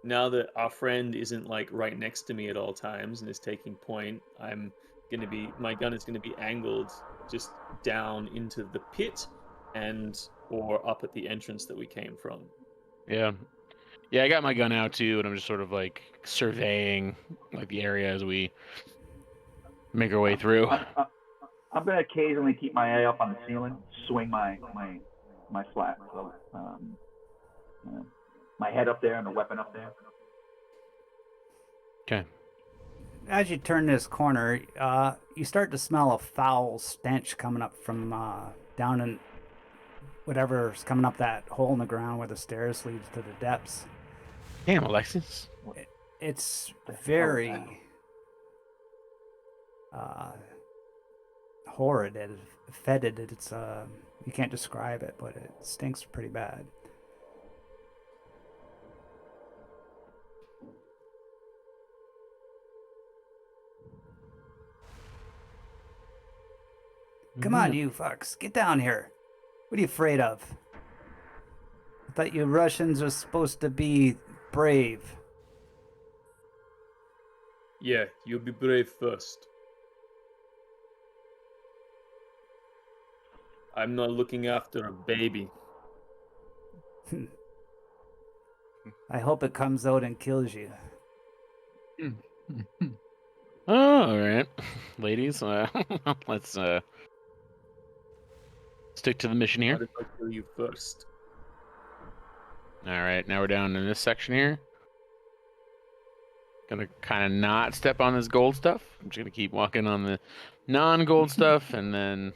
Now that our friend isn't like right next to me at all times and is taking point, my gun is gonna be angled just down into the pit or up at the entrance that we came from. Yeah. Yeah, I got my gun out too, and I'm just sort of like surveying like the area as we make our way through. I'm going to occasionally keep my eye up on the ceiling, swing my flat, so my head up there and the weapon up there. Okay. As you turn this corner, you start to smell a foul stench coming up from down in whatever's coming up that hole in the ground where the stairs leads to the depths. Damn, Alexis. It's very horrid and fetid. It's you can't describe it, but it stinks pretty bad. Come on, you fucks. Get down here. What are you afraid of? I thought you Russians are supposed to be brave. Yeah, you'll be brave first. I'm not looking after a baby. I hope it comes out and kills you. Oh, all right, ladies. Let's stick to the mission How here. did I kill you first? All right, now we're down in this section here. Gonna kind of not step on this gold stuff. I'm just gonna keep walking on the non-gold stuff, and then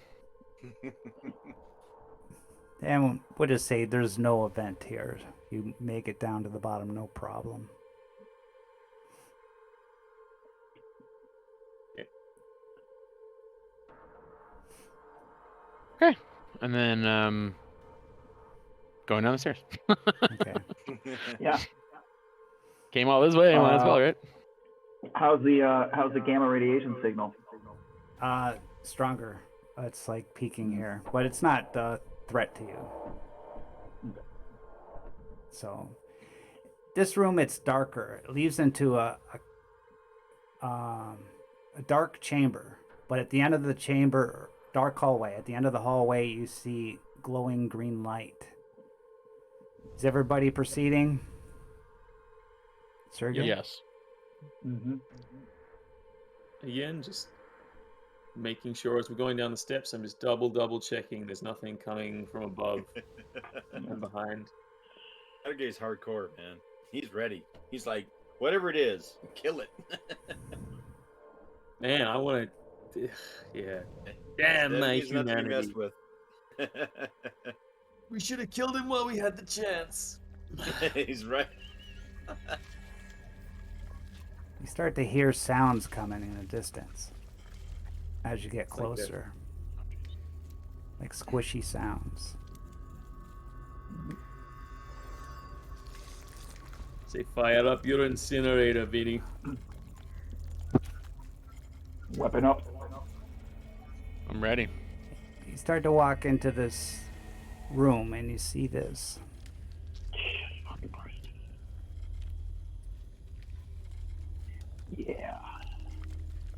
And we'll just say there's no event here. You make it down to the bottom, no problem. okay, and then going down the stairs. Okay. Yeah. Came all this way, might as well, right? How's the gamma radiation signal? Stronger. It's like peaking here, but it's not a threat to you. So, this room, it's darker. It leads into a dark chamber, but at the end of the chamber, dark hallway. At the end of the hallway, you see glowing green light. Is everybody proceeding? Sergey? Yes. Mm-hmm. Again, just making sure as we're going down the steps, I'm just double checking there's nothing coming from above and behind. Sergey's hardcore, man. He's ready. He's like, whatever it is, kill it. Man, I want to. Yeah. Damn my He's not to be humanity. messed with. We should have killed him while we had the chance. He's right. You start to hear sounds coming in the distance as you get closer. Like squishy sounds. Say, fire up your incinerator, Vinny. Weapon up. I'm ready. You start to walk into this room and you see this. Yeah.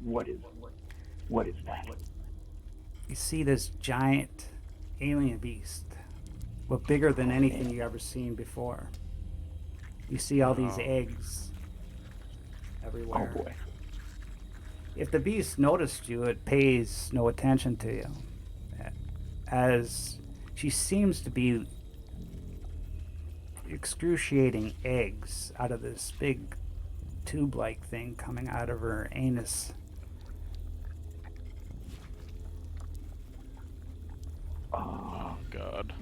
What is that? You see this giant alien beast, but bigger than anything you've ever seen before. You see all these eggs everywhere. Oh boy. If the beast noticed you, it pays no attention to you, as she seems to be excruciating eggs out of this big tube-like thing coming out of her anus. Oh God.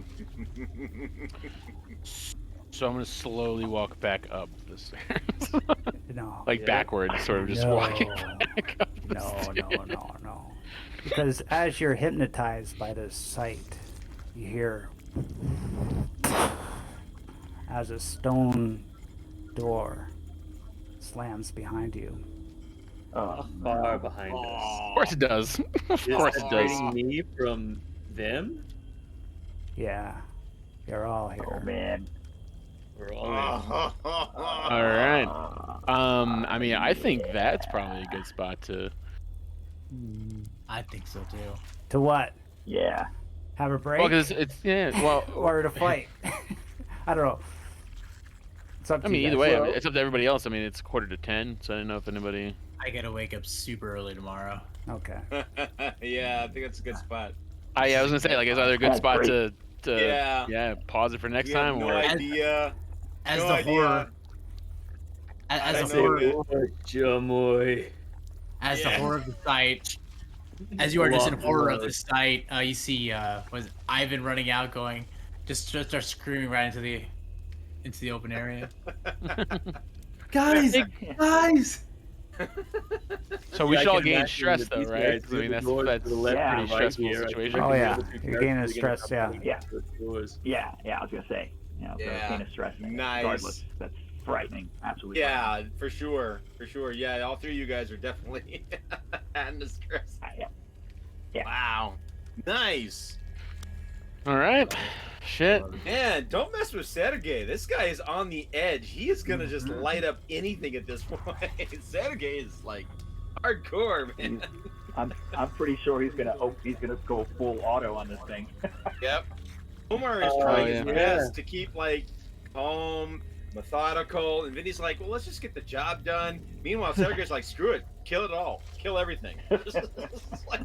So I'm gonna slowly walk back up the stairs, No. like backwards, sort of just No. walking back up the stairs. No. Because as you're hypnotized by this sight, you hear as a stone door slams behind you. Oh, far behind us. Of course it does. Of Is course that it does. separating me from them? Yeah, you're all oh here. man. We're all in. All right. I mean, I think that's probably a good spot to. I think so too. To what? Yeah. Have a break? Well, because it's yeah. Well, or to fight? I don't know. It's up to I mean, you either guys. way, I Well- mean, it's up to everybody else. I mean, it's 9:45, so I don't know if anybody. I gotta wake up super early tomorrow. Okay. Yeah, I think that's a good spot. I was gonna say, like, is either a good That's spot great. to Yeah. pause it for next You have time, no or idea. As No the idea. horror, I as the don't Say know, horror, man. what, Jamoy? as the Yeah. horror of the sight, as you are just in Lot horror of loud. the sight, you see was it Ivan running out, going, just start screaming right into the open area. Guys, guys. so we Yeah, I should all can gain imagine stress, that though, these right? guys 'Cause, I mean, do the that's doors to the left Yeah. and pretty right stressful here. I can situation. Oh, imagine the yeah. other two You're gaining characters are gonna stress, come yeah. running Yeah. through the doors. Yeah, I was gonna say. Yeah. Gain of stress. Nice. Regardless, that's frightening. Absolutely. Yeah, for sure. Yeah, all three of you guys are definitely having the stress. Frightening. Yeah. Wow. Nice. All right. Shit. Man, don't mess with Sergey. This guy is on the edge. He is gonna just Mhm. light up anything at this point. Sergey is like hardcore, man. I'm pretty sure he's gonna go full auto on this thing. Yep. Omar is Oh, trying yeah. his best to keep like calm, methodical, and Vinny's like, well, let's just get the job done. Meanwhile, Sergey's like, screw it, kill it all, kill everything. It's like,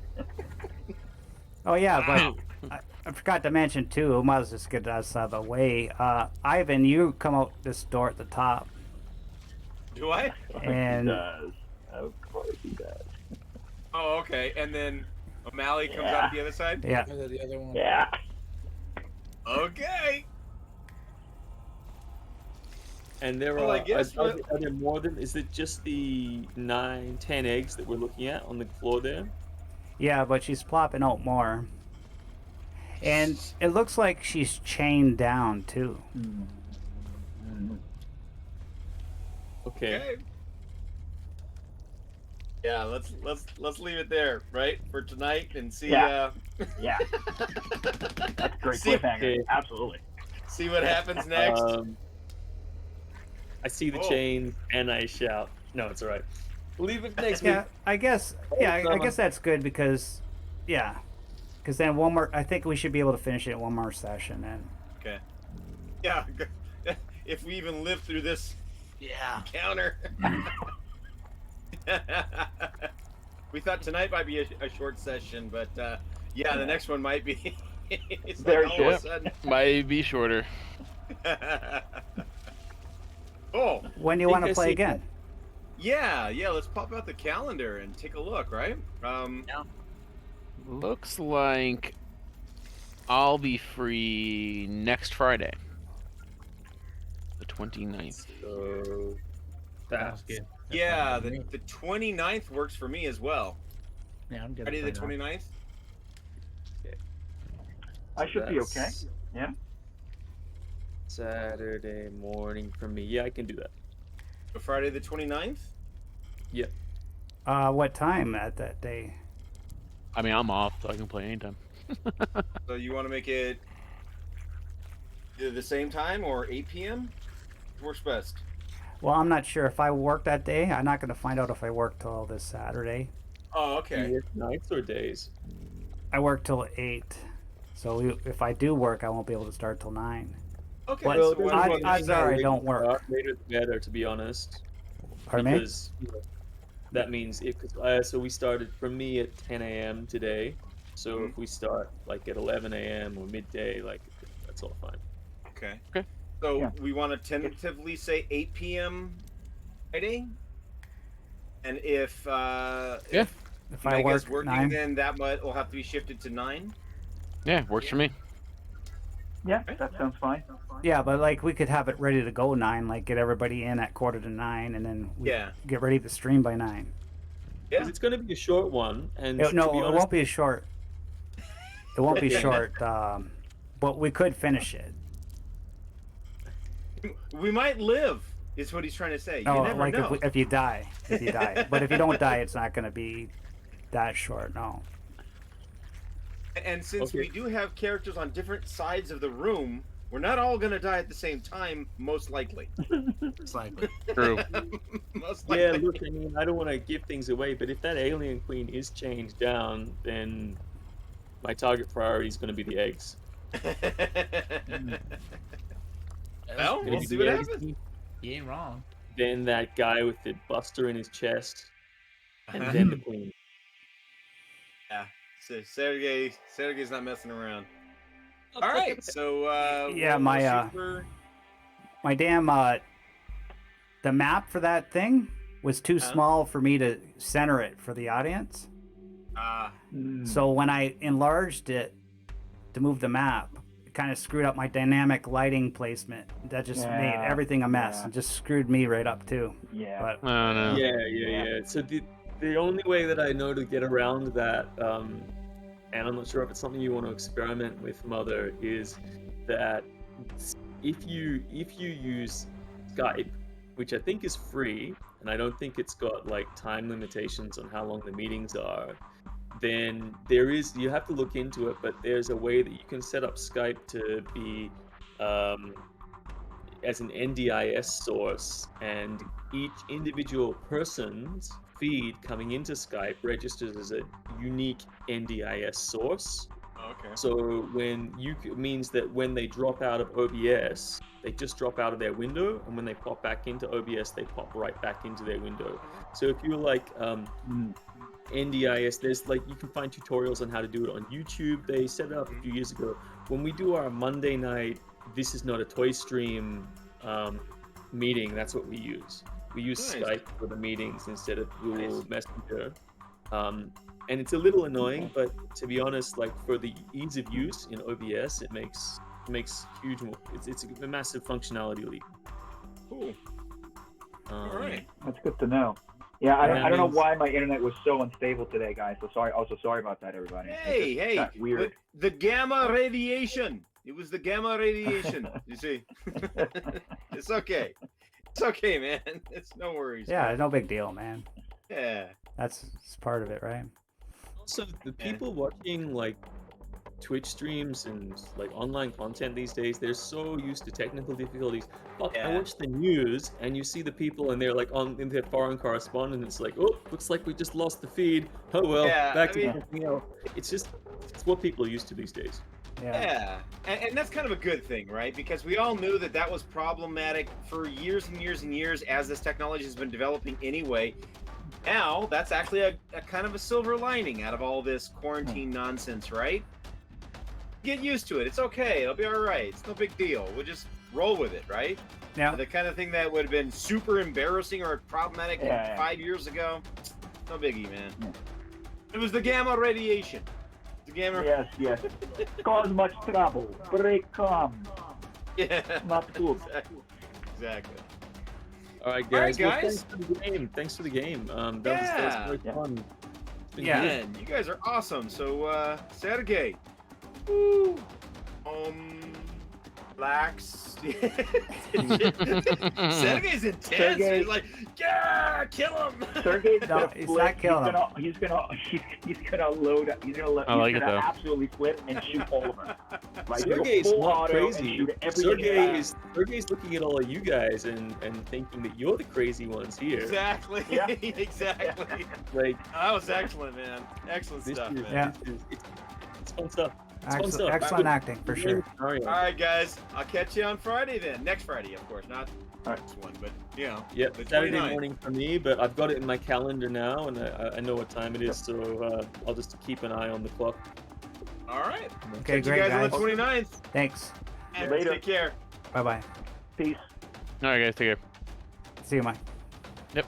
Oh yeah, wow. but I forgot to mention too. Might as well just get us out of the way. Ivan, you come out this door at the top, Do I? and He does. Of course he does. Oh, okay. And then O'Malley comes Yeah. out the other side. yeah, The other one. Yeah. Okay. And there Well, I are, guess are there more than, is it just the 9, 10 eggs that we're looking at on the floor there? yeah, but she's plopping out more, and it looks like she's chained down too. Okay. Okay. Yeah, let's leave it there, right, for tonight, and see Yeah. Yeah. That's a great See- cliffhanger. Okay. Absolutely. see what happens next. I see the Oh. chain and I shout. No, it's all right. Leave it next Yeah, week. I guess. Yeah, I guess that's good because, yeah, because then one more. I think we should be able to finish it in one more session. And Okay. Yeah. If we even live through this Yeah. encounter. We thought tonight might be a short session, but yeah, the next one might be. It's Very like all of a short. sudden. Might be shorter. Oh, when do you Think want I to play see- again? yeah. Let's pop out the calendar and take a look, right? Looks like I'll be free next Friday, the 29th. So Sounds that's good. Yeah, the 29th works for me as well. Yeah, I'm good. Friday the with that. 29th? I should be okay. that's Yeah. Saturday morning for me. Yeah, I can do that. So Friday the 29th? What time at that day? I mean, I'm off, so I can play anytime. So you want to make it either the same time or 8 p.m.? Works best. Well, I'm not sure if I work that day. I'm not going to find out if I work till this Saturday. Oh, You okay. work nights or days? I work till 8, so if I do work, I won't be able to start till 9. Okay. Well, so there's why don't one we odds just- are I later don't work. Later the better, to be honest. Pardon me? Because that means if so we started for me at 10 a.m. today. So Mhm. if we start like at 11 a.m. or midday, like that's all fine. Okay. Okay. So Yeah. we want to tentatively say 8 p.m. Friday? And if Yeah. If I I guess work working, 9, then that will have to be shifted to 9. Yeah, works for me. Yeah, that sounds fine. yeah, but like we could have it ready to go 9, like get everybody in at 8:45, and then we Yeah. get ready to stream by 9. Yeah. 'Cause it's going to be a short one, and to No, be it honest, won't be a short. It won't be short, but we could finish it. We might live. Is what he's trying to say. No, You never like know. if you die, but if you don't die, it's not going to be that short. No. And since Okay. we do have characters on different sides of the room, we're not all gonna die at the same time, most likely. It's likely. True. Most Yeah, likely. look, I mean, I don't want to give things away, but if that alien queen is chained down, then my target priority is going to be the eggs. Well, Gonna we'll be see the what eggs, happens. He ain't wrong. then that guy with the buster in his chest, and then the queen. Yeah. So Sergey's not messing around. All right. So Yeah, we'll shoot for... my damn the map for that thing was too small for me to center it for the audience. So when I enlarged it to move the map, it kind of screwed up my dynamic lighting placement. That just made everything a mess and just screwed me right up too. Yeah. But Oh, no. Yeah. So the only way that I know to get around that, and I'm not sure if it's something you want to experiment with, Mother, is that if you use Skype, which I think is free, and I don't think it's got like time limitations on how long the meetings are, then you have to look into it, but there's a way that you can set up Skype to be as an NDIS source, and each individual person's feed coming into Skype registers as a unique NDIS source. Okay. So means that when they drop out of OBS, they just drop out of their window, and when they pop back into OBS, they pop right back into their window. So if you're like NDIS, there's like, you can find tutorials on how to do it on YouTube. They set it up a few years ago. When we do our Monday night This Is Not a Toy Stream meeting, that's what we use. We use Nice. Skype for the meetings instead of Google Messenger. And it's a little annoying, but to be honest, like for the ease of use in OBS, it makes huge. It's a massive functionality leap. Cool. All right. That's good to know. Yeah, I don't know means- why my internet was so unstable today, guys. So sorry. Also, sorry about that, everybody. Hey, got weird. The gamma radiation. It was the gamma radiation. You see, it's okay. It's okay, man. It's no worries. yeah, no big deal, man. Yeah. It's part of it, right? Also, the people watching like Twitch streams and like online content these days, they're so used to technical difficulties. Fuck, I Yeah. watch the news and you see the people and they're like in their foreign correspondent. It's like, oh, looks like we just lost the feed. Oh well, Yeah, back I to mean- something else. It's what people are used to these days. Yeah, and that's kind of a good thing, right? Because we all knew that was problematic for years and years and years as this technology has been developing anyway. Now, that's actually a kind of a silver lining out of all this quarantine nonsense, right? Get used to it. It's okay. It'll be all right. It's no big deal. We'll just roll with it, right? Yeah. The kind of thing that would have been super embarrassing or problematic 5 years ago, no biggie, man. Yeah. It was the gamma radiation. The gamma. Yes. Cause much trouble. Break calm. Yeah. Not good. Exactly. All right, All right, guys. Well, guys. Thanks for the game. That was very fun. It's been Yeah. good. Man, you guys are awesome. So, Sergey. Woo. Relax. Sergey's intense. Sergey- He's like, yeah, kill him. Sergey's No, gonna he's flip. not killing him. He's gonna load. He's like it, gonna though. absolutely flip and shoot all of them. Like, Sergey's full not auto and crazy. shoot everything back. Sergey's looking at all of you guys and thinking that you're the crazy ones here. Exactly. Yeah. Exactly. Like That was excellent, man. Excellent this stuff, is, man. Yeah. it's fun stuff. It's fun stuff. Excellent acting for sure. All right, guys. I'll catch you on Friday then. Next Friday, of course, not All right. this one, but you know. Yeah, the Saturday 29th. morning for me, but I've got it in my calendar now, and I know what time it is, so I'll just keep an eye on the clock. All right. Okay, Catch you great, guys on guys. the 29th. Thanks. And Later. Take care. Bye bye. Peace. All right, guys, take care. See you, Mike. Yep.